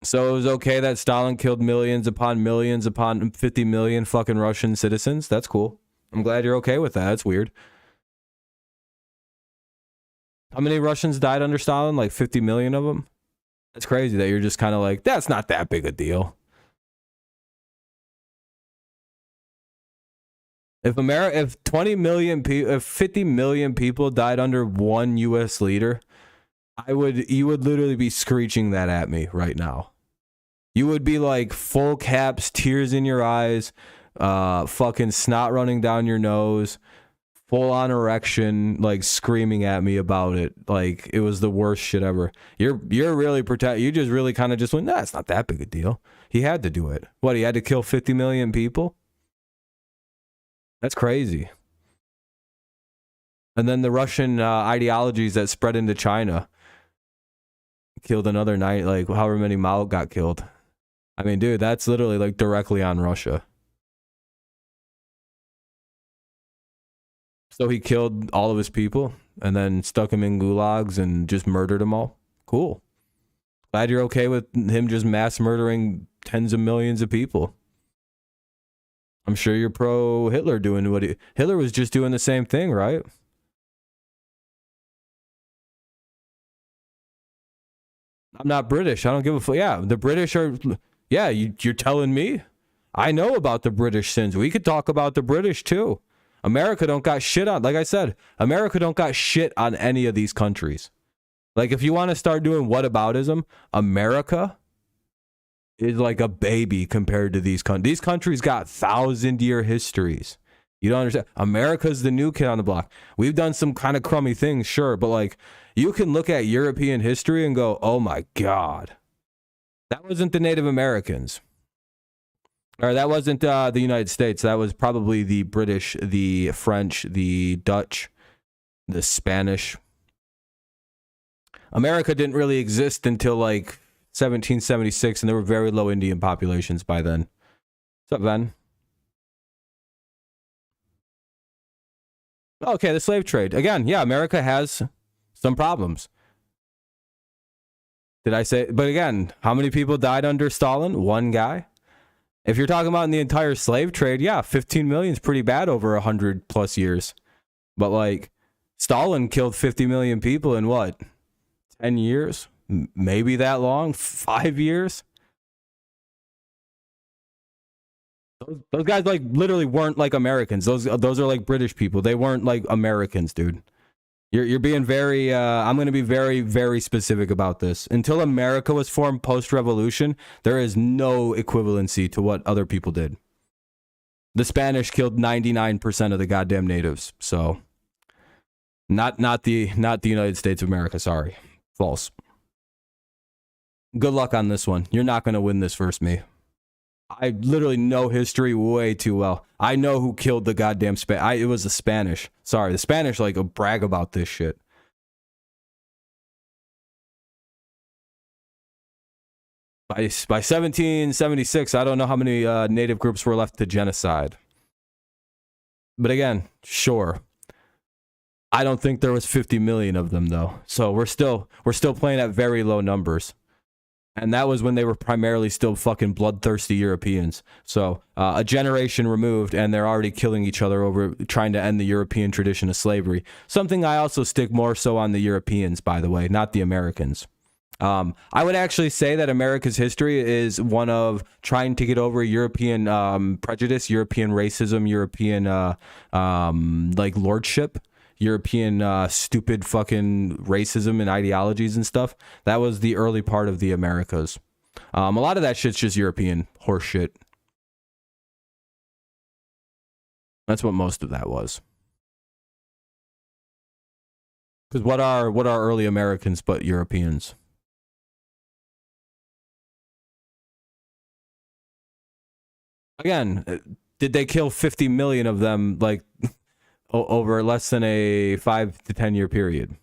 So it was okay that Stalin killed millions upon 50 million fucking Russian citizens. That's cool. I'm glad you're okay with that. That's weird. How many Russians died under Stalin? Like 50 million of them? That's crazy that you're just kind of like, that's not that big a deal. If 20 million people, if 50 million people died under one U.S. leader, you would literally be screeching that at me right now. you would be like full caps, tears in your eyes, fucking snot running down your nose, full on erection, like screaming at me about it. Like it was the worst shit ever. You're really you just really kind of just went, nah, it's not that big a deal. He had to do it. What, he had to kill 50 million people? That's crazy. And then the Russian ideologies that spread into China killed another night, like however many Mao got killed. I mean, dude, that's literally like directly on Russia. So he killed all of his people and then stuck them in gulags and just murdered them all. Cool. Glad you're okay with him just mass murdering tens of millions of people. I'm sure you're pro Hitler doing what Hitler was just doing the same thing, right? I'm not British. I don't give a fuck. Yeah, the British are. Yeah, you're telling me? I know about the British sins. We could talk about the British too. America don't got shit on. Like I said, America don't got shit on any of these countries. Like if you want to start doing whataboutism, America is like a baby compared to these countries. These countries got 1,000-year histories. You don't understand. America's the new kid on the block. We've done some kind of crummy things, sure, but like you can look at European history and go, oh my God, that wasn't the Native Americans. Or that wasn't the United States. That was probably the British, the French, the Dutch, the Spanish. America didn't really exist until like 1776, and there were very low Indian populations by then. What's up, Ben? Okay, the slave trade. Again, yeah, America has some problems. Did I say? But again, how many people died under Stalin? One guy. If you're talking about in the entire slave trade, yeah, 15 million is pretty bad over 100 plus years. But like, Stalin killed 50 million people in what? 10 years? Maybe that long? 5 years? Those guys like literally weren't like Americans. Those are like British people. They weren't like Americans, dude. You're being very, I'm going to be very, very specific about this. Until America was formed post-revolution, there is no equivalency to what other people did. The Spanish killed 99% of the goddamn natives. So, not the United States of America, sorry. False. Good luck on this one. You're not going to win this versus me. I literally know history way too well. I know who killed the goddamn it was the Spanish. Sorry, the Spanish like brag about this shit. By 1776, I don't know how many native groups were left to genocide. But again, sure. I don't think there was 50 million of them though. So we're still playing at very low numbers. And that was when they were primarily still fucking bloodthirsty Europeans. So a generation removed, and they're already killing each other over trying to end the European tradition of slavery. Something I also stick more so on the Europeans, by the way, not the Americans. I would actually say that America's history is one of trying to get over European prejudice, European racism, European like lordship. European stupid fucking racism and ideologies and stuff. That was the early part of the Americas. A lot of that shit's just European horse shit. That's what most of that was. Because what are early Americans but Europeans? Again, did they kill 50 million of them like over less than a 5 to 10 year period?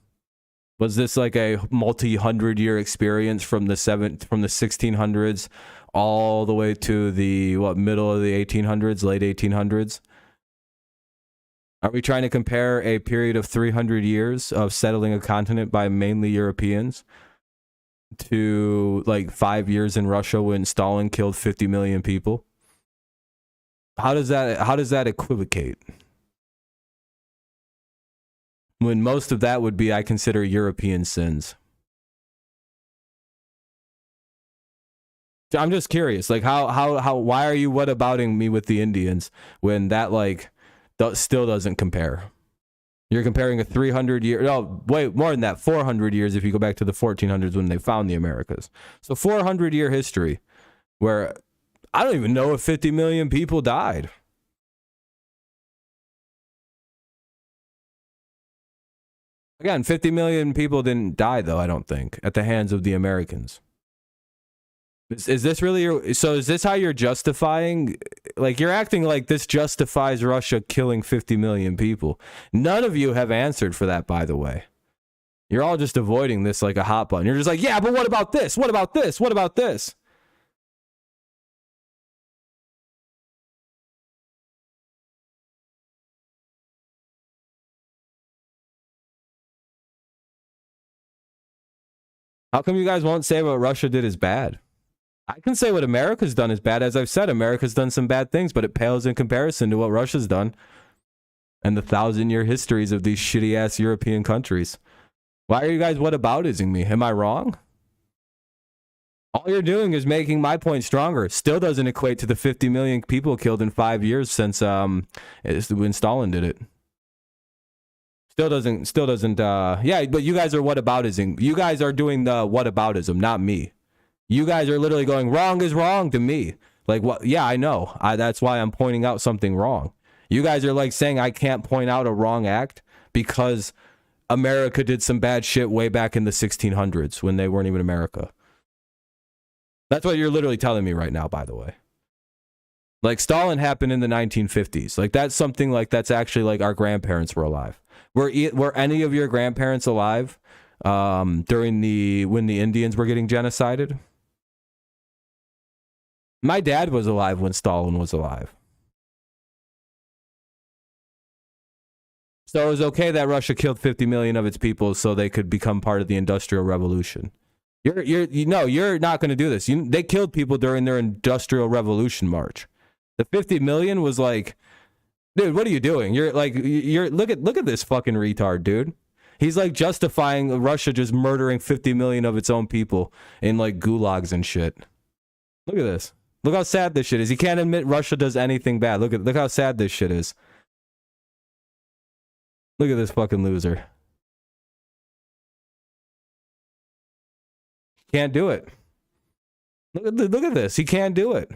Was this like a multi-100-year experience from the 1600s all the way to the middle of the 1800s, late 1800s? Are we trying to compare a period of 300 years of settling a continent by mainly Europeans to like 5 years in Russia when Stalin killed 50 million people? How does that equivocate? When most of that would be, I consider, European sins. I'm just curious, like why are you whatabouting me with the Indians when that like still doesn't compare? You're comparing a 300-year, no, wait, more than that, 400 years if you go back to the 1400s when they found the Americas. So 400-year history. where I don't even know if 50 million people died. Again, 50 million people didn't die, though, I don't think, at the hands of the Americans. Is this really your... So is this how you're justifying... Like, you're acting like this justifies Russia killing 50 million people. None of you have answered for that, by the way. You're all just avoiding this like a hot button. You're just like, yeah, but what about this? What about this? What about this? How come you guys won't say what Russia did is bad? I can say what America's done is bad. As I've said, America's done some bad things, but it pales in comparison to what Russia's done and the 1,000-year histories of these shitty-ass European countries. Why are you guys whataboutising me? Am I wrong? All you're doing is making my point stronger. Still doesn't equate to the 50 million people killed in 5 years since when Stalin did it. Still doesn't, yeah, but you guys are whataboutism. You guys are doing the whataboutism, not me. You guys are literally going, wrong is wrong to me. Like, what? Yeah, I know. That's why I'm pointing out something wrong. You guys are like saying I can't point out a wrong act because America did some bad shit way back in the 1600s when they weren't even America. That's what you're literally telling me right now, by the way. Like, Stalin happened in the 1950s. Like, that's something like that's actually like our grandparents were alive. Were any of your grandparents alive when the Indians were getting genocided? My dad was alive when Stalin was alive. So it was okay that Russia killed 50 million of its people so they could become part of the Industrial Revolution. You're not going to do this. They killed people during their Industrial Revolution march. The 50 million was like, dude, what are you doing? You're look at this fucking retard, dude. He's like justifying Russia just murdering 50 million of its own people in like gulags and shit. Look at this. Look how sad this shit is. He can't admit Russia does anything bad. Look how sad this shit is. Look at this fucking loser. Can't do it. Look at this. He can't do it.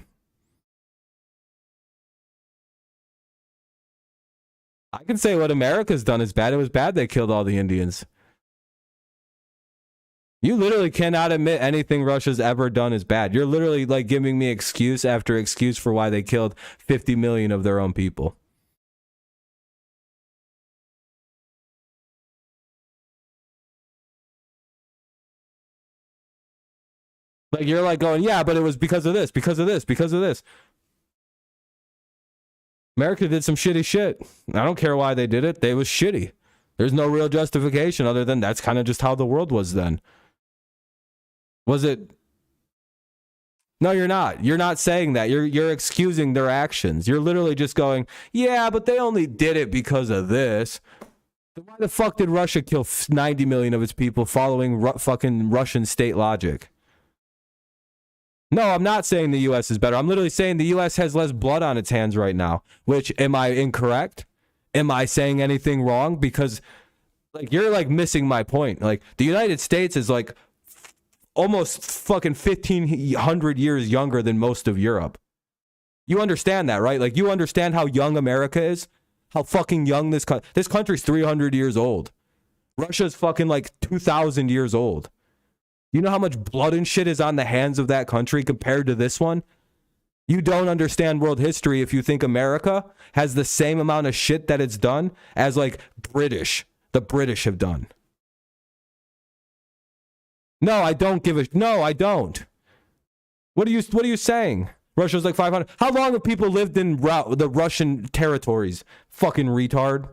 I can say what America's done is bad. It was bad they killed all the Indians. You literally cannot admit anything Russia's ever done is bad. You're literally like giving me excuse after excuse for why they killed 50 million of their own people. Like, you're like going, yeah, but it was because of this, because of this, because of this. America did some shitty shit. I don't care why they did it. They was shitty. There's no real justification other than that's kind of just how the world was then. Was it? No, you're not. You're not saying that. You're excusing their actions. You're literally just going, yeah, but they only did it because of this. Why the fuck did Russia kill 90 million of its people following fucking Russian state logic? No, I'm not saying the U.S. is better. I'm literally saying the U.S. has less blood on its hands right now. Which, am I incorrect? Am I saying anything wrong? Because, like, you're, like, missing my point. Like, the United States is, like, almost fucking 1,500 years younger than most of Europe. You understand that, right? Like, you understand how young America is? How fucking young this country's 300 years old. Russia's fucking, like, 2,000 years old. You know how much blood and shit is on the hands of that country compared to this one? You don't understand world history if you think America has the same amount of shit that it's done as, like, the British have done. No, I don't give a... No, I don't. What are you saying? Russia's like 500... How long have people lived in the Russian territories? Fucking retard.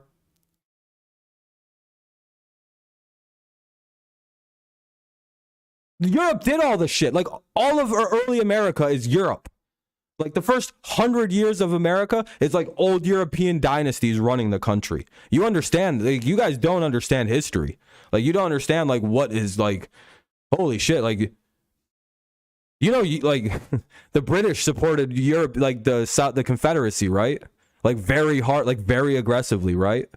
Europe did all the shit. Like, all of early America is Europe. Like, the first 100 years of America is like old European dynasties running the country. You understand? Like, you guys don't understand history. Like, you don't understand, like, what is, like, holy shit. Like, you know, like, the British supported Europe, like, the Confederacy, right? Like, very hard, like, very aggressively, right?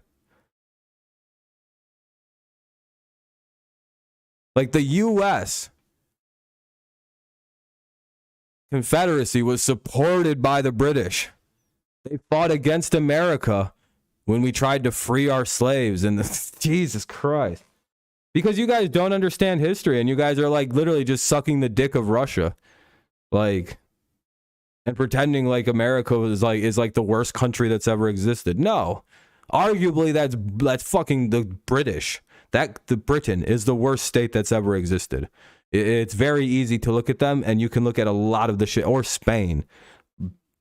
Like, the U.S. Confederacy was supported by the British. They fought against America when we tried to free our slaves. And Jesus Christ. Because you guys don't understand history, and you guys are like literally just sucking the dick of Russia. Like, and pretending like America is like the worst country that's ever existed. No. Arguably that's fucking the British. The Britain is the worst state that's ever existed. It's very easy to look at them, and you can look at a lot of the shit. Or Spain.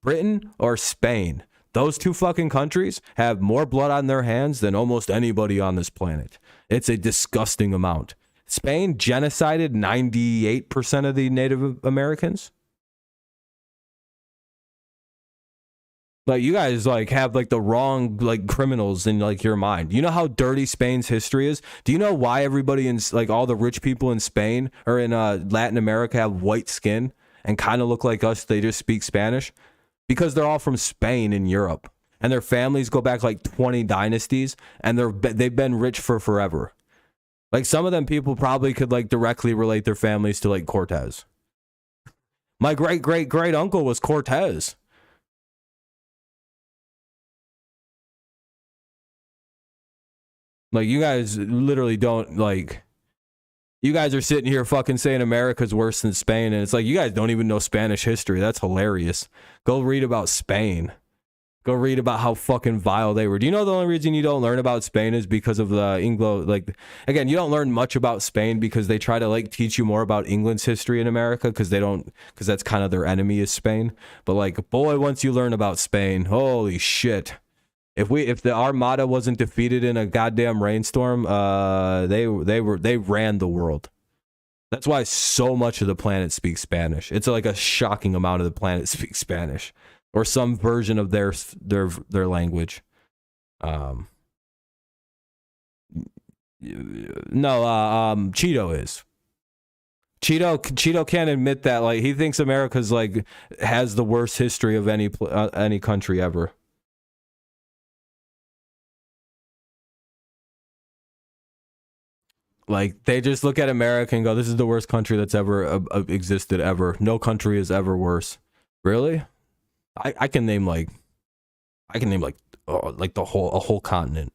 Britain or Spain. Those two fucking countries have more blood on their hands than almost anybody on this planet. It's a disgusting amount. Spain genocided 98% of the Native Americans. Like, you guys like have like the wrong like criminals in like your mind. You know how dirty Spain's history is? Do you know why everybody in like all the rich people in Spain or in Latin America have white skin and kind of look like us? They just speak Spanish because they're all from Spain and Europe, and their families go back like 20 dynasties, and they've been rich for forever. Like, some of them people probably could like directly relate their families to like Cortez. My great uncle was Cortez. Like, you guys literally don't, like, you guys are sitting here fucking saying America's worse than Spain, and it's like, you guys don't even know Spanish history. That's hilarious. Go read about Spain. Go read about how fucking vile they were. Do you know the only reason you don't learn about Spain is because of the Anglo, like, again, you don't learn much about Spain because they try to, like, teach you more about England's history in America because that's kind of their enemy is Spain. But, like, boy, once you learn about Spain, holy shit. If the Armada wasn't defeated in a goddamn rainstorm, they ran the world. That's why so much of the planet speaks Spanish. It's like a shocking amount of the planet speaks Spanish or some version of their language. No, Cheeto is. Cheeto can't admit that. Like, he thinks America's like has the worst history of any country ever. Like, they just look at America and go, this is the worst country that's ever existed ever. No country is ever worse. Really? I can name like a whole continent.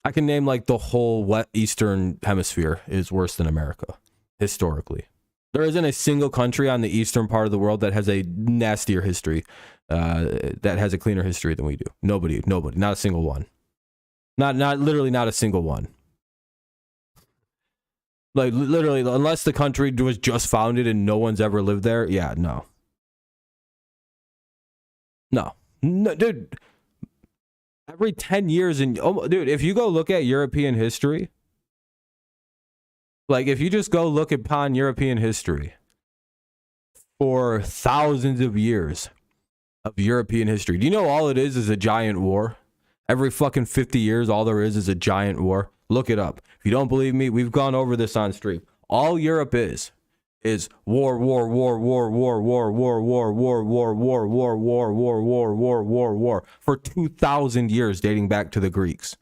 I can name like the whole eastern hemisphere is worse than America historically. There isn't a single country on the eastern part of the world that has a nastier history, that has a cleaner history than we do. Nobody, not a single one. Not literally not a single one. Like, literally, unless the country was just founded and no one's ever lived there, yeah, no. No, dude. Every 10 years, dude, if you go look at European history, like, if you just go look upon European history for thousands of years of European history, do you know all it is a giant war? Every fucking 50 years, all there is a giant war. Look it up. If you don't believe me, we've gone over this on stream. All Europe is war for 2,000 years, dating back to the Greeks.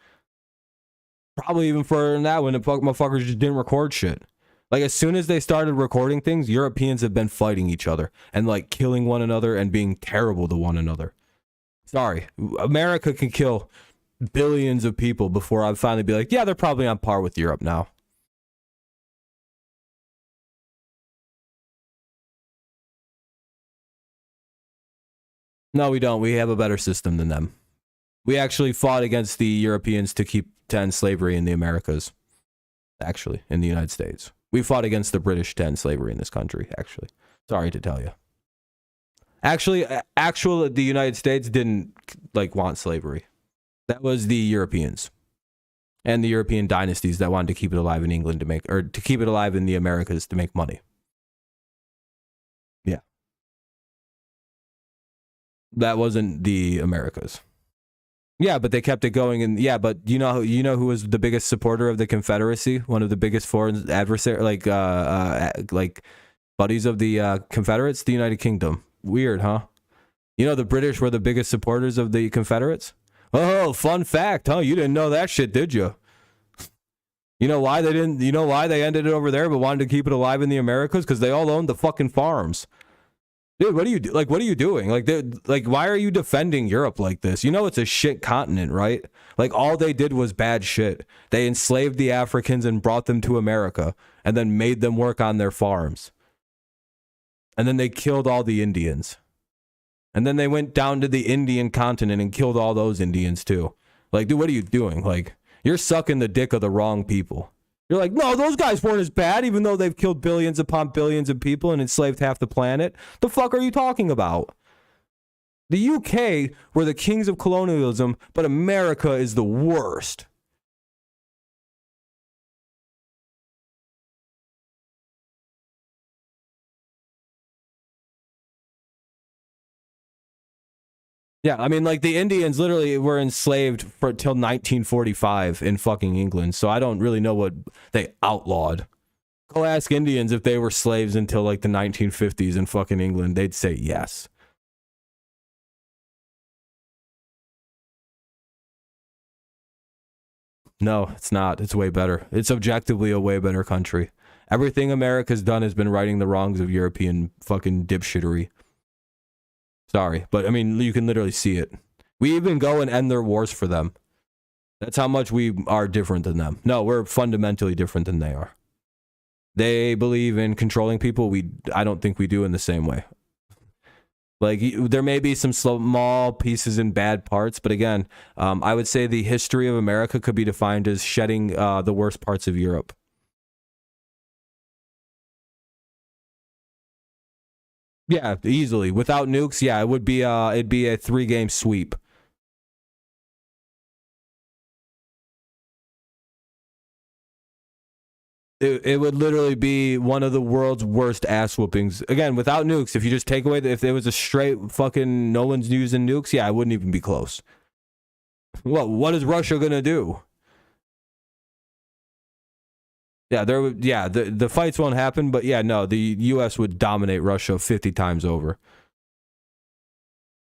Probably even further than that when the motherfuckers just didn't record shit. Like, as soon as they started recording things, Europeans have been fighting each other and like killing one another and being terrible to one another. Sorry, America can kill billions of people before I'd finally be like, yeah, they're probably on par with Europe now. No, we don't. We have a better system than them. We actually fought against the Europeans to end slavery in the Americas. Actually, in the United States. We fought against the British to end slavery in this country, actually. Sorry to tell you. Actually, the United States didn't like want slavery. That was the Europeans and the European dynasties that wanted to keep it alive in England to keep it alive in the Americas to make money. Yeah. That wasn't the Americas. Yeah, but they kept it going, and yeah, but you know who was the biggest supporter of the Confederacy? One of the biggest foreign adversary, like buddies of the Confederates, the United Kingdom. Weird, huh? You know the British were the biggest supporters of the Confederates? Oh, fun fact, huh? You didn't know that shit, did you? You know why they didn't? You know why they ended it over there but wanted to keep it alive in the Americas? Because they all owned the fucking farms. Dude, what are you like? What are you doing? Like, why are you defending Europe like this? You know, it's a shit continent, right? Like, all they did was bad shit. They enslaved the Africans and brought them to America, and then made them work on their farms, and then they killed all the Indians, and then they went down to the Indian continent and killed all those Indians too. Like, dude, what are you doing? Like, you're sucking the dick of the wrong people. You're like, no, those guys weren't as bad, even though they've killed billions upon billions of people and enslaved half the planet. The fuck are you talking about? The UK were the kings of colonialism, but America is the worst. Yeah, I mean, like, the Indians literally were enslaved for till 1945 in fucking England, so I don't really know what they outlawed. Go ask Indians if they were slaves until like the 1950s in fucking England. They'd say yes. No, it's not. It's way better. It's objectively a way better country. Everything America's done has been righting the wrongs of European fucking dipshittery. Sorry, but I mean, you can literally see it. We even go and end their wars for them. That's how much we are different than them. No, we're fundamentally different than they are. They believe in controlling people. I don't think we do in the same way. Like, there may be some small pieces and bad parts, but again, I would say the history of America could be defined as shedding the worst parts of Europe. Yeah, easily. Without nukes, yeah, it would be it'd be a 3-game sweep. It would literally be one of the world's worst ass whoopings. Again, without nukes, if you just take away if there was a straight fucking no one's using nukes, yeah, it wouldn't even be close. Well, what is Russia gonna do? Yeah, the fights won't happen, but yeah, no, the U.S. would dominate Russia 50 times over.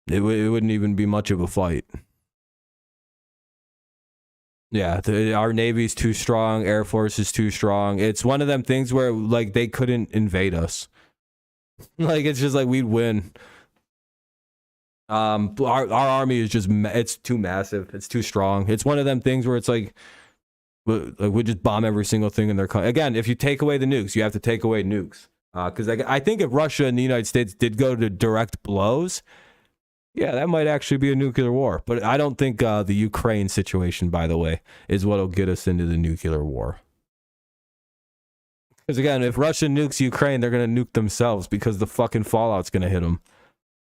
It wouldn't even be much of a fight. Yeah, our Navy's too strong, Air Force is too strong. It's one of them things where, like, they couldn't invade us. Like, it's just like we'd win. Our army is just, it's too massive. It's too strong. It's one of them things where it's like we just bomb every single thing in their country. Again, if you take away the nukes, you have to take away nukes. Because I think if Russia and the United States did go to direct blows, yeah, that might actually be a nuclear war. But I don't think the Ukraine situation, by the way, is what'll get us into the nuclear war. Because again, if Russia nukes Ukraine, they're gonna nuke themselves because the fucking fallout's gonna hit them.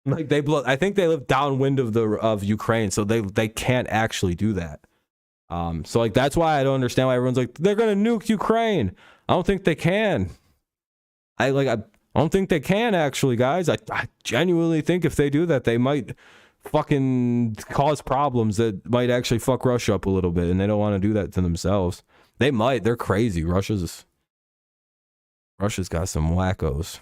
Like, I think they live downwind of Ukraine, so they can't actually do that. So like that's why I don't understand why everyone's like they're gonna nuke Ukraine. I don't think they can. I don't think they can actually, guys. I genuinely think if they do that, they might fucking cause problems that might actually fuck Russia up a little bit, and they don't want to do that to themselves. They might. They're crazy. Russia's got some wackos.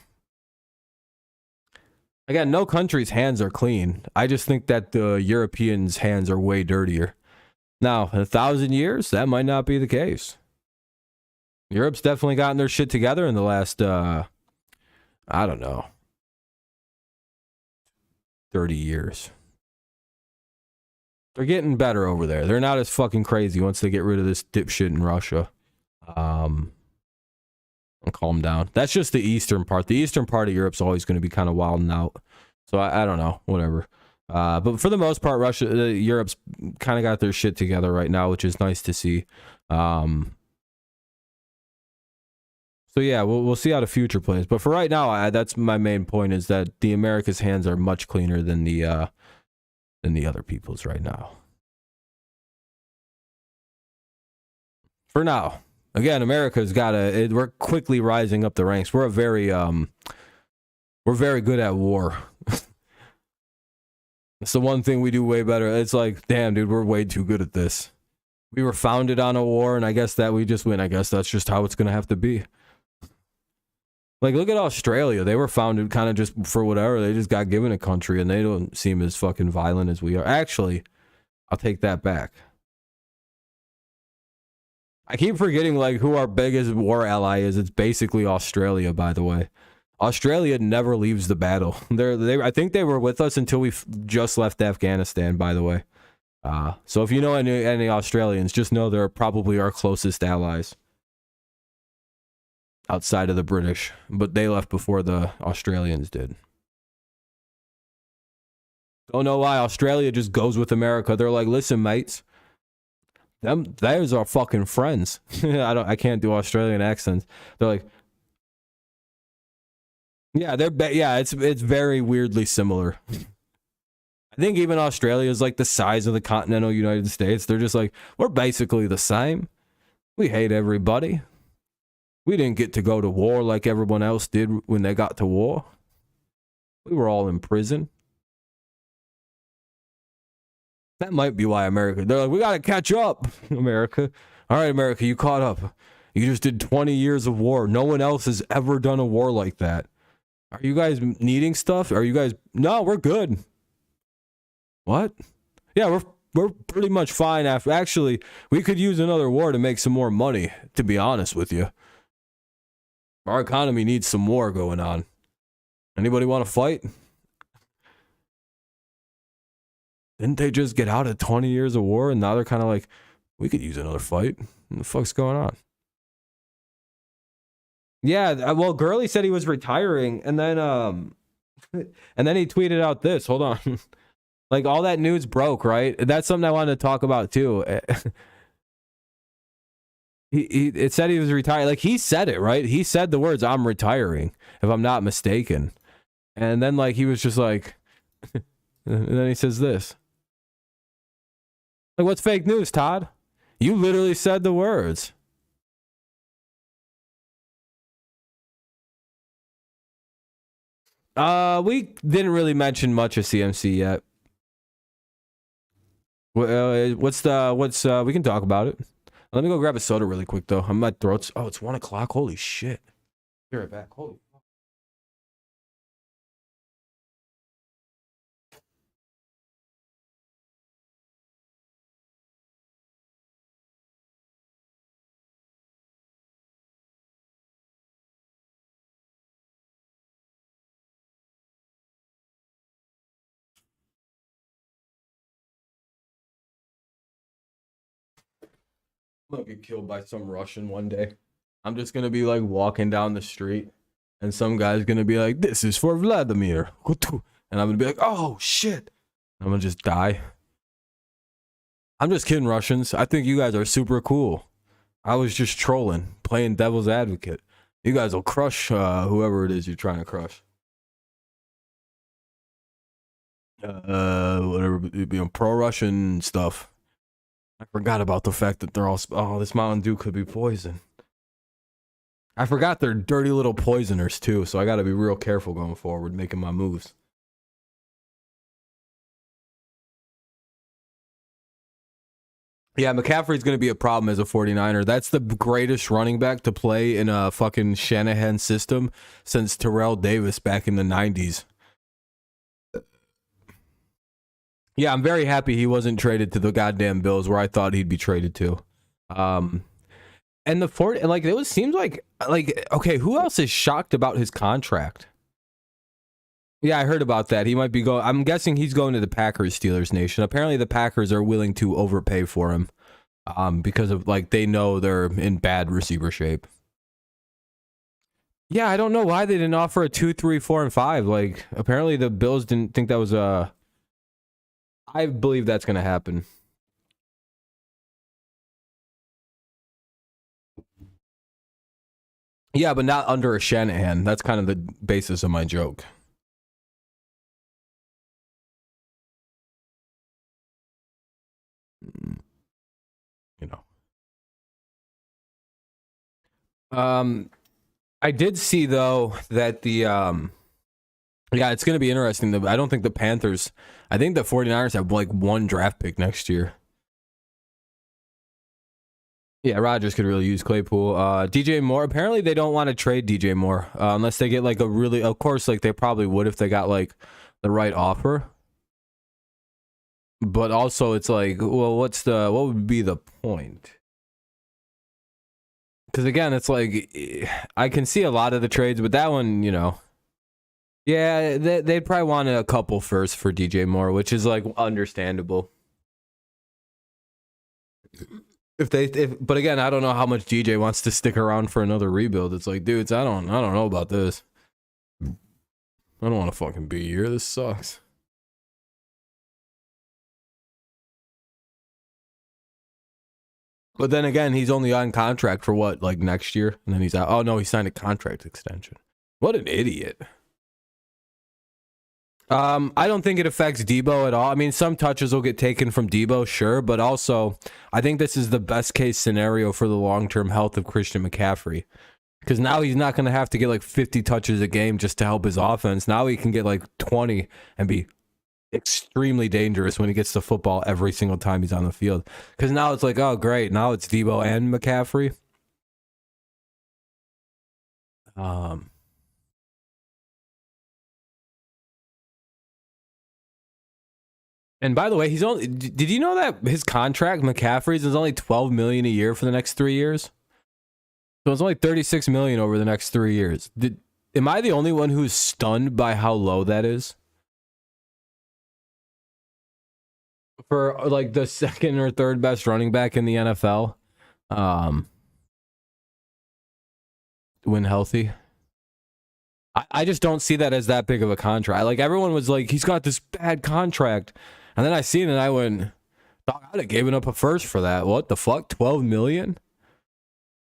Again, no country's hands are clean. I just think that the Europeans' hands are way dirtier. Now, in 1,000 years, that might not be the case. Europe's definitely gotten their shit together in the last, I don't know, 30 years. They're getting better over there. They're not as fucking crazy once they get rid of this dipshit in Russia. And calm down. That's just the eastern part. The eastern part of Europe's always going to be kind of wilding out. So I don't know, whatever. But for the most part, Europe's kind of got their shit together right now, which is nice to see. So yeah, we'll see how the future plays. But for right now, that's my main point, is that the America's hands are much cleaner than the other people's right now. For now. Again, America's we're quickly rising up the ranks. We're very good at war. It's the one thing we do way better. It's like, damn, dude, we're way too good at this. We were founded on a war, and I guess that we just win. I guess that's just how it's going to have to be. Like, look at Australia. They were founded kind of just for whatever. They just got given a country, and they don't seem as fucking violent as we are. Actually, I'll take that back. I keep forgetting, like, who our biggest war ally is. It's basically Australia, by the way. Australia never leaves the battle. I think they were with us until we just left Afghanistan, by the way. So if you know any Australians, just know they're probably our closest allies outside of the British, but they left before the Australians did. Don't know why Australia just goes with America. They're like, listen, mates, there's our fucking friends. I can't do Australian accents. They're like, yeah, it's very weirdly similar. I think even Australia is like the size of the continental United States. They're just like, we're basically the same. We hate everybody. We didn't get to go to war like everyone else did when they got to war. We were all in prison. That might be why America, they're like, we got to catch up, America. All right, America, you caught up. You just did 20 years of war. No one else has ever done a war like that. Are you guys needing stuff? Are you guys, no, we're good. What? Yeah, we're pretty much fine after. Actually, we could use another war to make some more money, to be honest with you. Our economy needs some war going on. Anybody want to fight? Didn't they just get out of 20 years of war and now they're kind of like, we could use another fight? What the fuck's going on? Yeah, well, Gurley said he was retiring and then he tweeted out this. Hold on. Like all that news broke, right? That's something I wanted to talk about too. It said he was retired. Like he said it, right? He said the words, I'm retiring, if I'm not mistaken. And then like he was just like, and then he says this. Like, what's fake news, Todd? You literally said the words. We didn't really mention much of CMC yet. We can talk about it. Let me go grab a soda really quick though. My throat's, oh, it's 1 o'clock. Holy shit. Be right back. Holy fuck. I'm gonna get killed by some Russian one day. I'm just gonna be like walking down the street and some guy's gonna be like, this is for Vladimir. And I'm gonna be like, oh shit. I'm gonna just die. I'm just kidding, Russians. I think you guys are super cool. I was just trolling, playing devil's advocate. You guys will crush whoever it is you're trying to crush. Whatever, pro-Russian stuff. I forgot about the fact that they're all, oh, this Mountain Dew could be poison. I forgot they're dirty little poisoners too, so I gotta be real careful going forward, making my moves. Yeah, McCaffrey's going to be a problem as a 49er. That's the greatest running back to play in a fucking Shanahan system since Terrell Davis back in the 90s. Yeah, I'm very happy he wasn't traded to the goddamn Bills where I thought he'd be traded to. And the Fort, like, it seems like, okay, who else is shocked about his contract? Yeah, I heard about that. He might be going, I'm guessing he's going to the Packers Steelers Nation. Apparently the Packers are willing to overpay for him because of, like, they know they're in bad receiver shape. Yeah, I don't know why they didn't offer a 2, 3, 4, and 5. Like, apparently the Bills didn't think that was a... I believe that's going to happen. Yeah, but not under a Shanahan. That's kind of the basis of my joke. You know. I did see though that the yeah, it's going to be interesting. I don't think the Panthers, I think the 49ers have like 1 draft pick next year. Yeah, Rodgers could really use Claypool. DJ Moore, apparently they don't want to trade DJ Moore unless they get like a really, of course, like they probably would if they got like the right offer. But also it's like, well, what would be the point? Because again, it's like, I can see a lot of the trades, but that one, you know, Yeah, they'd probably want a couple first for DJ Moore, which is like understandable. But again, I don't know how much DJ wants to stick around for another rebuild. It's like, dudes, I don't know about this. I don't want to fucking be here. This sucks. But then again, he's only on contract for what, like next year? And then he's out. Oh, no, he signed a contract extension. What an idiot. I don't think it affects Debo at all. I mean, some touches will get taken from Debo, sure. But also, I think this is the best case scenario for the long-term health of Christian McCaffrey. Because now he's not going to have to get like 50 touches a game just to help his offense. Now he can get like 20 and be extremely dangerous when he gets the football every single time he's on the field. Because now it's like, oh, great. Now it's Debo and McCaffrey. And by the way, he's only. Did you know that his contract, McCaffrey's, is only $12 million a year for the next 3 years? So it's only $36 million over the next 3 years. Am I the only one who's stunned by how low that is? For like the second or third best running back in the NFL, when healthy. I just don't see that as that big of a contract. Like everyone was like, he's got this bad contract, and then I seen it and I went, dog, I'd have given up a first for that. What the fuck? 12 million?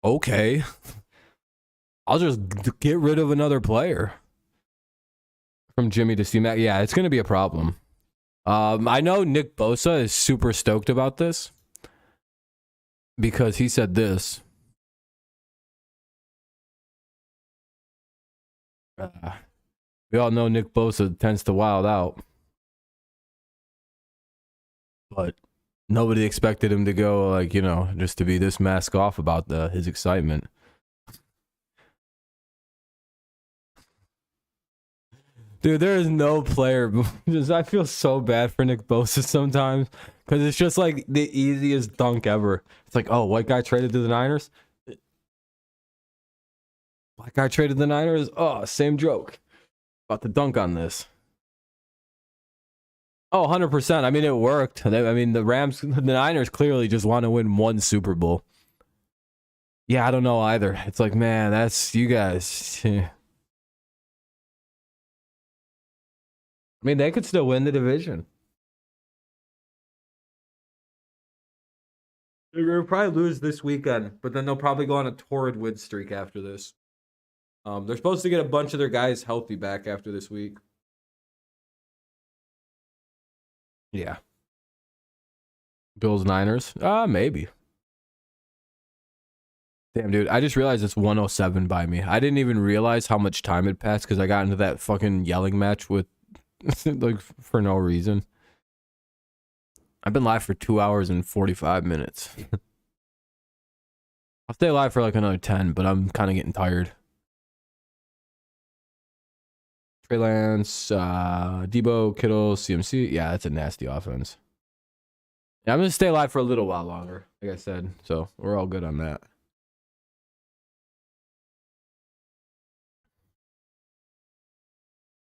Okay. I'll just get rid of another player. From Jimmy to C-Mac. Yeah, it's gonna be a problem. I know Nick Bosa is super stoked about this because he said this. We all know Nick Bosa tends to wild out, but nobody expected him to go like, you know, just to be this mask off about his excitement. Dude, there is no player. I feel so bad for Nick Bosa sometimes because it's just like the easiest dunk ever. It's like, oh, white guy traded to the Niners. Black guy traded to the Niners. Oh, same joke. About to dunk on this. Oh, 100%. I mean, it worked. I mean, the Niners clearly just want to win one Super Bowl. Yeah, I don't know either. It's like, man, that's you guys. I mean, they could still win the division. They'll probably lose this weekend, but then they'll probably go on a torrid win streak after this. They're supposed to get a bunch of their guys healthy back after this week. Yeah. Bills, Niners? Maybe. Damn, dude, I just realized it's 107 by me. I didn't even realize how much time had passed because I got into that fucking yelling match with like for no reason. I've been live for 2 hours and 45 minutes. I'll stay live for like another 10, but I'm kind of getting tired. Trey Lance, Debo, Kittle, CMC. Yeah, that's a nasty offense. Yeah, I'm going to stay live for a little while longer, like I said. So we're all good on that.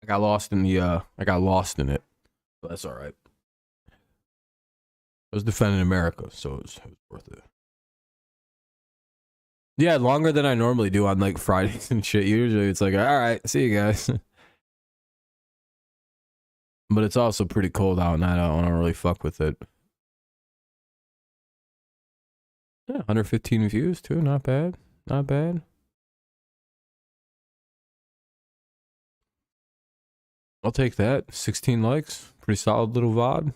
I got lost in it. But that's all right. I was defending America, so it was worth it. Yeah, longer than I normally do on like Fridays and shit. Usually it's like, all right, see you guys. But it's also pretty cold out and I don't really fuck with it. Yeah, 115 views too, not bad. Not bad. I'll take that. 16 likes. Pretty solid little VOD.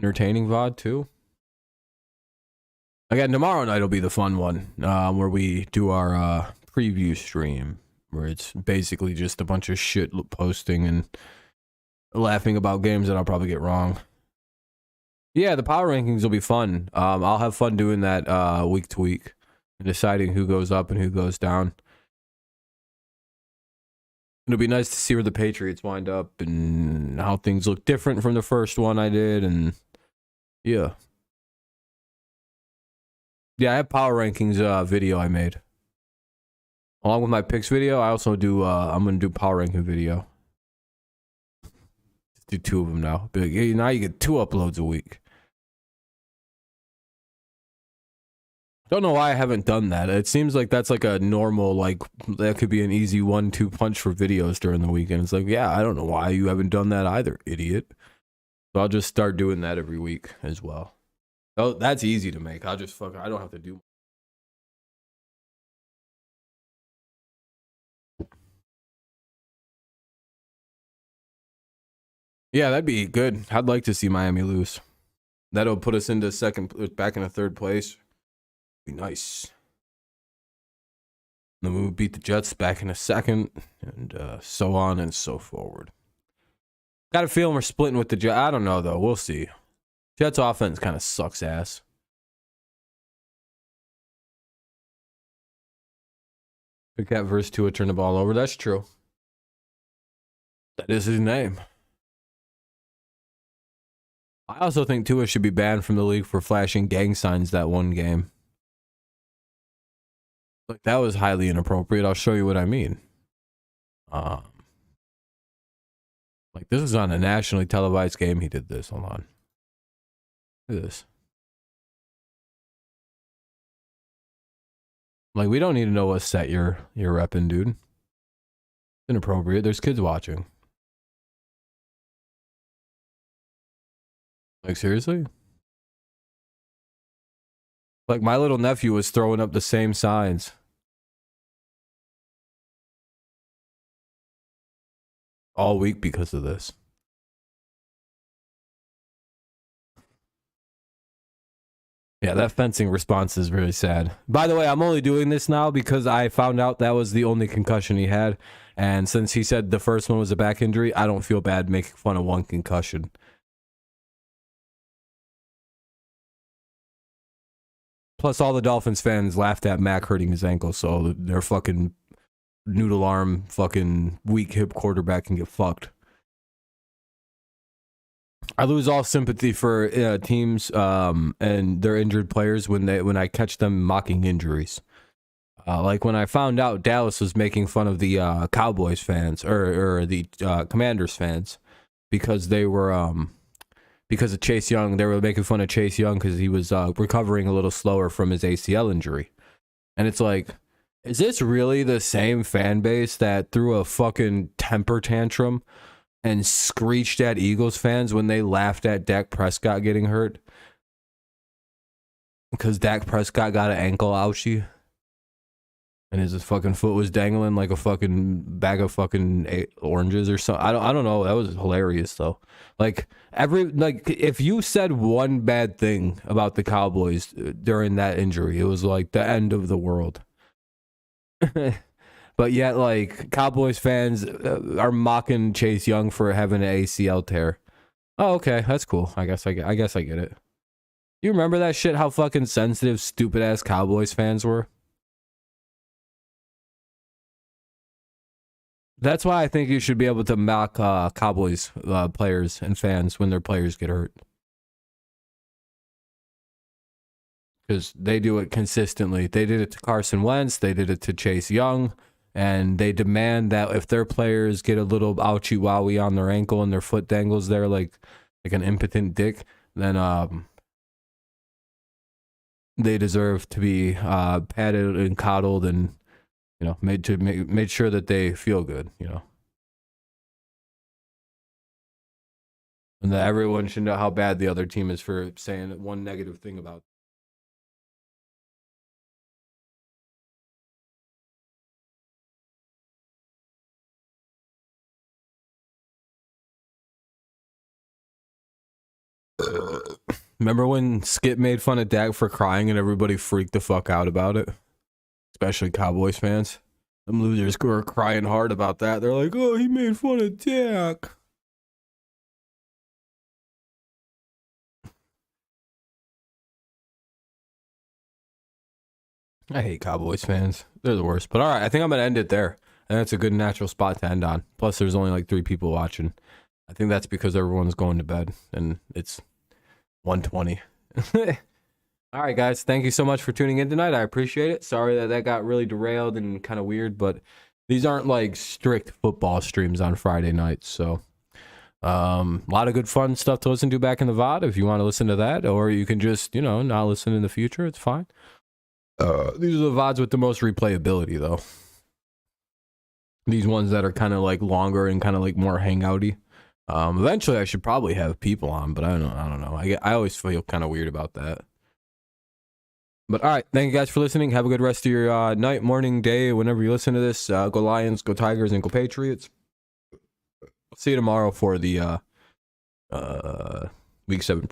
Entertaining VOD too. Again, tomorrow night will be the fun one, where we do our preview stream, where it's basically just a bunch of shit posting and laughing about games that I'll probably get wrong. Yeah, the power rankings will be fun. I'll have fun doing that week to week and deciding who goes up and who goes down. It'll be nice to see where the Patriots wind up and how things look different from the first one I did. And yeah. Yeah, I have power rankings video I made. Along with my picks video, I also do. I'm gonna do power ranking video. Just do 2 of them now. Be like, hey, now you get 2 uploads a week. Don't know why I haven't done that. It seems like that's like a normal, like that could be an easy 1-2 punch for videos during the weekend. It's like, yeah, I don't know why you haven't done that either, idiot. So I'll just start doing that every week as well. Oh, that's easy to make. I don't have to do. Yeah, that'd be good. I'd like to see Miami lose. That'll put us into back into 3rd place. Be nice. Then we would beat the Jets back in a 2nd, and so on and so forward. Got a feeling we're splitting with the Jets. I don't know, though. We'll see. Jets offense kind of sucks ass. Big Cat versus Tua turn the ball over. That's true. That is his name. I also think Tua should be banned from the league for flashing gang signs that one game. Like, that was highly inappropriate. I'll show you what I mean. Like, this was on a nationally televised game. He did this. Hold on. Look at this. Like, we don't need to know what set you're repping, dude. It's inappropriate. There's kids watching. Like, seriously? Like, my little nephew was throwing up the same signs. All week because of this. Yeah, that fencing response is really sad. By the way, I'm only doing this now because I found out that was the only concussion he had. And since he said the first one was a back injury, I don't feel bad making fun of one concussion. Plus, all the Dolphins fans laughed at Mac hurting his ankle, so their fucking noodle arm, fucking weak hip quarterback can get fucked. I lose all sympathy for teams and their injured players when I catch them mocking injuries. Like when I found out Dallas was making fun of the Cowboys fans or the Commanders fans because they were because of Chase Young. They were making fun of Chase Young because he was recovering a little slower from his ACL injury. And it's like, is this really the same fan base that threw a fucking temper tantrum and screeched at Eagles fans when they laughed at Dak Prescott getting hurt? Because Dak Prescott got an ankle ouchie and his fucking foot was dangling like a fucking bag of fucking oranges or something. I don't know. That was hilarious though. Like if you said one bad thing about the Cowboys during that injury, it was like the end of the world. But yet, like, Cowboys fans are mocking Chase Young for having an ACL tear. Oh, okay, that's cool. I guess I get it. You remember that shit? How fucking sensitive, stupid ass Cowboys fans were. That's why I think you should be able to mock Cowboys players and fans when their players get hurt. Because they do it consistently. They did it to Carson Wentz. They did it to Chase Young. And they demand that if their players get a little ouchie wowie on their ankle and their foot dangles there like an impotent dick, then they deserve to be patted and coddled and, you know, made sure that they feel good, you know. And that everyone should know how bad the other team is for saying one negative thing about. Remember when Skip made fun of Dak for crying and everybody freaked the fuck out about it? Especially Cowboys fans. Them losers were crying hard about that. They're like, oh, he made fun of Dak. I hate Cowboys fans. They're the worst. But all right, I think I'm going to end it there. And that's a good natural spot to end on. Plus, there's only like 3 people watching. I think that's because everyone's going to bed and it's 1:20. All right, guys. Thank you so much for tuning in tonight. I appreciate it. Sorry that got really derailed and kind of weird, but these aren't like strict football streams on Friday nights. So a lot of good fun stuff to listen to back in the VOD if you want to listen to that, or you can just, not listen in the future. It's fine. These are the VODs with the most replayability, though. These ones that are kind of like longer and kind of like more hangouty. Eventually, I should probably have people on, but I don't know. I always feel kind of weird about that. But all right, thank you guys for listening. Have a good rest of your night, morning, day, whenever you listen to this. Go Lions, go Tigers, and go Patriots. See you tomorrow for the Week 7